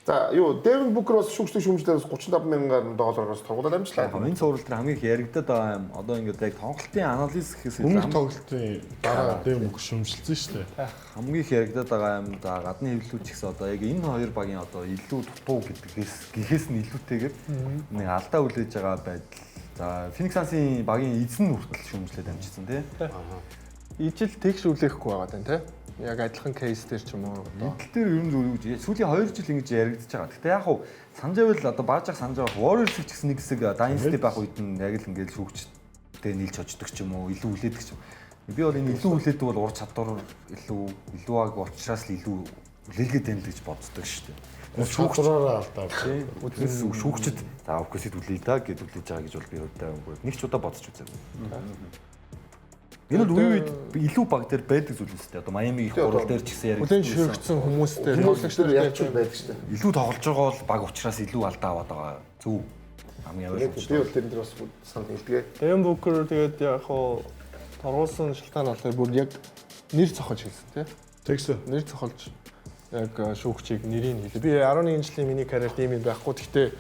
Speaker 2: За юу Devin Booker бас шүүгчдийн шүүмжлээс 35 мянган доллароос тоглоод амжлаа.
Speaker 3: Энэ цуврал дээр хамгийн их яригадаад байгаа юм. Одоо ингээд яг тоглолтын анализ гэхээс
Speaker 5: Өмнөх тоглолтын дараа Devin Booker шүүмжилсэн шүү дээ.
Speaker 3: хамгийн их яригадаад байгаа юм. За гадны хэвлэлүүд ч гэсэн одоо яг энэ хоёр багийн одоо илүү дутуу гэхээс нь илүүтэйгээр нэг алдаа үлээж байгаа байдал. За Phoenix Suns-ийн багийн эзэн хүртэл шүүмжлээд амжсан тий.
Speaker 6: Ижил тэгш үлээхгүй байгаа тань тий. Яг адилхан кейс дээр ч юм уу.
Speaker 3: Эдл дээр ер нь зөв сүүлийн 2 жил ингэж яригдчихэж байгаа. Гэтэ яг хуу санаж байвал одоо баажах санаж байгаа Warriors ч гэсэн нэг хэсэг Dynasty байх үед нь яг л ингэж шүүгчтэй нийлж очдөг ч юм уу, илүү үлээдэг ч юм. Би бол энэ илүү үлээдэг бол ур чадвар илүү аг учраас л илүү үлээлгээд байна гэж боддог шүү дээ.
Speaker 5: Шүүгчраараа алдаа.
Speaker 3: Үднэс шүүгчд за OKC-д үлэе та гэж үлээж байгаа гэж бол би өөртөө нэг ч удаа бодож үзээгүй. Энэ бол үе үед илүү баг дээр байдаг зүйл үстэй. Одоо Майами их гурал дээр ч гэсэн яриад
Speaker 6: Үлэн ширхсэн хүмүүстэй
Speaker 2: тоглогчдод яаж ч байдаг шүү дээ.
Speaker 3: илүү тоглож байгаа бол баг учраас илүү алдаа аваад байгаа. Зөв. Хамгийн
Speaker 2: Би бол тэрэн дээр бас санал хэлдэг.
Speaker 6: Devin Booker тэгээд яг хоо торгуулсан шалтгаан болохоор бүр яг нэр цохож хэлсэн тий.
Speaker 5: Тэгсэн.
Speaker 6: Нэр цохолж яг шүүгчийг нэрийг хэлээ. Би 11 жилийн миний карьерт ийм байхгүй. Гэхдээ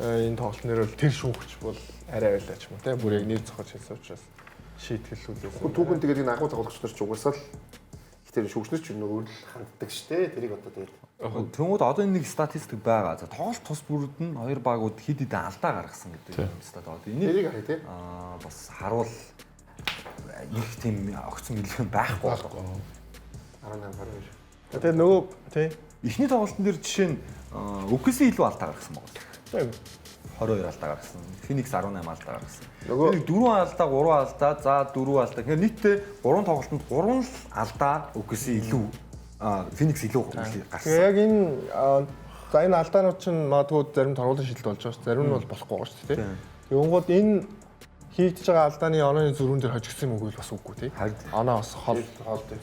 Speaker 6: энэ тоглолт нэр бол тэр шүүгч бол арай байлаа ч юм уу тий. Бүр яг нэр цохож хэлсэн учраас шийтгэлүүлээ.
Speaker 2: Түүхэн тэгээд энэ агуу тоглогч нар ч угаасаа л их тэр шүүгчнэр ч нөгөө л ханддаг штэ. Тэрийг одоо тэгээд
Speaker 3: Тэнгүүд одоо энэ нэг статистик байгаа. За тоглолт тус бүрд нь хоёр багууд хэд хэдэн алдаа гаргасан гэдэг юм стат. Одоо
Speaker 2: энийг харъя тий.
Speaker 3: Бас харуул их тийм огцон мэлхэн байхгүй.
Speaker 2: 18 22.
Speaker 6: Тэгээд нөгөө тий
Speaker 3: Эхний тоглолтын дээр жишээ нь OKC илүү алдаа гаргасан байна. 22 алдаа гаргасан. Phoenix 18 алдаа гаргасан. Нэг 4 алдаа, 3 алдаа, за 4 алдаа. Тэгэхээр нийтдээ 3 тоглолтод 3 алдаа OKC илүү Phoenix илүү гаргасан.
Speaker 6: Яг энэ алдаанууд чинь магадгүй зарим торгуулийн шилд болж байгаа шүү. Зарим нь бол болохгүй байгаа шүү дээ. Тэгэнгүүт энэ хийгдэж байгаа алдааны онооны зөрүүн дээр хожигдсан юм уу бас үгүй тий. Оноо бас хол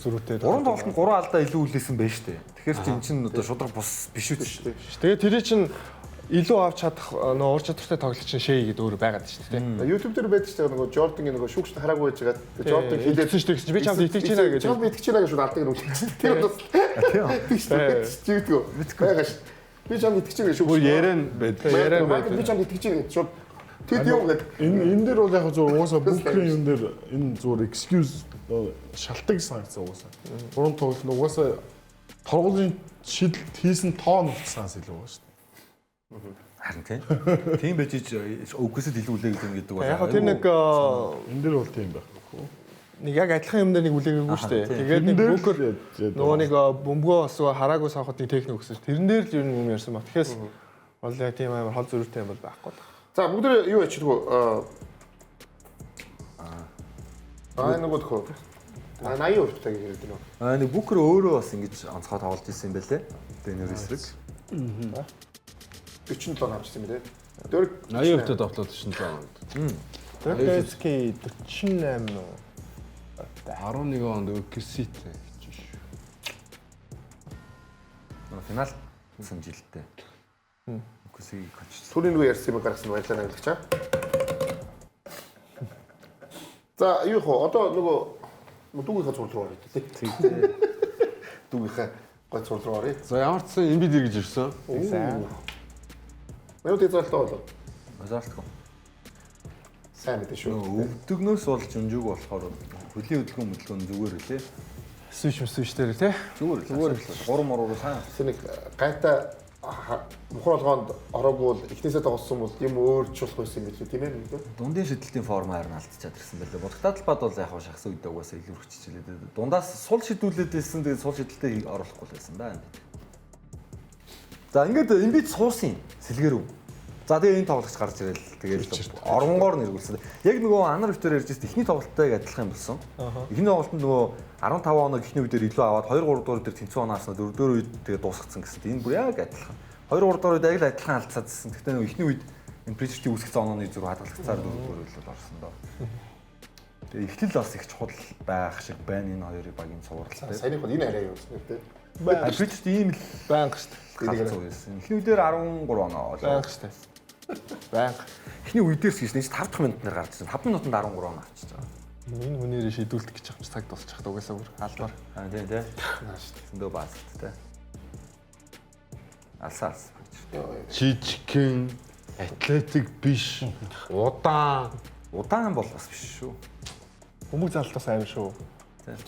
Speaker 6: зөрүүтэй.
Speaker 3: 3 тоглолтод 3 алдаа илүү үлээсэн байж тээ. Тэгэхээр чи эн чинь одоо шудраг бус биш үү шүү дээ.
Speaker 6: Тэгээд тэр чинь илүү авч чадах нөө ур чадвартай тоглолч нь шээ гэдэг өөр байгаад шүү дээ.
Speaker 2: YouTube дээр байдаг шүү дээ нөгөө Jordan-ийн нөгөө шүүгчтэй хараагүй байж байгаа. Jordan
Speaker 6: хэлээдсэн шүү дээ. Би чамд итгэж байна гэж.
Speaker 2: Чамд итгэж байна гэж шууд алдаг нүгэл. Тэр бас тийм. Байгаа шүү. Би чамд итгэж байна шүү.
Speaker 6: Бүр ярэн байдаг. Ярэн байдаг.
Speaker 2: Би чамд итгэж байна гэж шууд тэд юм гэдэг.
Speaker 5: Энэ дээр бол яг зөв угаасаа Booker-ийн юм дээр энэ зүгээр excuse шалтгаан санагцсан угаасаа. Гурван тоглолт нь угаасаа торгуулийн шийдэлт хийсэн тоон утсаас илүү байна шүү.
Speaker 3: Харин тийм байж OKC-д илүү үлээх гэдэг бол
Speaker 6: яг тэр нэг
Speaker 5: энэ дээр бол тийм байхгүй.
Speaker 6: Нэг яг адилхан юм дээр нэг үлээгээгүй шүү дээ. Тэгээд нэг Booker нөгөө нэг бөмбөгөө бас хараагүй савхад нэг техник өгсөн. Тэрэн дээр л юм ярьсан ба. Тэгэхээр бол яг тийм амар хол зөрүүтэй юм бол байхгүй.
Speaker 2: За бүгд юу ячдгүү нөгөө тохоо 80% таг гэдэг юм.
Speaker 3: Нэг Booker өөрөө бас ингэж онцгой тоглож ирсэн юм байлээ. Дэнер эсрэг.
Speaker 2: 47 авчихсан юм лээ.
Speaker 4: 80% тоглоод 47 онд.
Speaker 6: Дэрэски 48 уу?
Speaker 4: 11 онд OKC-тэй гэж шүү.
Speaker 3: Финал сан жилдээ. OKC коч.
Speaker 2: Түрийн нөгөө ярьсан юм гаргасан баялаа наглагч аа. За юу хоо одоо нөгөө дүүгийнхаа зурлал руу орё тий. Дүүгийнхаа гол зурлал руу орё.
Speaker 4: За ямар ч сан Embiid ирж ирсэн.
Speaker 2: Юу тийзэлтэй болов?
Speaker 3: Азартгүй.
Speaker 2: Сайн мэдээ шүү.
Speaker 3: Өвдөгнөөс бол жунжиг болохоор хөлийн хөдөлгөөн зүгээр үлээ.
Speaker 6: Сүш дээр тий.
Speaker 3: Зүгээр л 3 мороор сайн.
Speaker 2: Тэнийг гайта мухар болгоонд ороогүй бол эхнээсээ тоглосон бол юм өөрчлөх байсан юм билүү тийм ээ.
Speaker 3: Дундын шидэлтийн форм харин алдчихад ирсэн байлээ. Бодогтаад бад бол яг шахс үедээ угаасаа илүү хүччихлээ. Дундаас сул шидүүлээд байсан. Тэгээд сул шидэлтэд оруулахгүй байсан да. За ингээд Embiid суусан сэлгэрүү. За тэгээ энэ тоглогч гарч ирэл тэгээд оронгоор нэргүүлсэн. Яг нөгөө анар битээр ярьж байсан эхний тоглолтойг адилхан юм болсон. Эхний тоглолтод нөгөө 15 оноо эхний үедэр илүү аваад 2 3 дугаар дээр тэнцүү оноосноо 4 4 үед тэгээд дуусгацсан гэсэн. Энэ бүр яг адилхан. 2 3 дугаар үед яг л адилхан алдцаадсэн. Гэхдээ нөгөө эхний үед энэ Precious үүсгэсэн онооны зүрх хадгалагцаар 4 4 илүү орсон доо. Тэгээд эхлэл бас их чухал байх шиг байна энэ хоёрын багийн цувралтай.
Speaker 2: Саяны хол энэ арай юу гэсэн тийм.
Speaker 3: Precious ийм л
Speaker 6: байнга шүү
Speaker 3: дээ. Эхний үедэр 13 оноо
Speaker 6: байнга шүү дээ. Байнга.
Speaker 3: Эхний үедэрс гэж нэг 5 дахь минутаар гарч ирсэн. 5 минутанд 13 оноо авчиж байгаа.
Speaker 6: Энэ хүнээрээ шийдүүлдэг гэж байгаа юм цаг дуусчих та угаасаа бүр албаар.
Speaker 3: Тийм. Зөндөө баастай. Алсаас.
Speaker 4: Жижигхэн, атлетик биш,
Speaker 3: Удаан бол бас биш шүү.
Speaker 6: Бөмбөг залтаас амар шүү.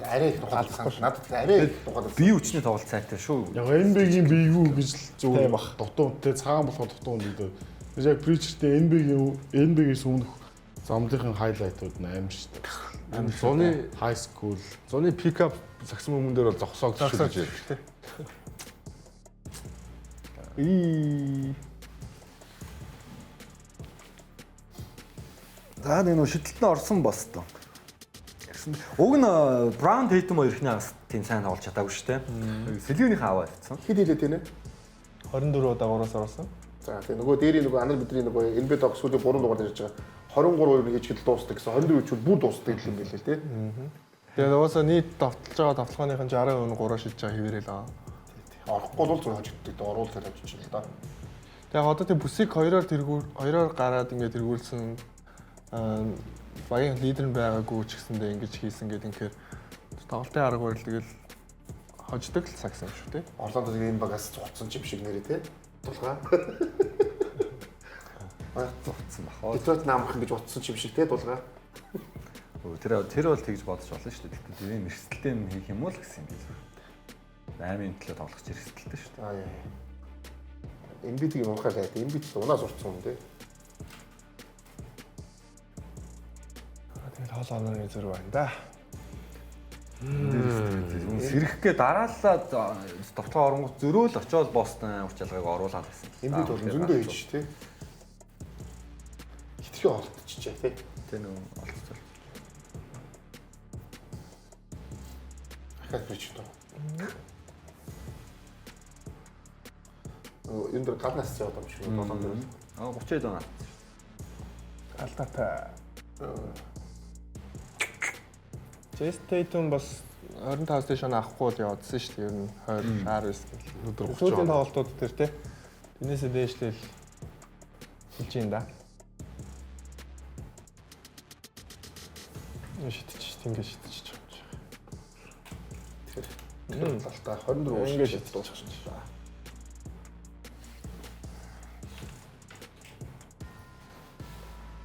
Speaker 2: Арай их тухайлсан. Надад арай их тухайлсан.
Speaker 3: Бие хүчний тоглолт сайтай шүү.
Speaker 5: Яг NBA-гийн биевүү гэж л зүгээр дутуу тэ цагаан болохоор дутуу гэдэг. Тэгээс яг Preacher-тэй NBA-гээс өмнөх замлынхын хайлайтууд амар шүү дээ.
Speaker 4: Зуны
Speaker 5: High school,
Speaker 4: зуны пикап саксан мөнгөн дээр бол зогсоогдсон шүү дээ.
Speaker 3: За нэг нөө шидэлтэн орсон бостоо. Уг нь Brown Tatum хоёр ихний хагас тийм сайн тоглож чадаагүй шүү дээ. Сэлгэнийхээ аваад ирсэн.
Speaker 2: Хэд хэлээ тийм ээ?
Speaker 6: 24 удаагаараас орсон.
Speaker 2: За тийм нөгөө дээрийн нөгөө анар бидний нөгөө NBA догс сүүлийн 3 дугаар дэрж байгаа. 23-ыг хийчихэл дуустдаг гэсэн 24 чул бүр дуустдаг юм билээ л тий.
Speaker 6: Тэгээд угаасаа нийт давталж байгаа давталгааныхын 60% нь 3 шидэж байгаа хэвээрээ л аа.
Speaker 2: Орохгүй бол зөв хожигддаг. Оруулахад авчихсан л да.
Speaker 6: Тэгээд одоо тийм бүсийг хоёроор гараад ингээд тэргүүлсэн багийн лидер нь байгаагүй ч гэсэндээ ингэж хийсэн гэдэг инхээр тоглолтын арга барил тэгэл хождог л сагсан юм шүү тий.
Speaker 2: Орландо тэгээ энэ багаас цуцсан юм шиг нэрээ тий. Тулгаа.
Speaker 3: Цуцсан бахаа.
Speaker 2: Детройт наамхан гэж утсан юм шиг тий тулгаа.
Speaker 3: Тэр бол тэгж бодож болно шүү дээ. Тэгтээ тийм эрсдэлтэй юм хийх юм уу л гэсэн юм би. 8-ын төлөө тоглох ч эрсдэлтэй шүү дээ.
Speaker 2: Аа яа. Эмбитийг унахаа лайт. Эмбит унаас урцсан юм тий.
Speaker 6: Тэгээд хоол онооны зүрх байна да.
Speaker 3: Сэрхгээ дараалал давталгаа оронгууд зөрөөл очиод Бостон урчалгыг оруулаад байсан.
Speaker 2: Эмбит бол зөндөө хийж тий. Хитрхи олдчихжээ тий.
Speaker 3: Тэ нөө олцсон.
Speaker 2: Ахад бич тоо. Энэ дөр гаднаас яваад юм шиг болон дээр.
Speaker 3: 30 донаа.
Speaker 6: Алтата. Jason Tatum бас 25 стэйшн авахгүй л явдсан шүү дээ. Ер нь 20 19 гэл.
Speaker 4: Өдөр 30.
Speaker 6: Сүүлийн тоглолтууд дээр тий. Тэрнээсээ дээшлэл хэлж юм да. Шидэж ингэ шидэж байгаа.
Speaker 2: Тэр талтаа 24
Speaker 6: ингэ шидэж дуусчихсан.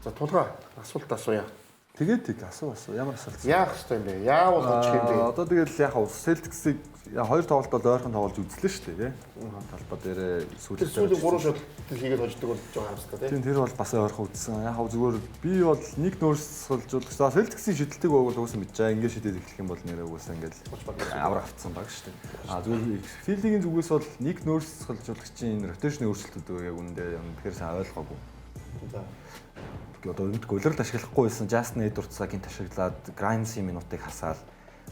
Speaker 2: За тулгаа асуулт асууя.
Speaker 3: Тэгээд асуу ямар асуулт?
Speaker 2: Яах вэ юм бэ? Яавал очих юм бэ?
Speaker 3: Одоо тэгэл яг Celtics-ийг хоёр тоглолт бол ойрхон тоглож үзлээ шүү дээ, тий. Талбай дээр
Speaker 2: сүүлийн 3 шот хийгээд хождог болж байгаа юмстай тий.
Speaker 3: Тэр бол бас ойрхон үзсэн. Яг зүгээр би бол нэг нөөц суулжуулах. За Celtics-ийн шидэлтийг бол уусаа мэдэж байгаа. Ингээд шидэд эхлэх юм бол нэрээ уусаа ингээд авраг авцсан баг шүү дээ. Зүгээр филдингийн зүгээс бол нэг нөөц суулжуулагчийн энэ ротейшны өөрчлөлтүүд яг үүндээ тэгэхээр сайн ойлгоогүй. За одоо өнд голрол ашиглахгүй байсан Justin Edwards-ийн ашиглаад Grimes-ийн минутыг хасаал.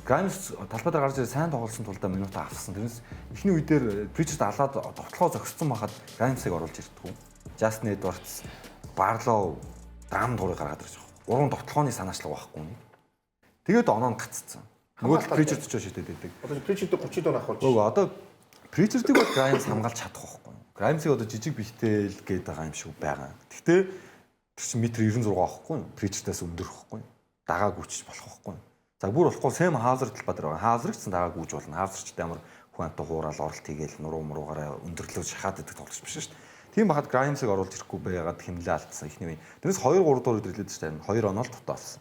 Speaker 3: Grimes талбай дээр гарч ирээ сайн тоглосон тулдаа минут авсан. Тэрнээс эхний үедэр Preacher алаад довтлогоо зогссон байхад Grimes-ыг оруулж ирдэг. Justin Edwards, Barlow, Dram дурыг гаргаад ирж байгаа. 3 довтлогооны санаачлаг байхгүй нэг. Тэгээд оноо гаццсан. Нөгөө Preacher ч шидэд байдаг.
Speaker 2: Одоо Preacher-д 30 дон авах болж.
Speaker 3: Одоо Preacher-ийг бол Grimes хамгаалж чадах байхгүй. Grimes-ийг одоо жижиг бихтэй л гээд байгаа юм шиг байгаа. Гэхдээ тэр чинь метр 96 аахгүй юу? Preacher-таас өндөр аахгүй юу? Дагаа гүйчих болох аахгүй юу? За бүр болохгүй Сэм Хаузер талбай дээр байгаа. Хаузер ч дагаа гүйж болно. Хаузерчтай амар хүн ата хуурал оролт хийгээл нуруу муруугаараа өндөрлөө шахаад идэх тоглож биш шүү дээ. Тийм бахад Grimes-ыг оруулж ирэхгүй байгаад хэмнэлээ алдсан ихний үе. Тэрнээс 2 3 дуур ирлээд шүү дээ. 2 оноо л дутаа авсан.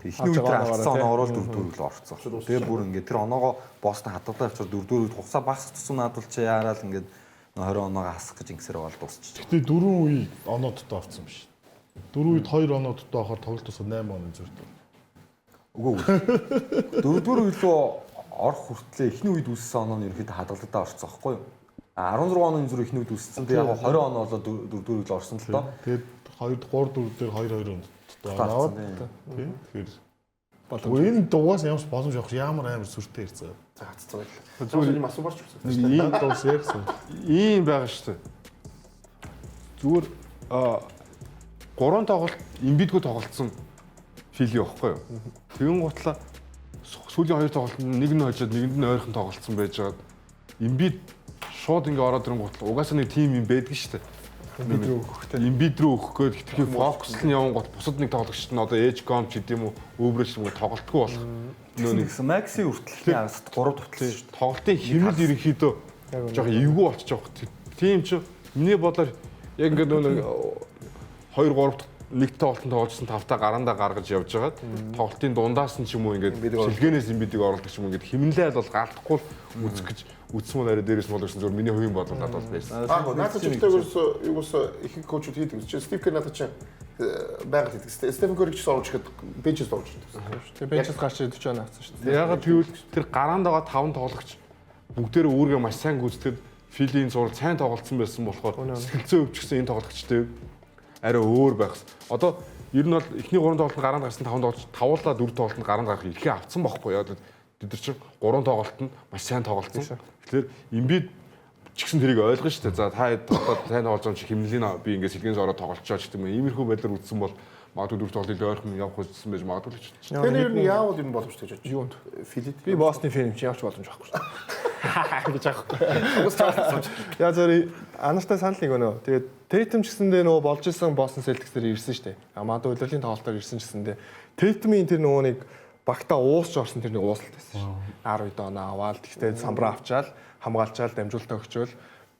Speaker 3: Ихний үедээ алдсан оноогоор 4 4 л орцсон. Тэгээ бүр ингээд тэр оноогоо Бостон хадгалаа авчир 4 4 хугацаа багасчихсан наадвал чи яарал ингээд 20 оноогоо хасах гэж ингэсээр байгаа л дуусчих.
Speaker 5: Гэтэ 4 үе оноо дутаа авсан биш. 4 үед 2 оноо дутаа авахаар тоглолт тусаа 8 оноо зөрдөг.
Speaker 3: Үгүй. 4 үйлөө орох хүртлээр эхний үед үүссэн оноо нь ерөөхдөө хадгалагдаа орцсон байхгүй юу? 16 оноо зүрх эхний үед үүссэн. Тэгээ яг 20 оноо болоо 4 үйл орсон л доо.
Speaker 5: Тэгээд 2 3 4 дээр 2 2 дутаа аваад тийм. Тэгэхээр энэ дугаас ямарч боломж авах ямар амар сүртэй ирцээ.
Speaker 2: За хаццсан байл. Зүгээр юм асуумарч үзсэн.
Speaker 5: Ийм дуус ярьсан.
Speaker 4: Ийм байгаа шүү дээ. Зүгээр 3 тоглолт Embiid-гөө тоглолцсон фили явахгүй юу? Тэгэн гутлаа сүүлийн 2 тоглолтод нэг нь хожоод нэгэнд нь ойрхон тоглолцсон байж байгаад Embiid шууд ингээ ороод ирэн гутлаа угаасаа нэг тим юм байдаг шүү дээ. Embiid рүү өгөх гээд хитрхи фокуслол нь явсан гот бусад нэг тоглогчд нь одоо Edge Gom ч гэдэм үү өвөрөж юм тоглолтгүй болох.
Speaker 3: Нөө нэгсэн Maxi хүртэл яваад 3 дутлаа шүү.
Speaker 4: Тоглолтын хэмэл ерөнхийдөө жоохон эвгүй болчих жоох. тийм ч миний бодлоор яг ингээд нэг 2 3 дахь нэг тоглолтод тогложсэн 5 та гараандаа гаргаж явж байгаад тоглолтын дундаас нь ч юм уу ингээд шилгээнээс имбидийг оруулдаг ч юм уу ингээд химнэлээ бол галдахгүй үзэх гэж үтсэн мөн арай дээрээс болгосон зөв миний хувийн бодлоо надад бол байсан.
Speaker 2: Надад ч ихтэйгээс юус их коучуд хийдэг. Стив Кер надад ч байгаль хийдэг. Стефен Кер ч оруулж ихэд бенчэс оруулж идэг.
Speaker 6: Тэгээ бенчэс гарч 40 он авсан шүү дээ.
Speaker 4: Ягаад гэвэл тэр гараандаага 5 тоглогч бүгдээрээ үүргээ маш сайн гүйцэтгэд филийн зураг сайн тоглолцсон байсан болохоор сэтгэлзээ өвчгсөн энэ тоглогчтой арай өөр байх. Одоо ер нь бол эхний 3 тоглолтод гараанд гарсан 5 тоглолт тавуулаа 4 тоглолтод гараанд гарах эрхээ авцсан байхгүй яа. Бид нар чинь 3 тоглолтод маш сайн тоглолцсон. Тэгэхээр Эмбид ч гэсэн тэрийг ойлгоно шүү дээ. За та одоо сайн тоглож байгаа чи химнэлийн би ингээд сэлгэнээс ороод тоглолцоо ч гэдэг юм. Иймэрхүү байдлаар үтсэн бол магадгүй 4 тоглолтыг ойрхон явах үзсэн байж магадгүй ч.
Speaker 2: Тэр ер нь яавал юм боломжтой гэж бодож.
Speaker 6: Юунд?
Speaker 2: Филид.
Speaker 6: Би Бостны фильм чи явж боломж байхгүй шүү. Гэж аахгүй. Яа зөв анартай санал нэг өнөө. Тэгээд Тейтем ч гэсэндээ нөгөө болж исэн Бостон Селтиксээр ирсэн шүү дээ. Магадгүй удирдлагын тоглолтоор ирсэн ч гэсэндээ Тейтемийн тэр нөгөө нэг багтаа уусч орсон тэр нэг ууслалт байсан шүү. 12 оноо аваад тэгтээ самбраа авчаал хамгаалчаал дамжуулалтаа өгчөөл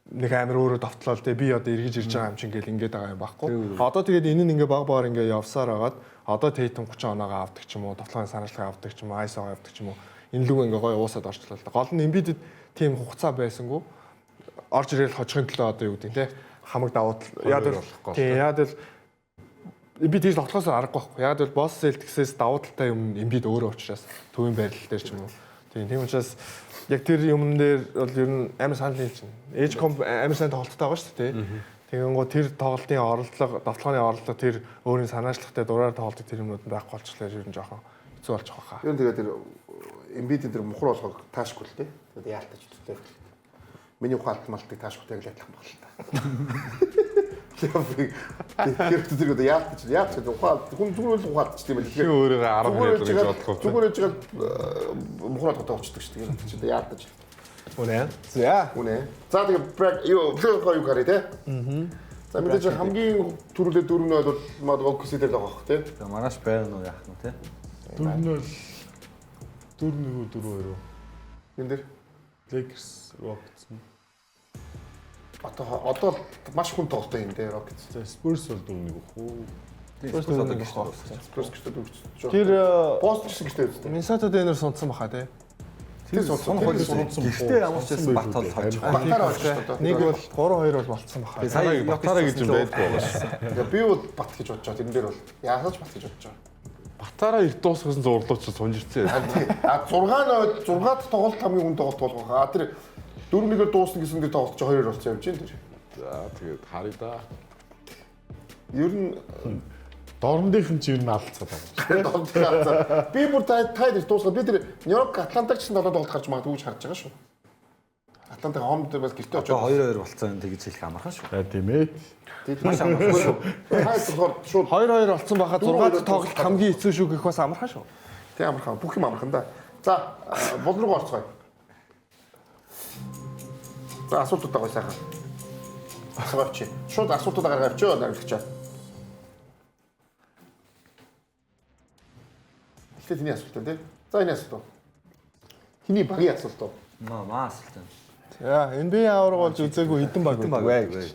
Speaker 6: нэг амир өөрөө довтлоо л дээ би одоо эргэж ирж байгаа юм чинь гэл ингээд байгаа юм байхгүй. Одоо тэгээд энэ нь ингээ баг багаар ингээ явсаар хагаад одоо Тейтем 30 оноогоо авдаг ч юм уу, довтлооны санаачлагаа авдаг ч юм уу, ISO авдаг ч юм уу. Энэ лүг ингээ гоё уусаад орчлоо л да. Гол нь Эмбидэд тийм хугацаа байсангүй орж ирэл хожихын төлөө одоо юу гэдэг те хамаг давуу тал яад бол тийм яад бол Эмбид тийж тоглохоос аргагүй байхгүй. Яад бол Босс Селтиксээс давуу талтай юм Эмбид өөрөө учраас төвийн байрлал дээр ч юм уу. Тийм учраас яг тэр юмн дээр бол ер нь амар санал нийлж байна. Эжком амар сайн тоглолттой байгаа шүү дээ. Тэгэнгүүт тэр тоглолтын оролдлого, довтлооны оролдлого тэр өөрийн санаачлагтай дураар тоглолтын тэр юмнууд байхгүй болчихлоо ер нь жоохон хэцүү болчих واخа.
Speaker 2: Ер нь тэгээд тэр Эмбидийн тэр мухар болгоог таашгүй л дээ. Тэгээд яалтаж үттэй. Миний ухаалт малтыг таашгүй яг л адилхан баг л та. Тэгэхээр тэр яалтаж ухаалт хүн зүгээр л ухаалтч тийм ээ.
Speaker 4: Тэгэхээр өөрөөгөө 10 метр гэж бодлоо.
Speaker 2: Зүгээр ээж мухраад готоо очдөг шүү дээ. Тэгээд яалтаж.
Speaker 6: Үнэ. За.
Speaker 2: Үнэ. За тэгээд брак юу флэго юу гараа те. За мэдээж хамгийн түрүүлээ дөрөвнөө бол магадгүй окси дээр байгаа бох те.
Speaker 3: За манайш байна уу яах нь те.
Speaker 5: Дөрөвнөө 4-1-4-2.
Speaker 2: Энд дээр
Speaker 5: Lakers Rockets.
Speaker 2: Одоо маш хүн тоглолттой юм дээ Rockets.
Speaker 5: За Spurs бол 4-1 өхөө.
Speaker 6: Spurs одоо гişтэй.
Speaker 2: Spurs гişтэй дөрөвч.
Speaker 6: Тэр
Speaker 2: Boston ч гişтэй үстэй.
Speaker 6: Minnesota Denver сонцсон баха те.
Speaker 2: Тэр сонцсон
Speaker 3: гişтэй ямар ч байсан бат бол харж байгаа.
Speaker 2: Батараа очсон.
Speaker 6: Нэг бол 3-2 бол болцсон баха.
Speaker 4: Сая Батараа гэж юм байдгүй байгаа шүү.
Speaker 2: Тэгээ би бол бат гэж бодож байгаа. Тэрэн дээр бол яасаач бат гэж бодож байгаа.
Speaker 4: Батараа их дуусгасан зурлууч сунж ирсэн.
Speaker 2: А 6-д тоглолт хамгийн хүн тоглолт болох. А тэр 4-1-ээр дуусна гэсэн дээр тоглолт чи 2-2 болцсон явж байна тэр.
Speaker 4: За тэгээд харъя да.
Speaker 2: Ер нь
Speaker 5: Дорндийнхэн ч ер нь алдцаад байгаа.
Speaker 2: Би бүр та дээр дуусгаад би тэр Нью-Йорк Атлантаг ч 7 тоглолт гарч магадгүй гэж харж байгаа шүү. Атлантаг хомд дээр бас гэртээ очоод
Speaker 3: 2-2 болцсон тэгж хэлэх амархан шүү.
Speaker 5: Тийм ээ.
Speaker 2: маш амархан шүү. Хайр шууд
Speaker 6: 2-2 болцсон баха 6-д тоглолт хамгийн хэцүү шүү гэх бас амархан шүү.
Speaker 2: Тэг амархан бүх юм амархан да. За бол руу орцгоё. За асуултууд байгаа сайхан. Асууч. Шууд асуултууд гаргаж авчаа наригчаа. Эхлээд энэ асуулт тий. За энэ асуулт. Хиний багийн асуулт.
Speaker 3: Маа асуулт.
Speaker 6: За NBA аварга болж үзээгүй хэдэн баг вэ гэж.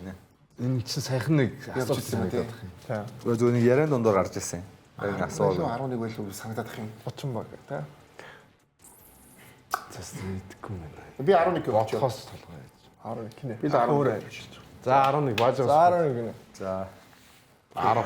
Speaker 4: Энэ чинь сайхан нэг асуулт юм байна.
Speaker 6: За.
Speaker 3: Зөв нэг яриан дондор гарч ирсэн. Яг асуул.
Speaker 2: 11 байлгүй санагдаад ах юм.
Speaker 6: 30 баг тий.
Speaker 4: Цаас мэдгүй байна.
Speaker 2: Би 11 гэж
Speaker 4: Хос толгой.
Speaker 6: 11 гинэ.
Speaker 2: Би 11 гэж.
Speaker 4: За 11 баажаас.
Speaker 6: За 11 гинэ.
Speaker 3: За
Speaker 4: 10.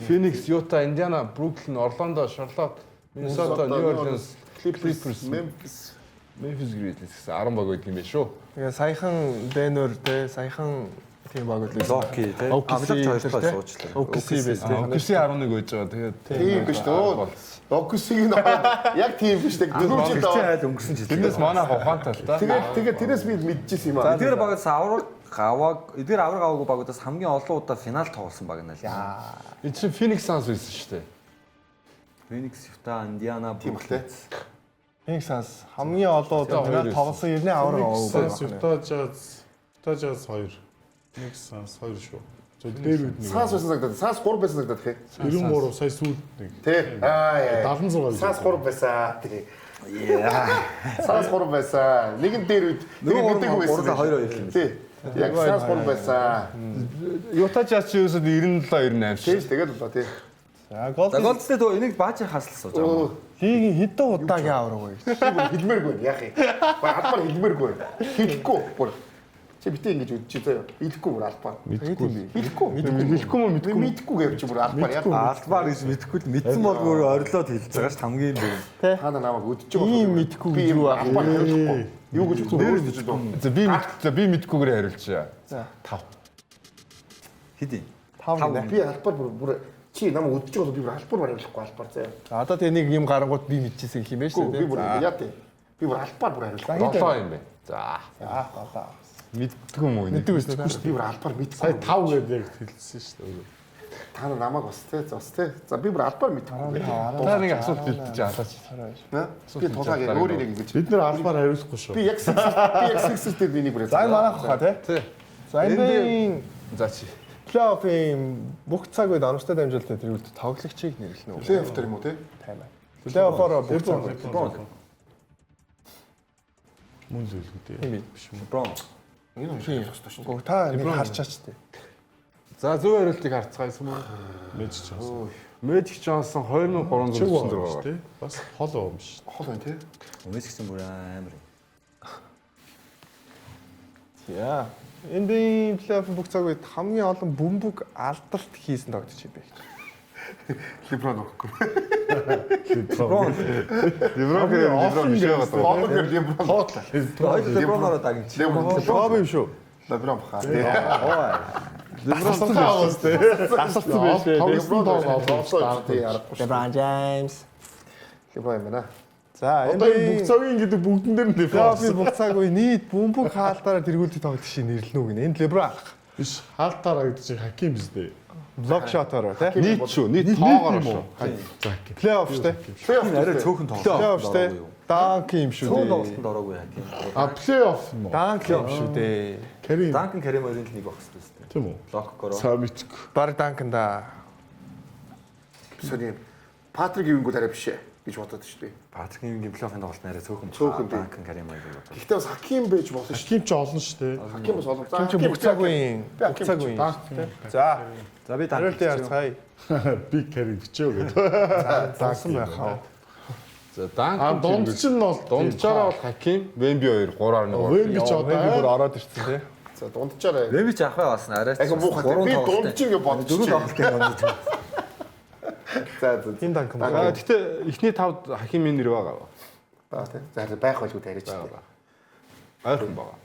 Speaker 4: Phoenix, Utah, Indiana, Brooklyn, Orlando, Charlotte, Minnesota, New Orleans, Clippers, Memphis Grizzlies 10 баг байдаг юм байна шүү.
Speaker 6: Тэгээ саяхан Denver те саяхан тийм баг үлээ.
Speaker 3: Loki те.
Speaker 6: OKC
Speaker 3: хоёр тал суучлаа.
Speaker 6: OKC байсан.
Speaker 4: OKC 11 байж байгаа. Тэгээд
Speaker 2: Тийм биш үү? OKC-г яг тийм биш дээ. Дөрөв жил
Speaker 3: хайл өнгөрсөн жил.
Speaker 4: тэрнээс манай ухаантай л да.
Speaker 2: Тэгээд тэрээс би мэдчихсэн юм аа.
Speaker 3: Эдгээр багаас авраг аваагүй багуудаас хамгийн олон удаа финал тоглосон баг нэ л.
Speaker 4: Энэ чинь Phoenix Suns байсан шүү дээ.
Speaker 3: Phoenix, Utah, Indiana, Brooklyn.
Speaker 6: Phoenix Suns хамгийн олон удаа финал тоглосон ерний авраг аваагүй.
Speaker 5: Utah Jazz 2. Нэг Suns 2 шүү. Дээр үед нэг.
Speaker 2: Саас байсан санагдаад. Саас 3 байсан санагдаад хэ.
Speaker 5: 93 сая сүүлд нэг.
Speaker 2: Тэ. Аа яа.
Speaker 5: 76.
Speaker 2: Саас 3 байсан. Тэ. Сараас 3 байсан. Нэгэн дээр үед нэг мэдээгүй байсан.
Speaker 3: 2-2 юм.
Speaker 2: Тий. Яг сараас 3 байсан.
Speaker 4: Юта Jazz ч ерөөсөө 97-98
Speaker 2: Тий,
Speaker 4: шүү.
Speaker 2: тэгээд болоо тий.
Speaker 6: За
Speaker 3: Голдстэй тоо энийг баажи хаслсан сууж байгаа.
Speaker 6: лигийн хэдэн удаагийн авраг вэ?
Speaker 2: Хэлмээргүй яах юм. Албаар хэлмээргүй. Хэлэхгүй. Бүр чи битээ ингэж үдчих заяа. Хэлэхгүй бүр албаар. Хэлэхгүй гэв чи бүр албаар яах.
Speaker 3: Албаар гэж мэдэхгүй л мэдсэн бол бүр орилоод хэлж байгаа ш хамгийн бүү.
Speaker 2: Хаана намайг үдчих байгаа.
Speaker 6: Ийм мэдхгүй гэж юу
Speaker 2: албаар хэлэхгүй. Юу гэж үдчих.
Speaker 4: За би мэдхгүйгээр хариулчихъя.
Speaker 6: За
Speaker 4: 5.
Speaker 3: Хэдий?
Speaker 6: 5.
Speaker 2: Би албаар бүр чи намайг үдчих бол би бүр албаар хариулахгүй албаар заяа.
Speaker 6: Одоо тэгээ нэг юм гарангууд би мэдчихсэн гэх юм байна шүү
Speaker 2: Би бүр яа тий. Би бүр албаар бүр хариулахгүй.
Speaker 4: 7 юм бэ. За.
Speaker 6: Аа.
Speaker 4: Мэддгүй юм уу?
Speaker 6: Мэддэг байсан тийм.
Speaker 2: Би бүр албаар мэдсэн.
Speaker 5: Сая 5 гэдэг яг хэлсэн шүү дээ.
Speaker 2: Та намайг бас тий. За би бүр албаар мэдгүй.
Speaker 4: Та нэг асуулт хэлж алаач.
Speaker 2: Би тулаагийн өөрийг ингэж.
Speaker 5: Бид нэр албаар хариулахгүй шүү.
Speaker 2: Би яг сикс дээр энийг бүрээ.
Speaker 6: За энэ манайх хаа тий. За энэ
Speaker 4: За чи.
Speaker 6: плей-оффын бүх цаг үед оновчтой дамжуулалтын тэргүүлт тоглогчийг нэрлэнэ үү?
Speaker 2: Плей-офф дээр юм уу тий?
Speaker 6: Тийм ээ. Плей-оффоор бүх цаг үед.
Speaker 5: Мөн зөвлөгөө дээ.
Speaker 6: Тийм
Speaker 5: биш юм.
Speaker 3: Брон.
Speaker 2: Энэ юм шиг ёстой шүү.
Speaker 6: Гоо та нэг харчаач тий.
Speaker 4: За зөв хариултыг харцгаая юм уу?
Speaker 5: Мэдж чаасан.
Speaker 4: Magic Johnson 2346 байгаа.
Speaker 5: тий. Бас хол юм биш.
Speaker 2: Хол байна тий.
Speaker 3: Мессигсэн бүр амар.
Speaker 6: Яа. NBA плей-оффын бүх цаг үед хамгийн олон бөмбөг алдарт хийсэн тогтч юм бэ.
Speaker 2: Леброн өгөхгүй.
Speaker 3: Брон.
Speaker 4: Леброн биш байгаа.
Speaker 2: Хоолгор леброн.
Speaker 3: Хоёр леброноор дагнч.
Speaker 6: Леброн юм шүү.
Speaker 2: Леброн баха тий.
Speaker 5: Асуулт аваас тий. Асуулт биш.
Speaker 2: Леброн тоглосон тий.
Speaker 6: LeBron James.
Speaker 2: Леброн юм байна.
Speaker 6: За
Speaker 5: Одоо энэ бүх цагийн гэдэг бүгдэн дээр нь
Speaker 6: плей-оффын бүх цаг үе нийт бөмбөг хаалтаараа тэргүүлдэг тоглогчийг нэрлэнэ үү гэнэ. Энд LeBron
Speaker 5: биш. Хаалтаараа гэдэг чинь хаким биз дээ.
Speaker 6: блок шотоор тий.
Speaker 4: Нийт шүү. Нийт тоогоор шүү.
Speaker 5: За хаким.
Speaker 6: Плей-офф штэ.
Speaker 3: Арай цөөхөн тоглолт.
Speaker 6: Плей-офф штэ. Данк юм шүү
Speaker 3: Цөөхөн
Speaker 6: дээ.
Speaker 3: тоглолтод ороогүй хаким.
Speaker 5: А плей-офф юм уу?
Speaker 6: Данк юм шүү дээ.
Speaker 5: Карим.
Speaker 3: Данкан Карим хоёрын л нэг багс тест.
Speaker 5: Тийм үү?
Speaker 3: Блок гороо.
Speaker 5: Цаа мэдгүй.
Speaker 6: Баг Данканда.
Speaker 2: Сони Патрик Ивингүүд арай биш ээ гэж бодоод шүү дээ.
Speaker 3: Патрикийн плей-оффын тоглолт арай цөөхөн.
Speaker 2: Цөөхөн дээ.
Speaker 3: Данкан Карим хоёр юм байна.
Speaker 2: Гэхдээ бас хаким байж болно шүү.
Speaker 5: Хаким ч олон шүү дээ.
Speaker 2: Хаким бас олон.
Speaker 6: Хаким ч бүх цаг үеийн бүх цаг үеийн. За.
Speaker 3: За би
Speaker 6: Хариултыг харцгаая.
Speaker 5: Би карим бичөө гэдэг.
Speaker 6: Заасан байхаа.
Speaker 4: За
Speaker 5: А
Speaker 4: Данк
Speaker 5: дунд чинь бол
Speaker 4: дундчаараа бол Хаким, Вемби 2 3.1.
Speaker 5: Вемби ч одоо
Speaker 6: бүр ороод ирсэн тий.
Speaker 2: За дундчаараа.
Speaker 3: Вэмби ч авах бас арай.
Speaker 2: Яг муухай. Би дунд чинь бодож
Speaker 3: дөрөв тоглолт юм байна.
Speaker 2: За
Speaker 6: Тим Данкан.
Speaker 4: Гэхдээ эхний 5-д Хакимийн нэр байгаа.
Speaker 2: баа тий. За байх байлгүй тариач.
Speaker 4: Ойрхон байгаа.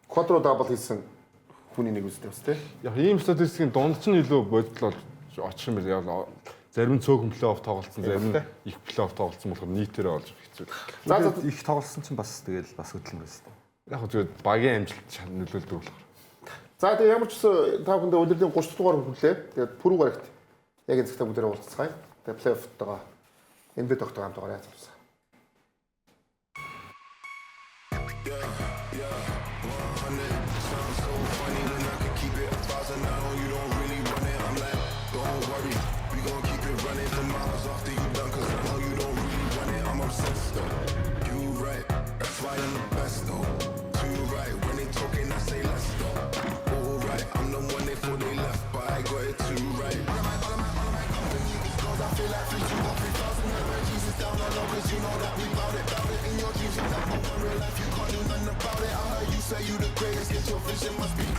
Speaker 2: Квадро дабл хийсэн хүний нэг үстэй бас тий.
Speaker 4: Яг ийм статистикийн дунд чинь илүү бодол очих юм байна. Яг зарим нь цөөхөн плей-офф тоглолцсон, зарим нь их плей-офф тоглолцсон болохоор нийтээрээ олж хэцүү.
Speaker 2: За
Speaker 3: Их тоглосон чинь бас тэгэл бас хөдлөн байсан.
Speaker 4: Яг хөө зүгээр багийн амжилт нөлөөлдөг болохоор.
Speaker 2: За тэгээ ямар ч гэсэн та бүхэндээ өнөөдрийн 30 дугаар хүлээ. Тэгээд пүрэв гарагт яг энэ цагтаа бүгдээрээ уулзцгаая. Тэгээд плей-оффтойгоо NBA тогтоох хамтаагаар яцсан.
Speaker 1: Say you the greatest, get your vision must be